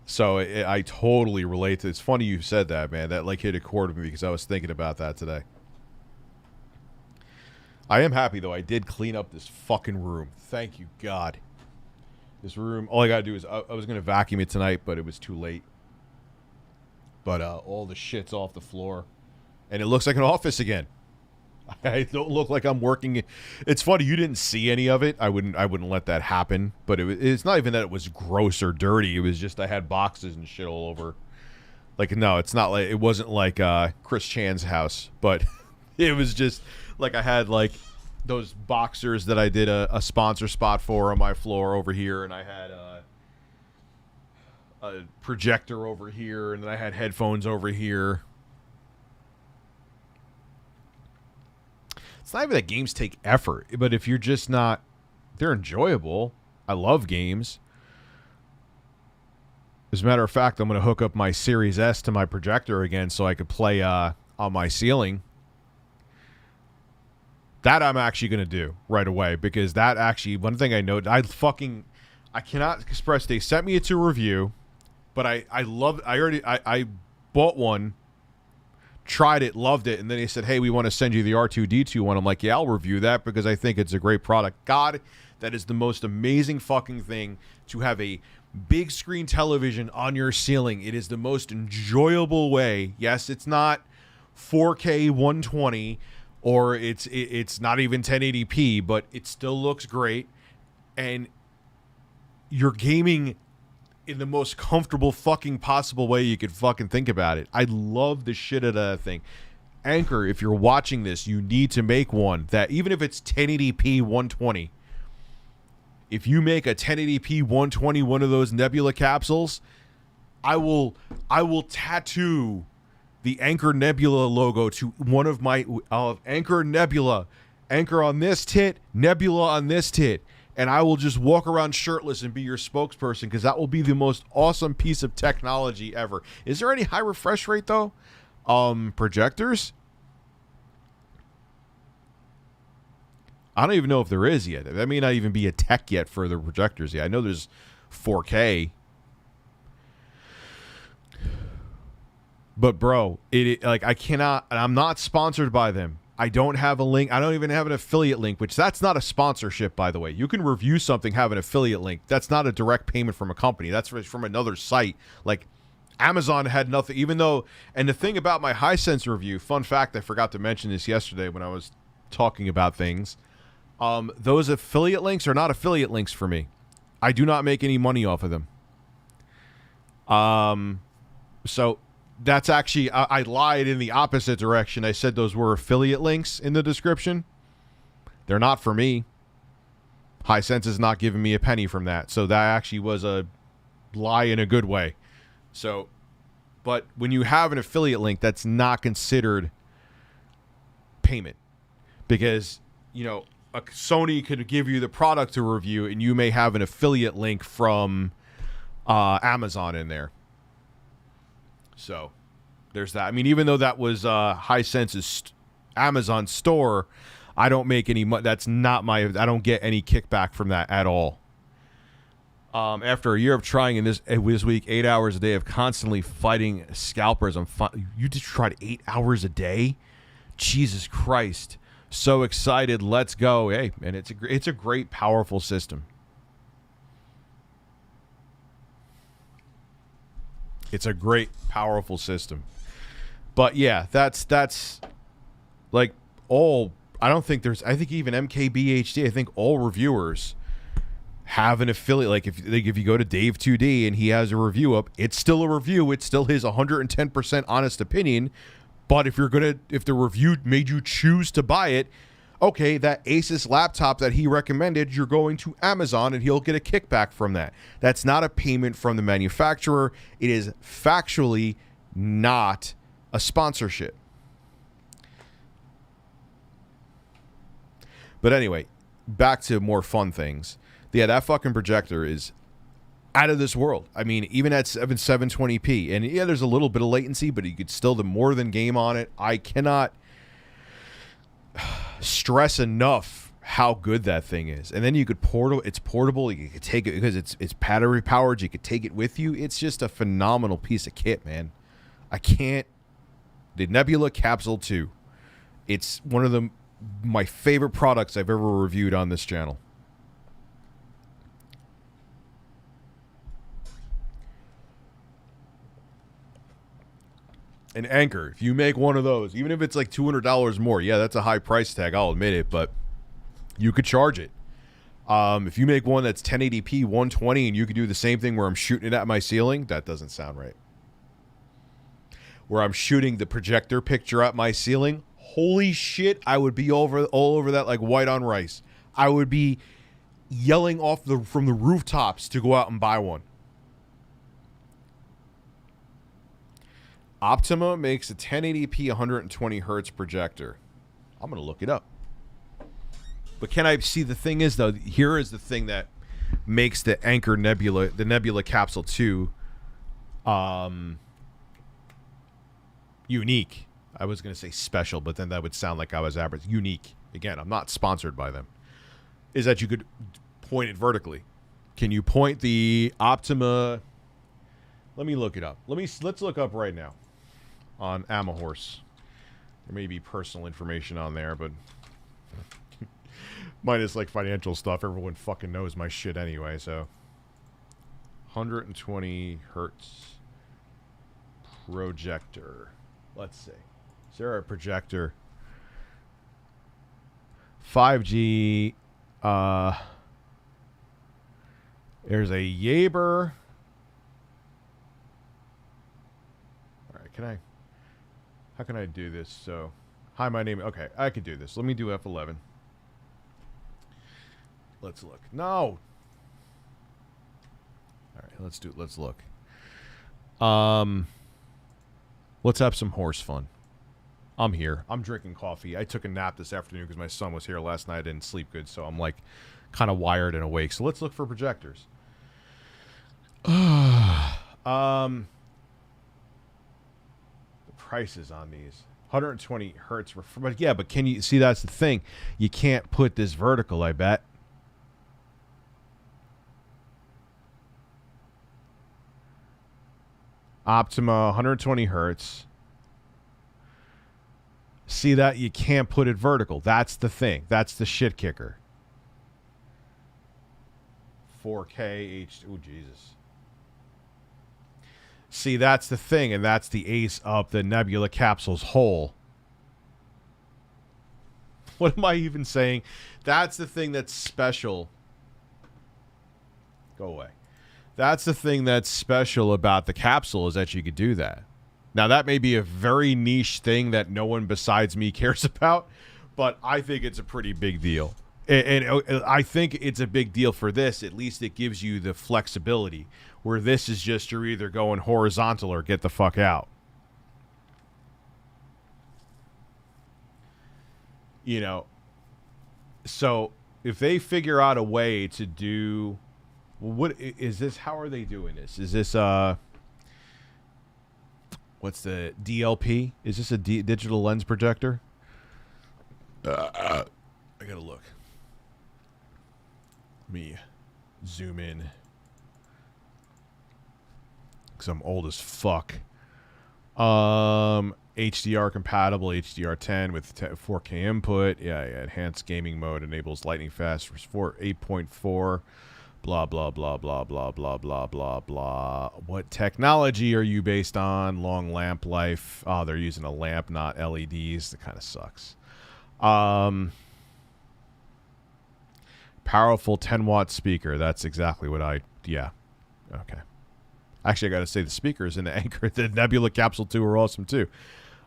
So I totally relate to it. It's funny you said that, man. That like hit a chord with me because I was thinking about that today. I am happy, though. I did clean up this fucking room. Thank you, God. This room, all I gotta do is, I was gonna vacuum it tonight, but it was too late. But all the shit's off the floor. And it looks like an office again. I don't look like I'm working. It's funny, you didn't see any of it. I wouldn't let that happen. But it's not even that it was gross or dirty. It was just I had boxes and shit all over. Like, no, it's not like, it wasn't like Chris Chan's house. But it was just like I had like those boxers that I did a sponsor spot for on my floor over here, and I had a projector over here, and then I had headphones over here. It's not even that games take effort, but if you're just not They're enjoyable. I love games. As a matter of fact, I'm going to hook up my Series S to my projector again so I could play on my ceiling. That I'm actually going to do right away, because that actually, one thing I know, I cannot express, they sent me it to review, but I bought one, tried it, loved it, and then they said, hey, we want to send you the R2-D2 one. I'm like, yeah, I'll review that because I think it's a great product. God, that is the most amazing fucking thing, to have a big screen television on your ceiling. It is the most enjoyable way. Yes, it's not 4K 120 or it's not even 1080p, but it still looks great, and you're gaming in the most comfortable fucking possible way you could fucking think about it. I love the shit out of that thing. Anchor, if you're watching this, you need to make one that, even if it's 1080p 120, if you make a 1080p 120 one of those Nebula capsules, I will tattoo the Anchor Nebula logo to one of my Anchor Nebula, Anchor on this tit, Nebula on this tit, and I will just walk around shirtless and be your spokesperson, because that will be the most awesome piece of technology ever. Is there any high refresh rate though? Projectors? I don't even know if there is yet. That may not even be a tech yet for the projectors yet. I know there's 4K. But bro, I cannot, and I'm not sponsored by them. I don't have a link. I don't even have an affiliate link, which that's not a sponsorship, by the way. You can review something, have an affiliate link. That's not a direct payment from a company. That's from another site. Like Amazon had nothing, even though, and the thing about my Hisense review, fun fact, I forgot to mention this yesterday when I was talking about things. Those affiliate links are not affiliate links for me. I do not make any money off of them. So that's actually, I lied in the opposite direction. I said those were affiliate links in the description. They're not for me. Hisense is not giving me a penny from that. So that actually was a lie in a good way. So, but when you have an affiliate link, that's not considered payment, because, you know, a Sony could give you the product to review and you may have an affiliate link from Amazon in there. So there's that. I mean, even though that was Hisense's Amazon store, I don't make any money. That's not my, I don't get any kickback from that at all. After a year of trying in this week, 8 hours a day of constantly fighting scalpers, you just tried 8 hours a day? Jesus Christ. So excited. Let's go. Hey, and it's a great, powerful system. It's a great, powerful system. But yeah, that's like all, I think even MKBHD, I think all reviewers have an affiliate. Like if you go to Dave 2D and he has a review up, it's still a review. It's still his 110% honest opinion. But if the review made you choose to buy it, okay, that Asus laptop that he recommended, you're going to Amazon and he'll get a kickback from that. That's not a payment from the manufacturer. It is factually not a sponsorship. But anyway, back to more fun things. Yeah, that fucking projector is out of this world. I mean, even at 720p, and yeah, there's a little bit of latency, but you could still do more than game on it. I cannot stress enough how good that thing is. And then you could it's portable. You could take it because it's battery powered. You could take it with you. It's just a phenomenal piece of kit, man. The Nebula Capsule 2. It's one of my favorite products I've ever reviewed on this channel. An Anchor, if you make one of those, even if it's like $200 more, yeah, that's a high price tag, I'll admit it, but you could charge it. If you make one that's 1080p 120 and you could do the same thing where I'm shooting it at my ceiling, that doesn't sound right. Where I'm shooting the projector picture at my ceiling, holy shit, I would be all over that like white on rice. I would be yelling from the rooftops to go out and buy one. Optima makes a 1080p 120 hertz projector. I'm going to look it up. But can I see, the thing is though, here is the thing that makes the Anchor Nebula, the Nebula Capsule 2, unique. I was going to say special, but then that would sound like I was average. Unique. Again, I'm not sponsored by them. Is that you could point it vertically. Can you point the Optima? Let me look it up. Let's look up right now on Amahorse. There may be personal information on there, but mine is like financial stuff. Everyone fucking knows my shit anyway, so 120 hertz projector. Let's see. Is there a projector? 5G. There's a Yaber. All right, how can I do this? So, hi, my name. Okay, I can do this. Let me do F11. Let's look. No. All right, let's look. Let's have some horse fun. I'm here. I'm drinking coffee. I took a nap this afternoon because my son was here last night. I didn't sleep good, so I'm like kind of wired and awake. So let's look for projectors. The prices on these 120 hertz, but yeah, but can you see? That's the thing. You can't put this vertical, I bet. Optima 120 hertz. See that? You can't put it vertical. That's the thing. That's the shit kicker. 4K H. Oh, Jesus. See, that's the thing, and that's the ace up the Nebula Capsule's hole. What am I even saying? That's the thing that's special. Go away. That's the thing that's special about the capsule, is that you could do that. Now, that may be a very niche thing that no one besides me cares about, but I think it's a pretty big deal. And I think it's a big deal for this. At least it gives you the flexibility, where this is just you're either going horizontal or get the fuck out. You know, so if they figure out a way to do... What is this? How are they doing this? Is this what's the DLP? Is this a digital lens projector? I gotta look. Let me zoom in, because I'm old as fuck. HDR compatible, HDR10 with 4K input. Yeah, enhanced gaming mode enables lightning fast for 8.4. Blah, blah, blah, blah, blah, blah, blah, blah, blah. What technology are you based on? Long lamp life. Oh, they're using a lamp, not LEDs. That kind of sucks. Powerful 10-watt speaker. That's exactly what yeah. Okay. Actually, I got to say the speakers in the Anchor, the Nebula Capsule 2 are awesome too.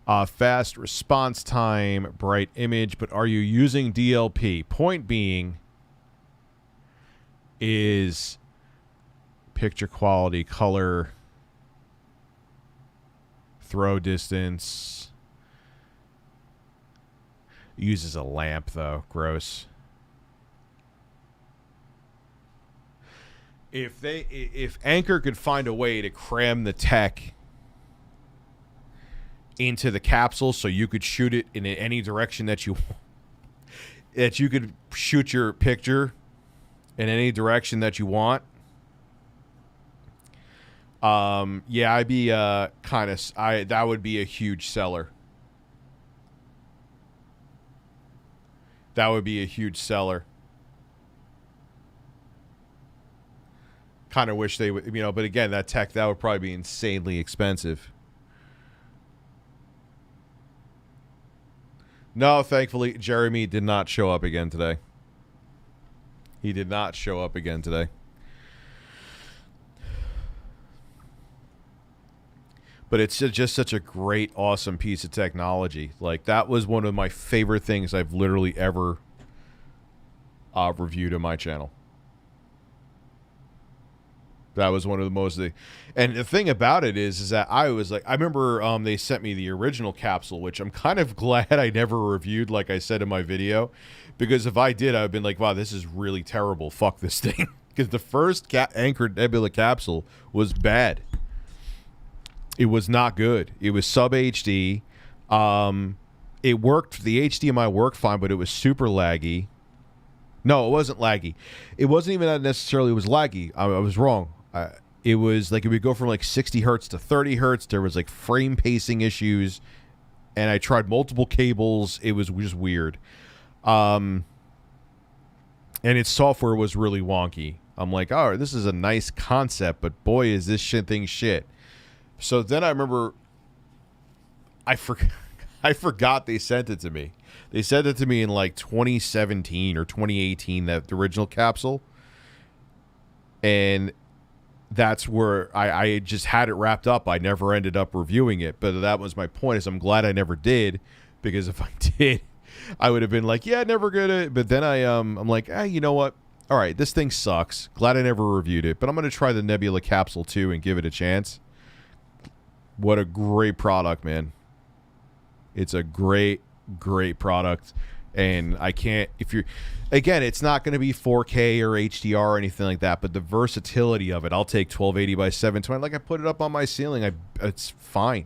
Fast response time, bright image. But are you using DLP? Point being... is picture quality, color, throw distance. Uses a lamp though. Gross. If Anchor could find a way to cram the tech into the capsule so you could shoot it in any direction that you that you could shoot your picture in any direction that you want. Yeah, I'd be that would be a huge seller. That would be a huge seller. Kind of wish they would, but again, that tech, that would probably be insanely expensive. No, thankfully, Jeremy did not show up again today. He did not show up again today. But it's just such a great, awesome piece of technology. Like, that was one of my favorite things I've literally ever reviewed on my channel. That was one of the most... And the thing about it is that I was like... I remember they sent me the original capsule, which I'm kind of glad I never reviewed, like I said in my video, Because if I did, I would have been like, wow, this is really terrible. Fuck this thing. Because the first anchored nebula capsule was bad. It was not good. It was sub HD. It worked. The HDMI worked fine, but it was super laggy. No, it wasn't laggy. It wasn't even that necessarily was laggy. I was wrong. It was like it would go from like 60 hertz to 30 hertz. There was like frame pacing issues, and I tried multiple cables. It was just weird. And its software was really wonky. I'm like, oh, this is a nice concept, but boy, is this thing shit. So then I remember, I forgot they sent it to me. They sent it to me in like 2017 or 2018, the original capsule. And that's where I just had it wrapped up. I never ended up reviewing it. But that was my point, is I'm glad I never did. Because if I did, I would have been like, yeah, never gonna. But then I'm like, you know what? All right, this thing sucks. Glad I never reviewed it. But I'm going to try the Nebula capsule too and give it a chance. What a great product, man. It's a great product. And I can't, if you're, again, it's not going to be 4K or HDR or anything like that, but the versatility of it, I'll take 1280 by 720. Like, I put it up on my ceiling. It's fine.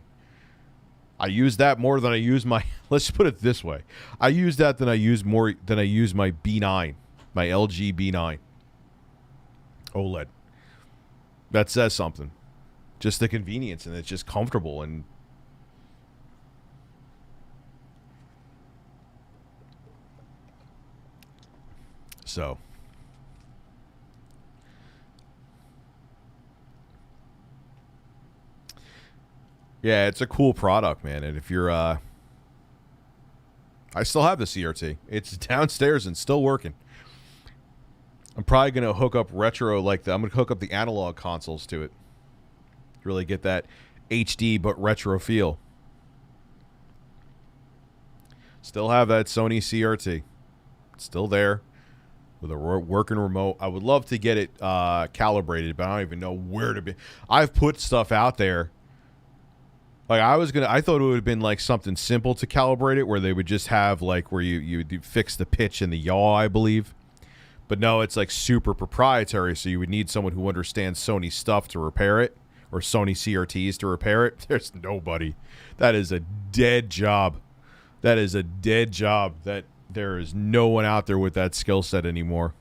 I use that more than I use my, let's just put it this way. I use that than I use more than I use my B9, my LG B9 OLED. That says something. Just the convenience, and it's just comfortable. And so, yeah, it's a cool product, man. And if you're, I still have the CRT. It's downstairs and still working. I'm probably going to hook up retro, I'm going to hook up the analog consoles to it. Really get that HD but retro feel. Still have that Sony CRT. It's still there with a working remote. I would love to get it calibrated, but I don't even know where to be. I've put stuff out there. Like, I thought it would have been like something simple to calibrate it, where they would just have like where you fix the pitch and the yaw, I believe. But no, it's like super proprietary, so you would need someone who understands Sony stuff to repair it, or Sony CRTs to repair it. There's nobody. That is a dead job. That is a dead job. That there is no one out there with that skill set anymore.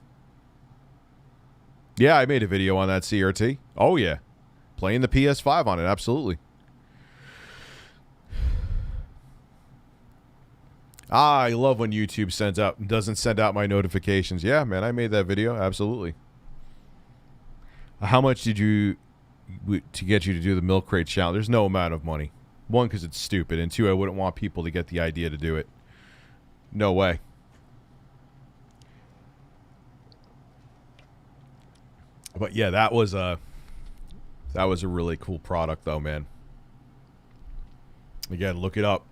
Yeah, I made a video on that CRT. Oh yeah, playing the PS5 on it, absolutely. I love when YouTube doesn't send out my notifications. Yeah, man, I made that video. Absolutely. How much did you to get you to do the milk crate challenge? There's no amount of money. One, because it's stupid, and two, I wouldn't want people to get the idea to do it. No way. But yeah, that was a really cool product, though, man. Again, look it up.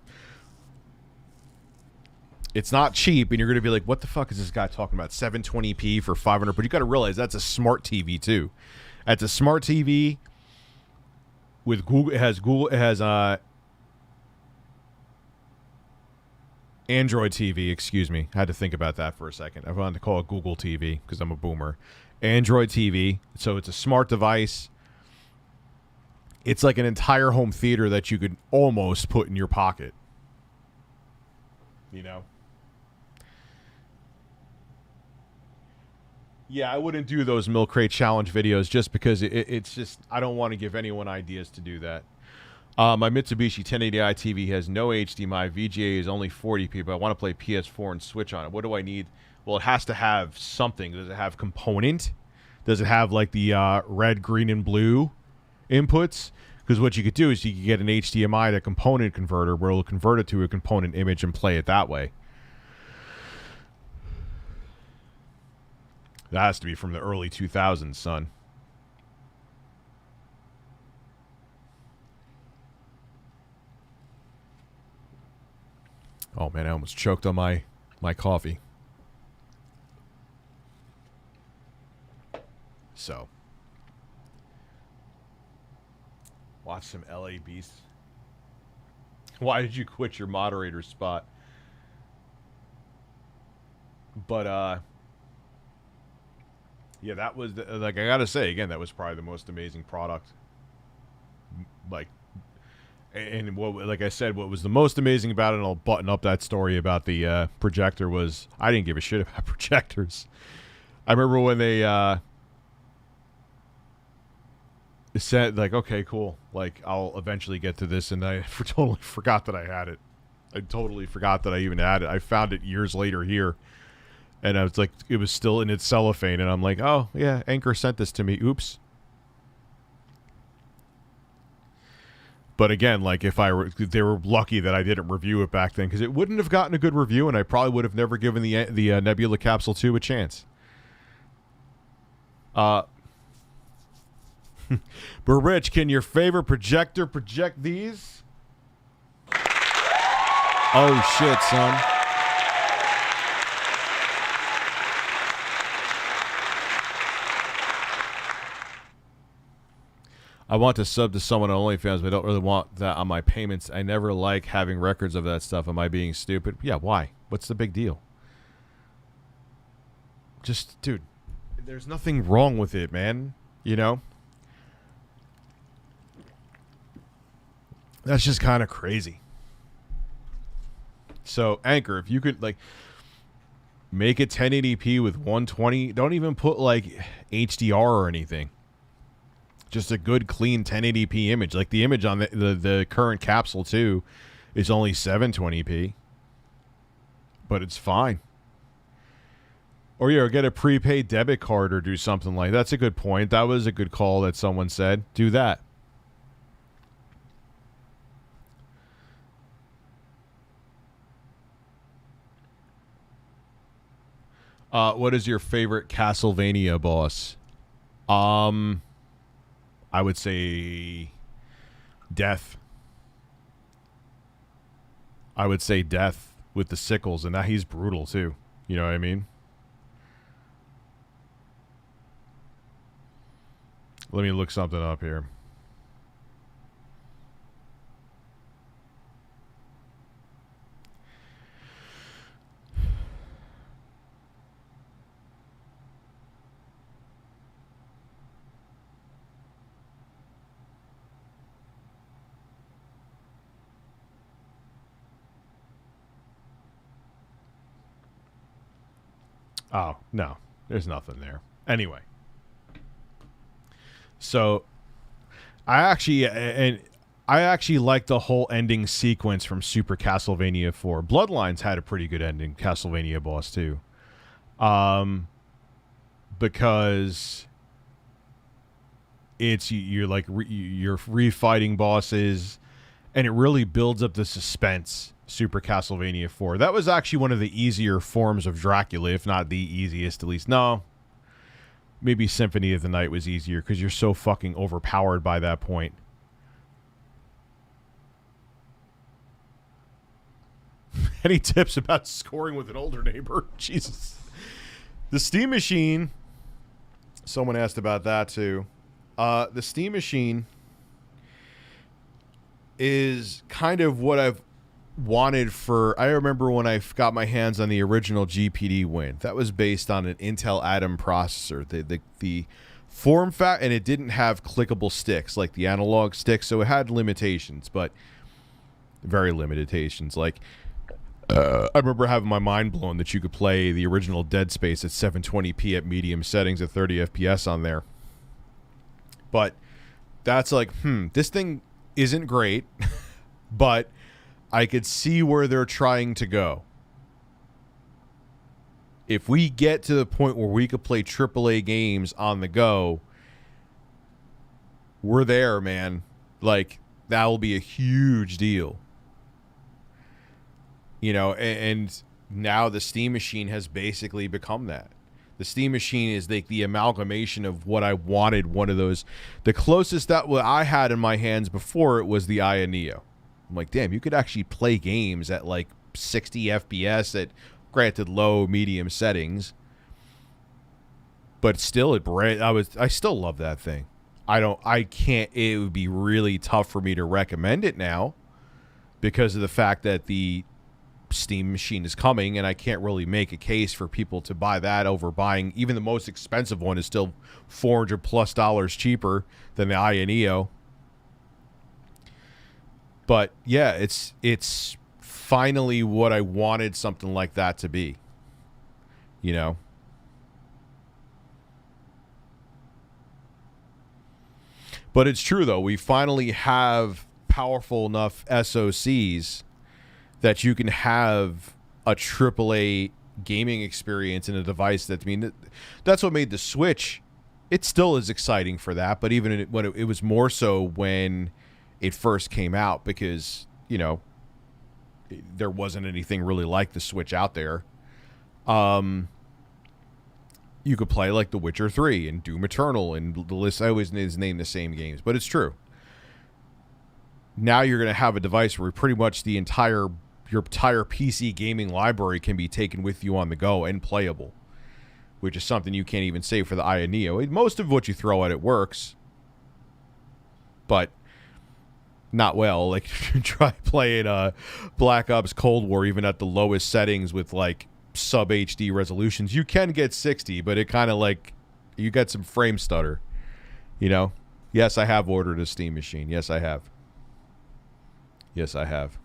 It's not cheap, and you're going to be like, what the fuck is this guy talking about? 720p for 500, but you got to realize that's a smart TV too. That's a smart TV with Google. It has Android TV, excuse me. I had to think about that for a second. I wanted to call it Google TV because I'm a boomer. Android TV, so it's a smart device. It's like an entire home theater that you could almost put in your pocket. You know? Yeah, I wouldn't do those milk crate challenge videos just because it's just, I don't want to give anyone ideas to do that. My Mitsubishi 1080i TV has no HDMI. VGA is only 40p, but I want to play PS4 and Switch on it. What do I need? Well, it has to have something. Does it have component? Does it have like the red, green, and blue inputs? Because what you could do is you could get an HDMI to component converter where it'll convert it to a component image and play it that way. That has to be from the early 2000s, son. Oh, man, I almost choked on my coffee. So, watch some LA Beasts. Why did you quit your moderator spot? But yeah, that was like, I gotta say again, that was probably the most amazing product. Like, and what, like I said, what was the most amazing about it, and I'll button up that story about the projector, was I didn't give a shit about projectors. I remember when they said, like, okay, cool, like, I'll eventually get to this, and I totally forgot that I had it. I totally forgot that I even had it. I found it years later here, and I was like, it was still in its cellophane, and I'm like, oh yeah, Anchor sent this to me. Oops. But again, like, if they were lucky that I didn't review it back then, because it wouldn't have gotten a good review, and I probably would have never given the Nebula Capsule 2 a chance. But Rich, can your favorite projector project these? Oh shit, son. I want to sub to someone on OnlyFans, but I don't really want that on my payments. I never like having records of that stuff. Am I being stupid? Yeah, why? What's the big deal? Just, dude, there's nothing wrong with it, man. You know? That's just kind of crazy. So, Anchor, if you could, like, make it 1080p with 120, don't even put, like, HDR or anything. Just a good, clean 1080p image. Like, the image on the current capsule, too, is only 720p. But it's fine. Or, yeah, get a prepaid debit card or do something like that. That's a good point. That was a good call that someone said. Do that. What is your favorite Castlevania boss? I would say Death. I would say Death with the sickles, and that he's brutal too. You know what I mean? Let me look something up here. Oh, no. There's nothing there. Anyway. So, I actually like the whole ending sequence from Super Castlevania 4. Bloodlines had a pretty good ending, Castlevania boss, too. Because you're refighting bosses, and it really builds up the suspense. Super Castlevania 4. That was actually one of the easier forms of Dracula, if not the easiest, at least. No. Maybe Symphony of the Night was easier because you're so fucking overpowered by that point. Any tips about scoring with an older neighbor? Jesus. The Steam Machine. Someone asked about that too. The Steam Machine is kind of what I've wanted for. I remember when I got my hands on the original GPD Win. That was based on an Intel Atom processor. The form factor, and it didn't have clickable sticks like the analog sticks, so it had limitations, but very limitations. Like I remember having my mind blown that you could play the original Dead Space at 720p at medium settings at 30 FPS on there. But that's like, this thing isn't great, but I could see where they're trying to go. If we get to the point where we could play AAA games on the go, we're there, man. Like, that will be a huge deal. You know, and now the Steam Machine has basically become that. The Steam Machine is like the amalgamation of what I wanted. One of those, the closest that what I had in my hands before it was the Aya Neo. I'm like, damn, you could actually play games at like 60 FPS at, granted, low, medium settings. But still, I still love that thing. It would be really tough for me to recommend it now because of the fact that the Steam Machine is coming, and I can't really make a case for people to buy that over buying even the most expensive one is still $400+ cheaper than the Amico. But yeah, it's finally what I wanted something like that to be. You know. But it's true though, we finally have powerful enough SoCs that you can have a AAA gaming experience in a device that, I mean, that's what made the Switch. It still is exciting for that, but even when it was more so when it first came out because, you know, there wasn't anything really like the Switch out there. You could play like The Witcher 3 and Doom Eternal and the list. I always name the same games, but it's true. Now you're going to have a device where pretty much your entire PC gaming library can be taken with you on the go and playable, which is something you can't even say for the Amico. Most of what you throw at it works, but not well. Like, try playing Black Ops Cold War even at the lowest settings with like sub HD resolutions. You can get 60, but it kind of like you get some frame stutter, you know. Yes, I have ordered a Steam Machine. Yes, I have. Yes, I have.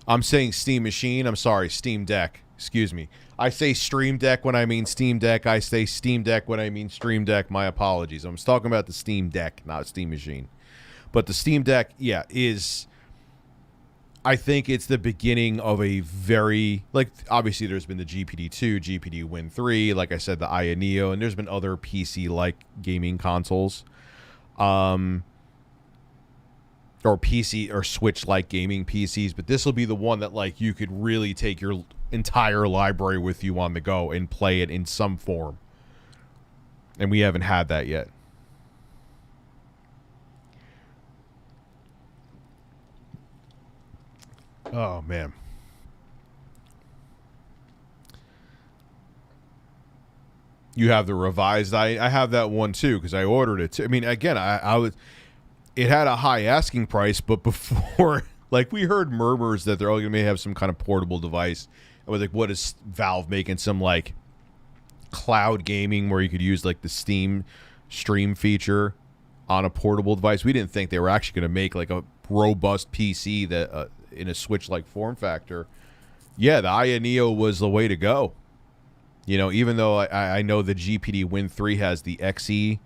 I'm saying Steam Machine. I'm sorry, Steam Deck. Excuse me. I say Stream Deck when I mean Steam Deck. I say Steam Deck when I mean Stream Deck. My apologies. I'm talking about the Steam Deck, not Steam Machine. But the Steam Deck, yeah, is... I think it's the beginning of a very... Like, obviously, there's been the GPD2, GPD Win 3, like I said, the Amico, and there's been other PC-like gaming consoles. Or PC or Switch-like gaming PCs, but this will be the one that, like, you could really take your entire library with you on the go and play it in some form. And we haven't had that yet. Oh, man. You have the revised. I have that one, too, because I ordered it, too. I mean, again, I was... It had a high asking price, but before, like, we heard murmurs that they're all going to have some kind of portable device. I was like, what is Valve making some, like, cloud gaming where you could use, like, the Steam stream feature on a portable device? We didn't think they were actually going to make, like, a robust PC that in a Switch-like form factor. Yeah, the Amico was the way to go. You know, even though I know the GPD Win 3 has the XE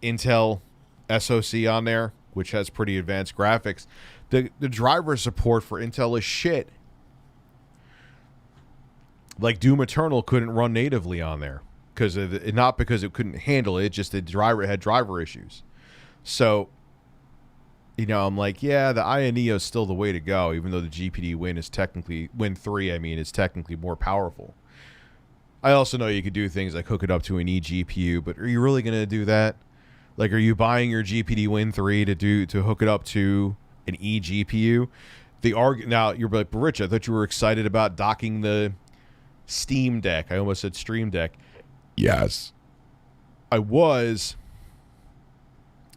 Intel SoC on there, which has pretty advanced graphics. The driver support for Intel is shit. Like Doom Eternal couldn't run natively on there because not because it couldn't handle it, just the driver had driver issues. So, you know, I'm like, yeah, the Amico is still the way to go, even though the GPD Win 3, I mean, is technically more powerful. I also know you could do things like hook it up to an eGPU, but are you really going to do that? Like, are you buying your GPD Win 3 to hook it up to an eGPU? Now, you're like, but Rich, I thought you were excited about docking the Steam Deck. I almost said Stream Deck. Yes. I was,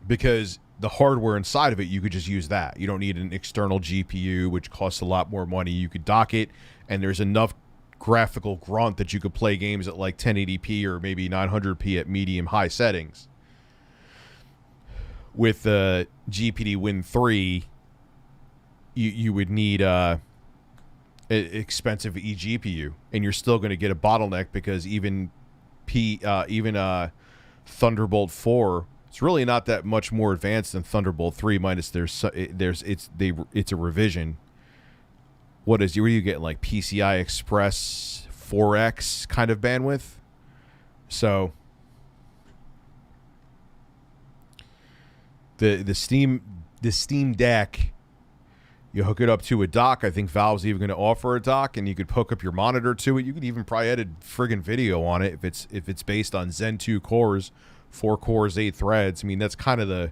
because the hardware inside of it, you could just use that. You don't need an external GPU, which costs a lot more money. You could dock it, and there's enough graphical grunt that you could play games at like 1080p or maybe 900p at medium-high settings. With the GPD Win 3, you would need an expensive eGPU, and you're still going to get a bottleneck because even Thunderbolt 4, it's really not that much more advanced than Thunderbolt 3. Minus it's a revision. What are you getting, like PCI Express 4X kind of bandwidth? So the Steam Deck, you hook it up to a dock. I think Valve's even going to offer a dock, and you could hook up your monitor to it. You could even probably edit friggin' video on it if it's based on Zen 2 cores, 4 cores, 8 threads. I mean, that's kind of the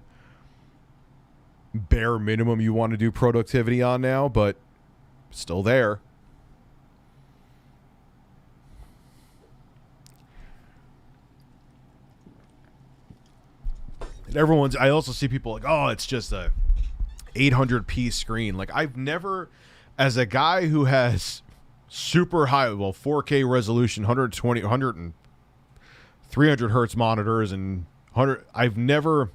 bare minimum you want to do productivity on now, but still there. And I also see people like, oh, it's just a 800p screen. Like, I've never, as a guy who has super high, 4K resolution, 120, 100 and 300 hertz monitors and 100, I've never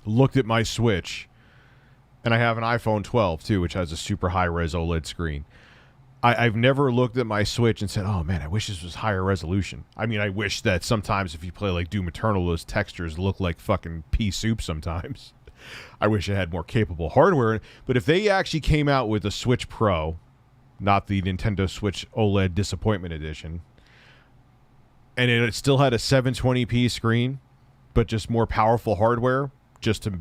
looked at my Switch, and I have an iPhone 12 too, which has a super high res OLED screen. I've never looked at my Switch and said, oh man, I wish this was higher resolution. I mean, I wish that sometimes if you play like Doom Eternal, those textures look like fucking pea soup sometimes. I wish it had more capable hardware. But if they actually came out with a Switch Pro, not the Nintendo Switch OLED Disappointment Edition, and it still had a 720p screen, but just more powerful hardware, just to,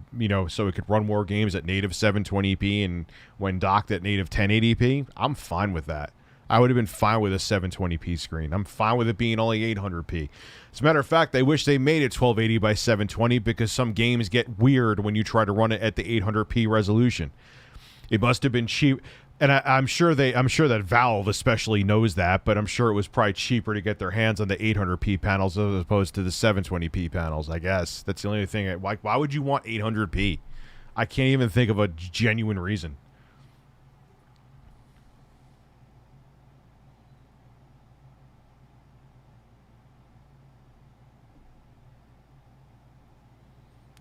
so it could run more games at native 720p and when docked at native 1080p, I'm fine with that. I would have been fine with a 720p screen. I'm fine with it being only 800p. As a matter of fact, I wish they made it 1280 by 720 because some games get weird when you try to run it at the 800p resolution. It must have been cheap. And I'm sure that Valve especially knows that, but I'm sure it was probably cheaper to get their hands on the 800p panels as opposed to the 720p panels, I guess. That's the only thing. Why would you want 800p? I can't even think of a genuine reason.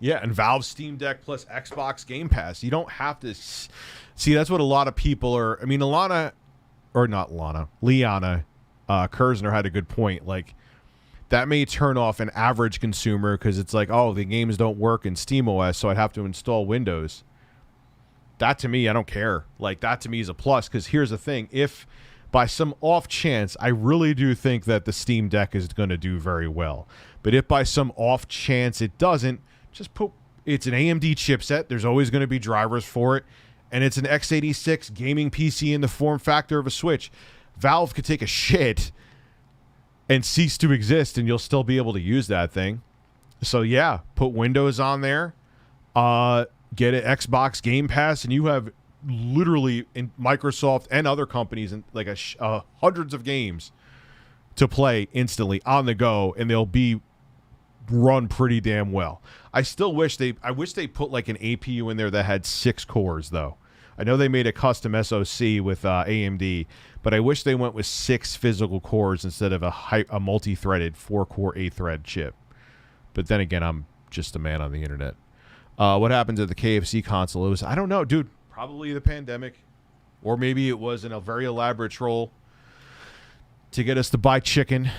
Yeah, and Valve Steam Deck plus Xbox Game Pass. You don't have to... See, that's what a lot of people are... I mean, Liana Kersner had a good point. Like, that may turn off an average consumer because it's like, oh, the games don't work in SteamOS, so I'd have to install Windows. That, to me, I don't care. Like, that, to me, is a plus because here's the thing. If, by some off chance, I really do think that the Steam Deck is going to do very well. But if by some off chance it doesn't, just put... It's an AMD chipset. There's always going to be drivers for it. And it's an x86 gaming PC in the form factor of a Switch. Valve could take a shit and cease to exist, and you'll still be able to use that thing. So, yeah, put Windows on there. Get an Xbox Game Pass, and you have literally in Microsoft and other companies and like hundreds of games to play instantly on the go, and they'll be run pretty damn well. I wish they put like an APU in there that had 6 cores though. I know they made a custom SoC with AMD, but I wish they went with 6 physical cores instead of a multi-threaded 4-core 8-thread chip. But then again, I'm just a man on the internet. What happened to the KFC console? I don't know, dude. Probably the pandemic, or maybe it was in a very elaborate troll to get us to buy chicken.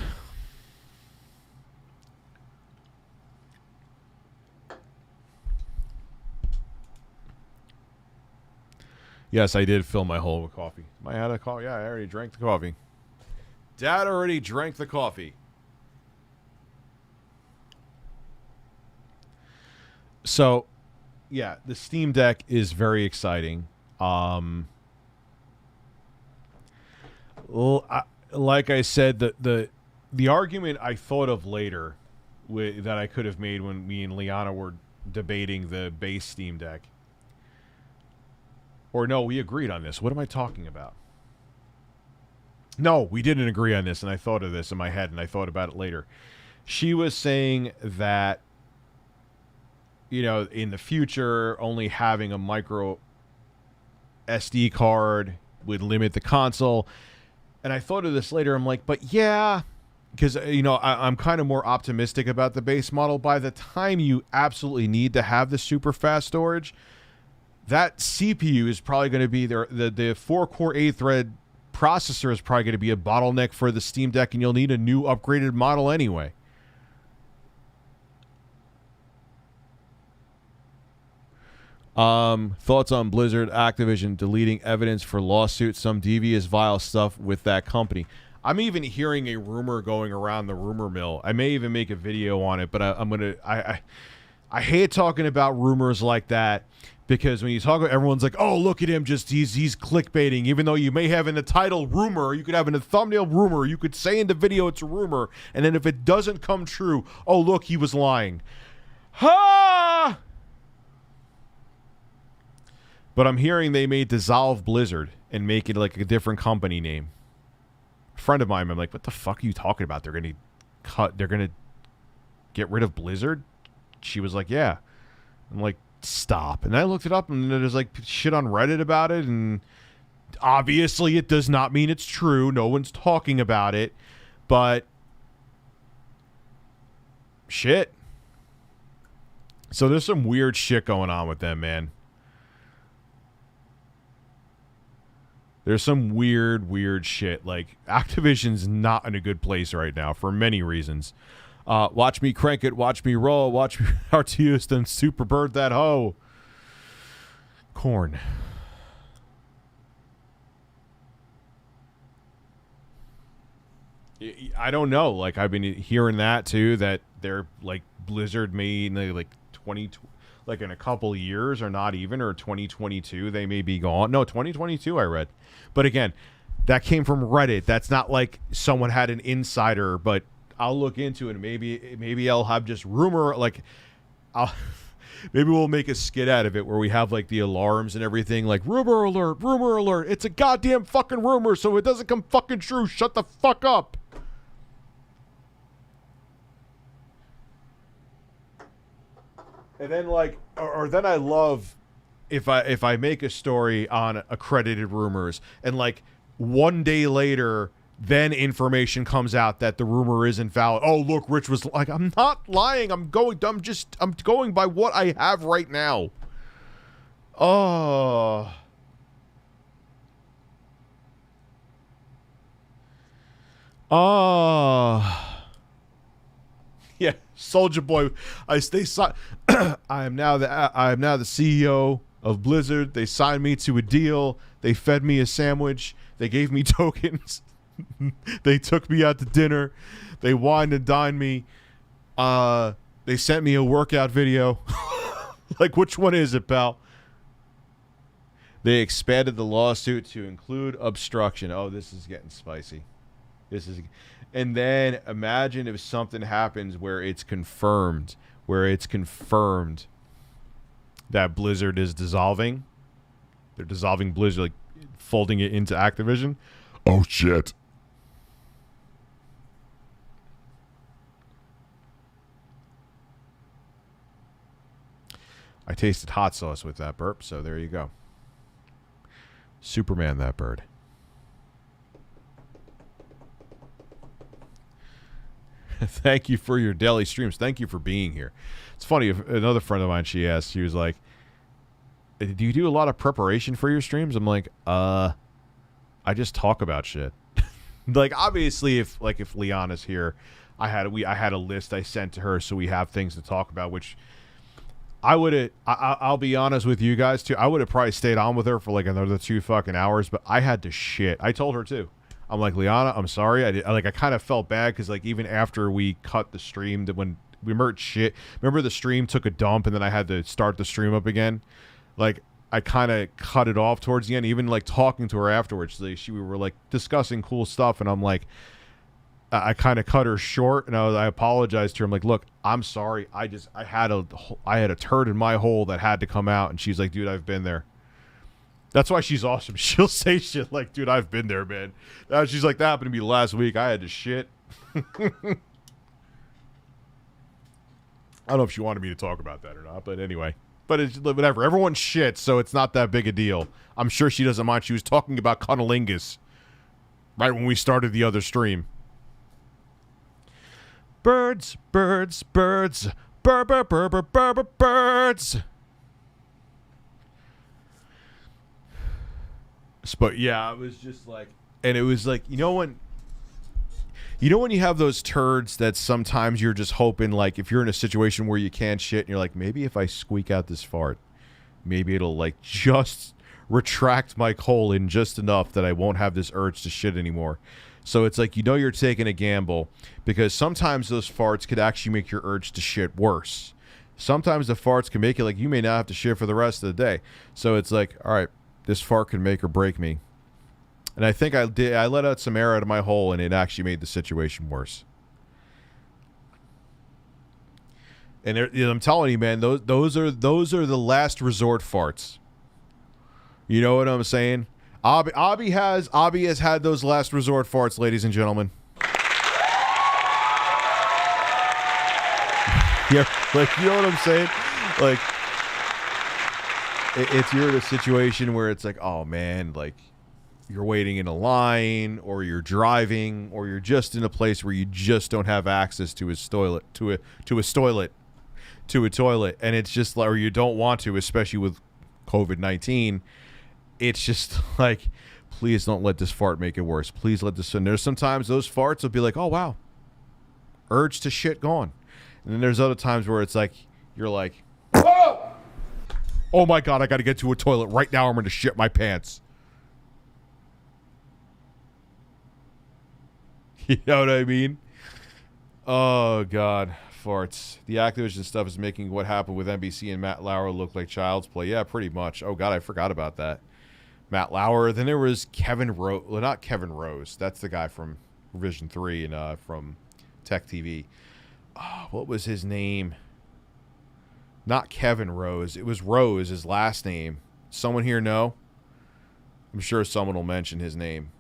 Yes, I did fill my hole with coffee. Am I out of coffee? Yeah, I already drank the coffee. Dad already drank the coffee. So, yeah, the Steam Deck is very exciting. Like I said, the argument I thought of later that I could have made when me and Liana were debating the base Steam Deck. Or no, we agreed on this. What am I talking about? No, we didn't agree on this, and I thought of this in my head, and I thought about it later. She was saying that, in the future, only having a micro SD card would limit the console. And I thought of this later. I'm like, but yeah, because, I'm kind of more optimistic about the base model. By the time you absolutely need to have the super fast storage, that CPU is probably going to be the 4-core 8-thread processor is probably going to be a bottleneck for the Steam Deck, and you'll need a new upgraded model anyway. Thoughts on Blizzard Activision deleting evidence for lawsuits, some devious, vile stuff with that company. I'm even hearing a rumor going around the rumor mill. I may even make a video on it, but I hate talking about rumors like that. Because when you talk about everyone's like, oh, look at him, just he's clickbaiting, even though you may have in the title rumor, you could have in the thumbnail rumor, you could say in the video it's a rumor, and then if it doesn't come true, oh, look, he was lying. Ha! But I'm hearing they may dissolve Blizzard and make it like a different company name. A friend of mine, I'm like, what the fuck are you talking about? They're gonna get rid of Blizzard? she was like, yeah. I'm like, stop. And I looked it up, and there's like shit on Reddit about it, and obviously it does not mean it's true. No one's talking about it, but shit. So there's some weird shit going on with them, man. There's some weird shit. Like, Activision's not in a good place right now for many reasons. Watch me crank it, watch me roll, watch me Artius, then super bird that hoe. Corn. I don't know. Like, I've been hearing that too, that they're like Blizzard made like 20, like in a couple years, or not even, or 2022 they may be gone. No, 2022 I read. But again, that came from Reddit. That's not like someone had an insider, but I'll look into it. And maybe I'll have just rumor, like maybe we'll make a skit out of it where we have like the alarms and everything, like rumor alert. It's a goddamn fucking rumor, so it doesn't come fucking true. Shut the fuck up. And then like, or then I love if I make a story on accredited rumors, and like one day later, then information comes out that the rumor isn't valid. Oh, look, Rich was like, I'm not lying. I'm going by what I have right now. Oh. Oh. Yeah, Soldier Boy. I am now the CEO of Blizzard. They signed me to a deal. They fed me a sandwich. They gave me tokens. They took me out to dinner. They wined and dined me. They sent me a workout video. Like, which one is it, pal? They expanded the lawsuit to include obstruction. Oh, this is getting spicy. And then imagine if something happens where it's confirmed that Blizzard is dissolving. They're dissolving Blizzard, like folding it into Activision. Oh, shit. I tasted hot sauce with that burp, so there you go. Superman, that bird. Thank you for your daily streams. Thank you for being here. It's funny, another friend of mine, she asked, she was like, do you do a lot of preparation for your streams? I'm like, I just talk about shit. Like, obviously, if Liana's here, I had a list I sent to her, so we have things to talk about, which I'll be honest with you guys too, I would have probably stayed on with her for like another 2 fucking hours, but I had to shit. I told her too. I'm like, Liana, I'm sorry. I kind of felt bad because like even after we cut the stream, that when we merged shit, remember the stream took a dump and then I had to start the stream up again. Like, I kind of cut it off towards the end. Even like talking to her afterwards, we were like discussing cool stuff, and I'm like, I kind of cut her short, and I apologized to her. I'm like, look, I'm sorry. I had a turd in my hole that had to come out, and she's like, dude, I've been there. That's why she's awesome. She'll say shit like, dude, I've been there, man. She's like, that happened to me last week. I had to shit. I don't know if she wanted me to talk about that or not, but anyway. But it's whatever. Everyone shits, so it's not that big a deal. I'm sure she doesn't mind. She was talking about cunnilingus right when we started the other stream. Birds, birds, birds. Birds. But yeah, I was just like, and it was like, you know when you have those turds that sometimes you're just hoping, like, if you're in a situation where you can't shit and you're like, maybe if I squeak out this fart, maybe it'll like just retract my colon just enough that I won't have this urge to shit anymore. So it's like, you're taking a gamble, because sometimes those farts could actually make your urge to shit worse. Sometimes the farts can make it like you may not have to shit for the rest of the day. So it's like, all right, this fart can make or break me. And I think I let out some air out of my hole, and it actually made the situation worse. And I'm telling you, man, those are the last resort farts. You know what I'm saying? Abby has had those last resort farts, ladies and gentlemen. Yeah, like, you know what I'm saying? Like, if you're in a situation where it's like, oh man, like, you're waiting in a line, or you're driving, or you're just in a place where you just don't have access to a toilet, and it's just like, or you don't want to, especially with COVID-19. It's just like, please don't let this fart make it worse. Please let this. And there's sometimes those farts will be like, oh wow, urge to shit gone. And then there's other times where it's like, you're like, whoa! Oh my God, I got to get to a toilet right now. I'm going to shit my pants. You know what I mean? Oh God, farts. The Activision stuff is making what happened with NBC and Matt Lauer look like child's play. Yeah, pretty much. Oh God, I forgot about that. Matt Lauer. Then there was Kevin Rose. Well, not Kevin Rose. That's the guy from Revision 3 and from Tech TV. Oh, what was his name? Not Kevin Rose. It was Rose, his last name. Someone here know? I'm sure someone will mention his name.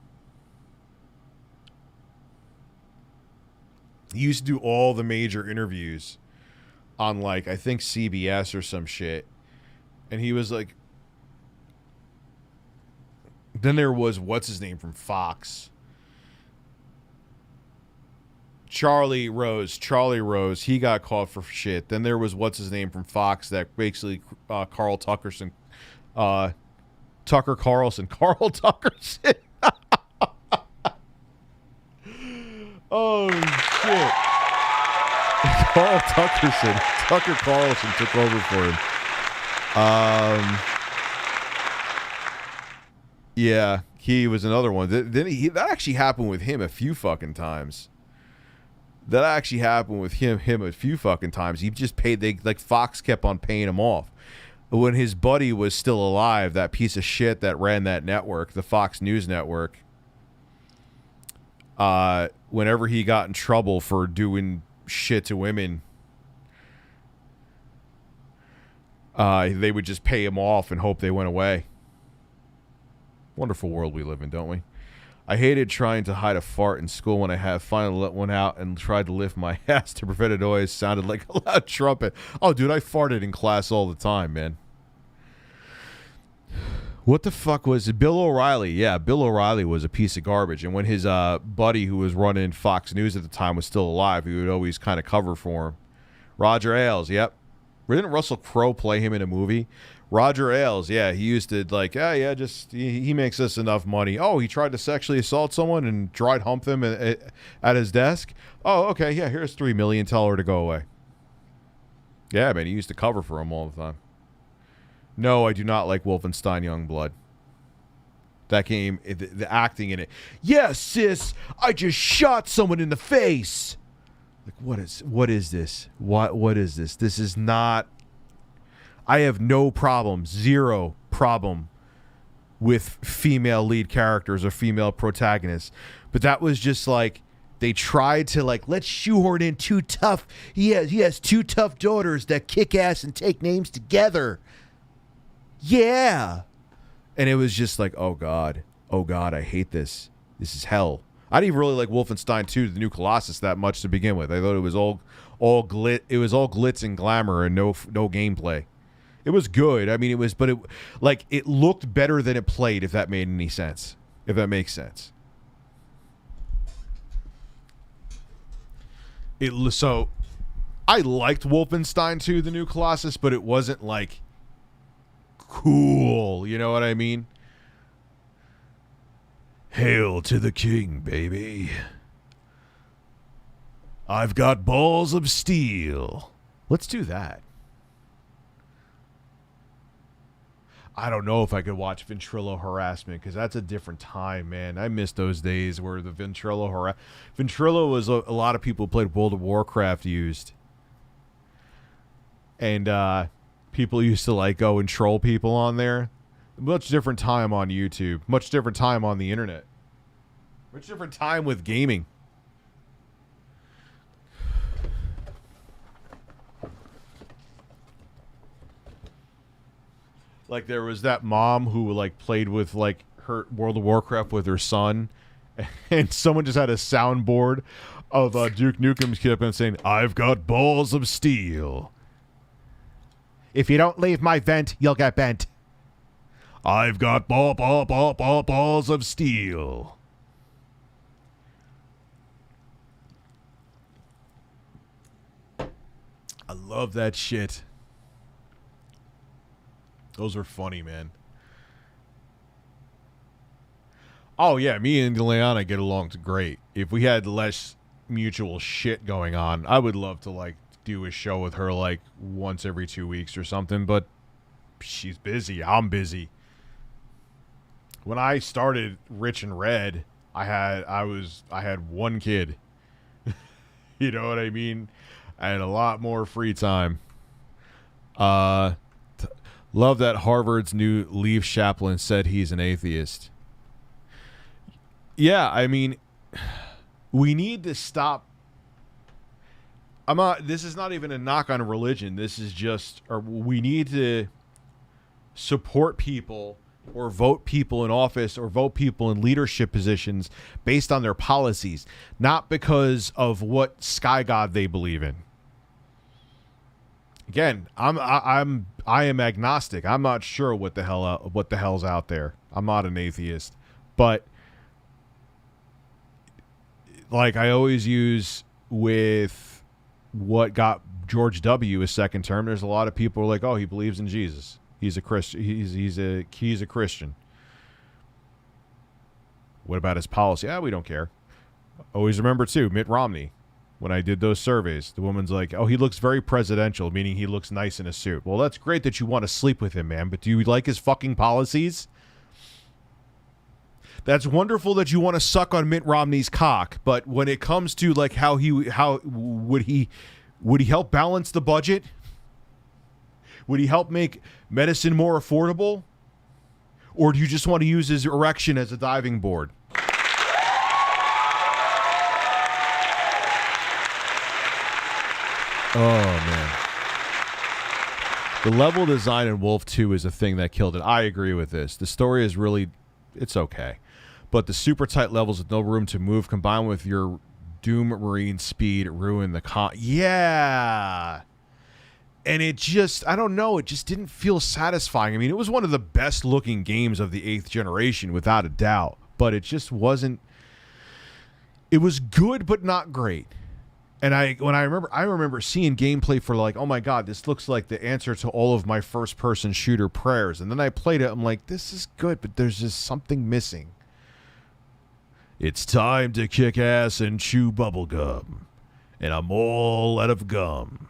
He used to do all the major interviews on, like, I think CBS or some shit. And he was like... Then there was, what's his name from Fox? Charlie Rose. He got caught for shit. Then there was, what's his name from Fox, that basically Carl Tuckerson. Tucker Carlson. Carl Tuckerson. Oh, shit. Carl Tuckerson. Tucker Carlson took over for him. Yeah, he was another one. That actually happened with him a few fucking times. He just paid, like, Fox kept on paying him off. When his buddy was still alive, that piece of shit that ran that network, the Fox News network, whenever he got in trouble for doing shit to women, they would just pay him off and hope they went away. Wonderful world we live in, don't we? I hated trying to hide a fart in school when I have finally let one out and tried to lift my ass to prevent it. Always sounded like a loud trumpet. Oh, dude, I farted in class all the time, man. What the fuck was it? Bill O'Reilly. Yeah, Bill O'Reilly was a piece of garbage. And when his buddy who was running Fox News at the time was still alive, he would always kind of cover for him. Roger Ailes, yep. Didn't Russell Crowe play him in a movie? Roger Ailes, yeah, he used to, like, just he makes us enough money. Oh, he tried to sexually assault someone and dried hump them at his desk. Oh, okay, yeah, here's $3 million. Tell her to go away. Yeah, man, he used to cover for him all the time. No, I do not like Wolfenstein Youngblood. That game, the acting in it. Yes, sis, I just shot someone in the face. Like, what is this? What is this? This is not. I have no problem, zero problem with female lead characters or female protagonists. But that was just like, they tried to, like, let's shoehorn in two tough. He has two tough daughters that kick ass and take names together. Yeah. And it was just like, oh God, I hate this. This is hell. I didn't even really like Wolfenstein 2, the New Colossus, that much to begin with. I thought it was all glitz and glamour and no gameplay. It was good. I mean, it looked better than it played, if that made any sense. If that makes sense. So I liked Wolfenstein 2, the New Colossus, but it wasn't like cool. You know what I mean? Hail to the king, baby. I've got balls of steel. Let's do that. I don't know if I could watch Ventrilo Harassment, because that's a different time, man. I miss those days where the Ventrilo was a lot of people who played World of Warcraft used. And people used to, like, go and troll people on there. Much different time on YouTube. Much different time on the internet. Much different time with gaming. Like, there was that mom who, like, played with, like, her World of Warcraft with her son, and someone just had a soundboard of Duke Nukem's kept on saying, "I've got balls of steel. If you don't leave my vent, you'll get bent. I've got balls of steel." I love that shit. Those are funny, man. Oh, yeah, me and Leanna get along great. If we had less mutual shit going on, I would love to, like, do a show with her, like, once every 2 weeks or something, but she's busy. I'm busy. When I started Rich and Red, I had one kid. You know what I mean? I had a lot more free time. Love that Harvard's new Leaf chaplain said he's an atheist. Yeah, I mean, we need to stop. This is not even a knock on religion. This is just, we need to support people or vote people in office or vote people in leadership positions based on their policies, not because of what sky god they believe in. Again, I am agnostic. I'm not sure what the hell's out there. I'm not an atheist, but like I always use with what got George W. his second term, there's a lot of people who are like, "Oh, he believes in Jesus. He's a Christian. He's a Christian." What about his policy? We don't care. Always remember too, Mitt Romney. When I did those surveys, the woman's like, "Oh, he looks very presidential," meaning he looks nice in a suit. Well, that's great that you want to sleep with him, man, but do you like his fucking policies? That's wonderful that you want to suck on Mitt Romney's cock, but when it comes to like how would he help balance the budget? Would he help make medicine more affordable? Or do you just want to use his erection as a diving board? Oh, man. The level design in Wolf 2 is a thing that killed it. I agree with this. The story is really, it's okay. But the super tight levels with no room to move combined with your Doom Marine speed ruin the Yeah. And it just, I don't know, it just didn't feel satisfying. I mean, it was one of the best looking games of the 8th generation, without a doubt. But it just wasn't, it was good, but not great. And I remember seeing gameplay for like, oh my God, this looks like the answer to all of my first person shooter prayers. And then I played it, I'm like, this is good, but there's just something missing. It's time to kick ass and chew bubblegum. And I'm all out of gum.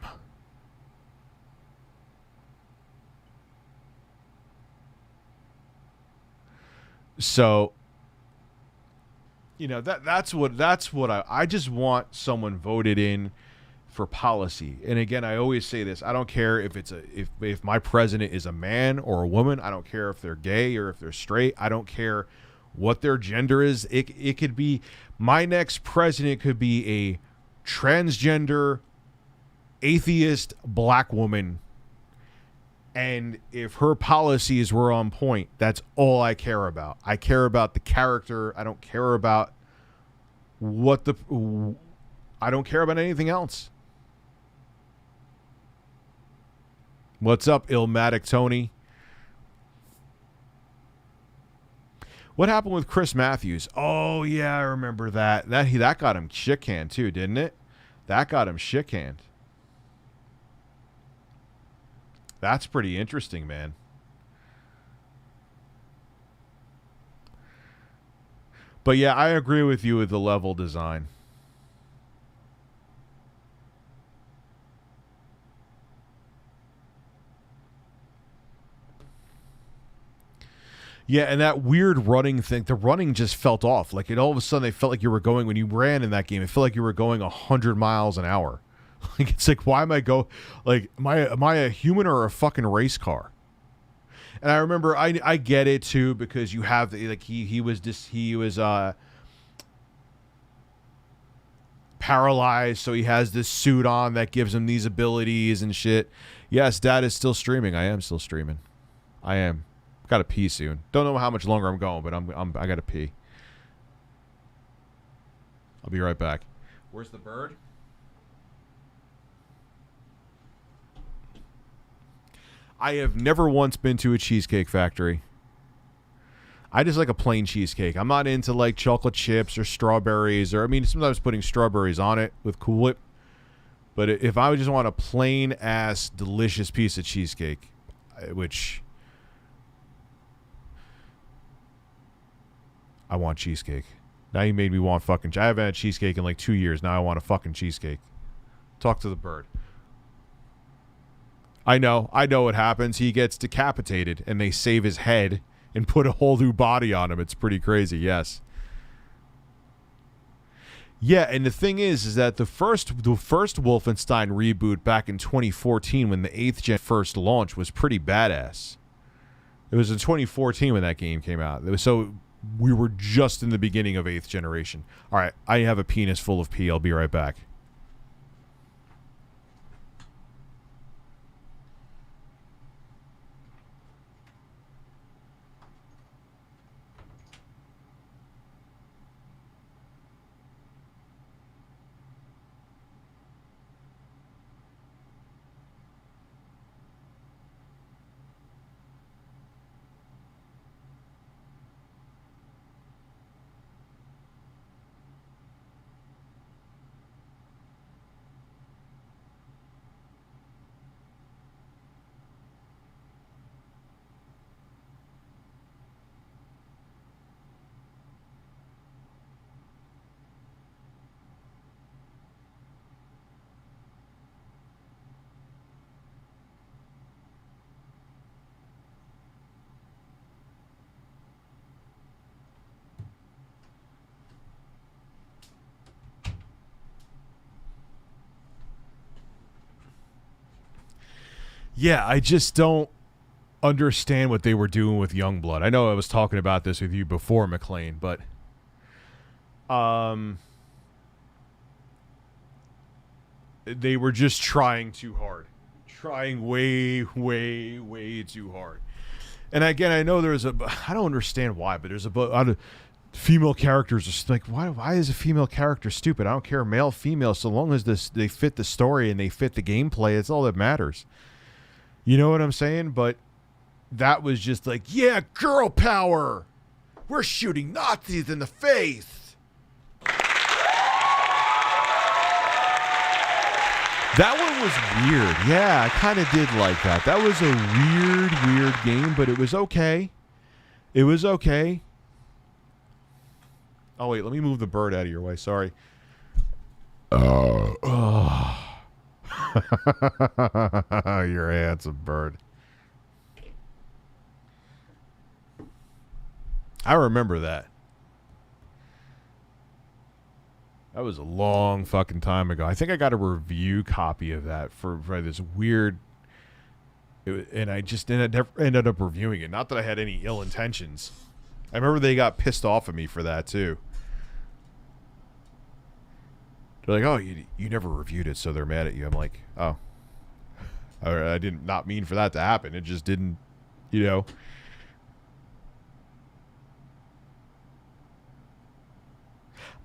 So, you know, that's what I just want someone voted in for policy. And again, I always say this, I don't care if if my president is a man or a woman, I don't care if they're gay or if they're straight, I don't care what their gender is. It could be, my next president could be a transgender atheist black woman. And if her policies were on point, that's all I care about. I care about the character. I don't care about I don't care about anything else. What's up, Illmatic Tony? What happened with Chris Matthews? Oh, yeah, I remember that. That got him shit canned too, didn't it? That got him shit canned. That's pretty interesting, man. But yeah, I agree with you with the level design. Yeah, and that weird running thing, the running just felt off. Like, it all of a sudden, it felt like you were going, when you ran in that game, it felt like you were going 100 miles an hour. Like, it's like, why am I am I a human or a fucking race car? And I remember, I get it too, because you have like he was paralyzed, so he has this suit on that gives him these abilities and shit. Yes, Dad is still streaming. I am still streaming. I am. Gotta pee soon. Don't know how much longer I'm going, but I gotta pee. I'll be right back. Where's the bird? I have never once been to a cheesecake factory. I just like a plain cheesecake. I'm not into like chocolate chips or strawberries, or I mean, sometimes putting strawberries on it with Cool Whip. But if I just want a plain ass delicious piece of cheesecake, which I want cheesecake. Now you made me want fucking. I haven't had cheesecake in like 2 years. Now I want a fucking cheesecake. Talk to the bird. I know what happens. He gets decapitated, and they save his head and put a whole new body on him. It's pretty crazy, yes. Yeah, and the thing is that the first Wolfenstein reboot back in 2014, when the 8th gen first launched, was pretty badass. It was in 2014 when that game came out. So we were just in the beginning of 8th generation. All right, I have a penis full of pee. I'll be right back. Yeah, I just don't understand what they were doing with Youngblood. I know I was talking about this with you before, McLean, but they were just trying too hard. Trying way, way, way too hard. And again, I know there's I don't understand why, but there's female characters are like, why is a female character stupid? I don't care, male, female, so long as they fit the story and they fit the gameplay, it's all that matters. You know what I'm saying? But that was just like, yeah, girl power. We're shooting Nazis in the face. That one was weird. Yeah, I kind of did like that. That was a weird game, but it was okay. It was okay. Oh, wait, let me move the bird out of your way. Sorry. You're a handsome bird. I remember that. That was a long fucking time ago. I think I got a review copy of that for this weird... and I just ended up reviewing it. Not that I had any ill intentions. I remember they got pissed off at me for that, too. They're like, oh, you never reviewed it, so they're mad at you. I'm like, oh. I didn't not mean for that to happen. It just didn't, you know.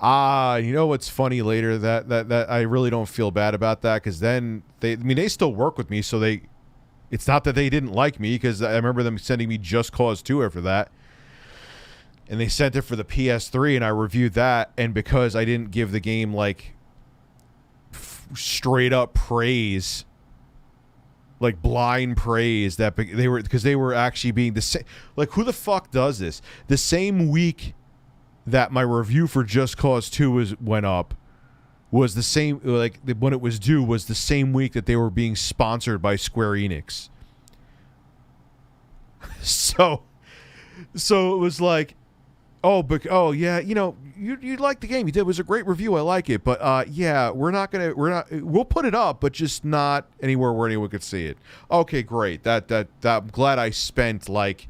You know what's funny later? That I really don't feel bad about that, because then they still work with me, so it's not that they didn't like me, because I remember them sending me Just Cause 2 after that. And they sent it for the PS3, and I reviewed that, and because I didn't give the game like straight up praise, like blind praise, that they were actually being the same. Like, who the fuck does this? The same week that my review for Just Cause 2 went up was the same, like when it was due was the same week that they were being sponsored by Square Enix. So it was like, oh yeah, you know, you like the game. You did. It was a great review. I like it. But yeah, we'll put it up, but just not anywhere where anyone could see it. Okay, great. That I'm glad I spent like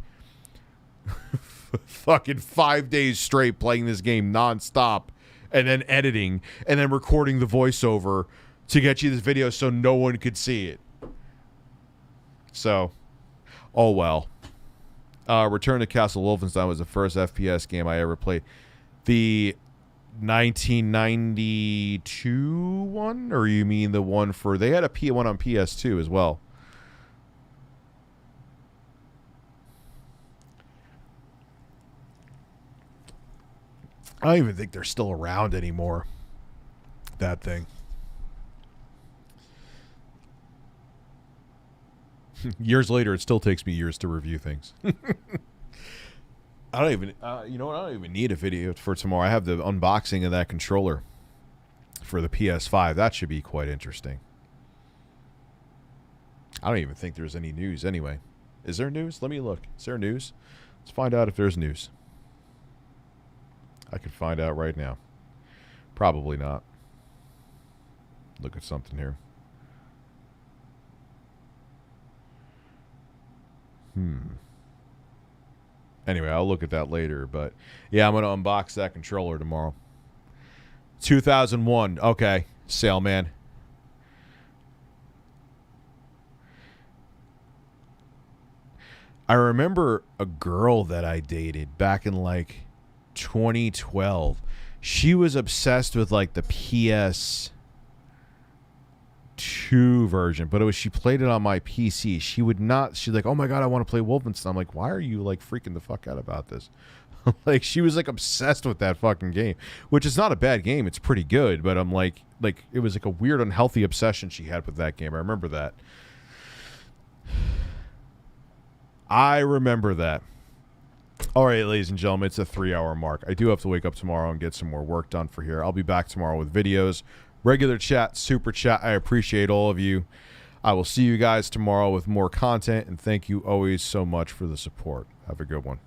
fucking 5 days straight playing this game nonstop, and then editing, and then recording the voiceover to get you this video so no one could see it. So, oh well. Return to Castle Wolfenstein was the first FPS game I ever played. The 1992 one, or you mean the one for, they had a P1 on PS2 as well. I don't even think they're still around anymore. That thing. Years later, it still takes me years to review things. I don't even, you know what? I don't even need a video for tomorrow. I have the unboxing of that controller for the PS5. That should be quite interesting. I don't even think there's any news anyway. Is there news? Let me look. Is there news? Let's find out if there's news. I can find out right now. Probably not. Look at something here. Anyway, I'll look at that later. But yeah, I'm going to unbox that controller tomorrow. 2001. Okay, Sailman. I remember a girl that I dated back in like 2012. She was obsessed with like the PS2 version, but she played it on my PC. She would not, she's like, oh my God, I want to play Wolfenstein. I'm like, why are you like freaking the fuck out about this? Like, she was like obsessed with that fucking game, which is not a bad game. It's pretty good, but I'm like it was like a weird, unhealthy obsession she had with that game. I remember that. I remember that. All right, ladies and gentlemen, it's a 3-hour mark. I do have to wake up tomorrow and get some more work done for here. I'll be back tomorrow with videos, regular chat, super chat. I appreciate all of you. I will see you guys tomorrow with more content, and thank you always so much for the support. Have a good one.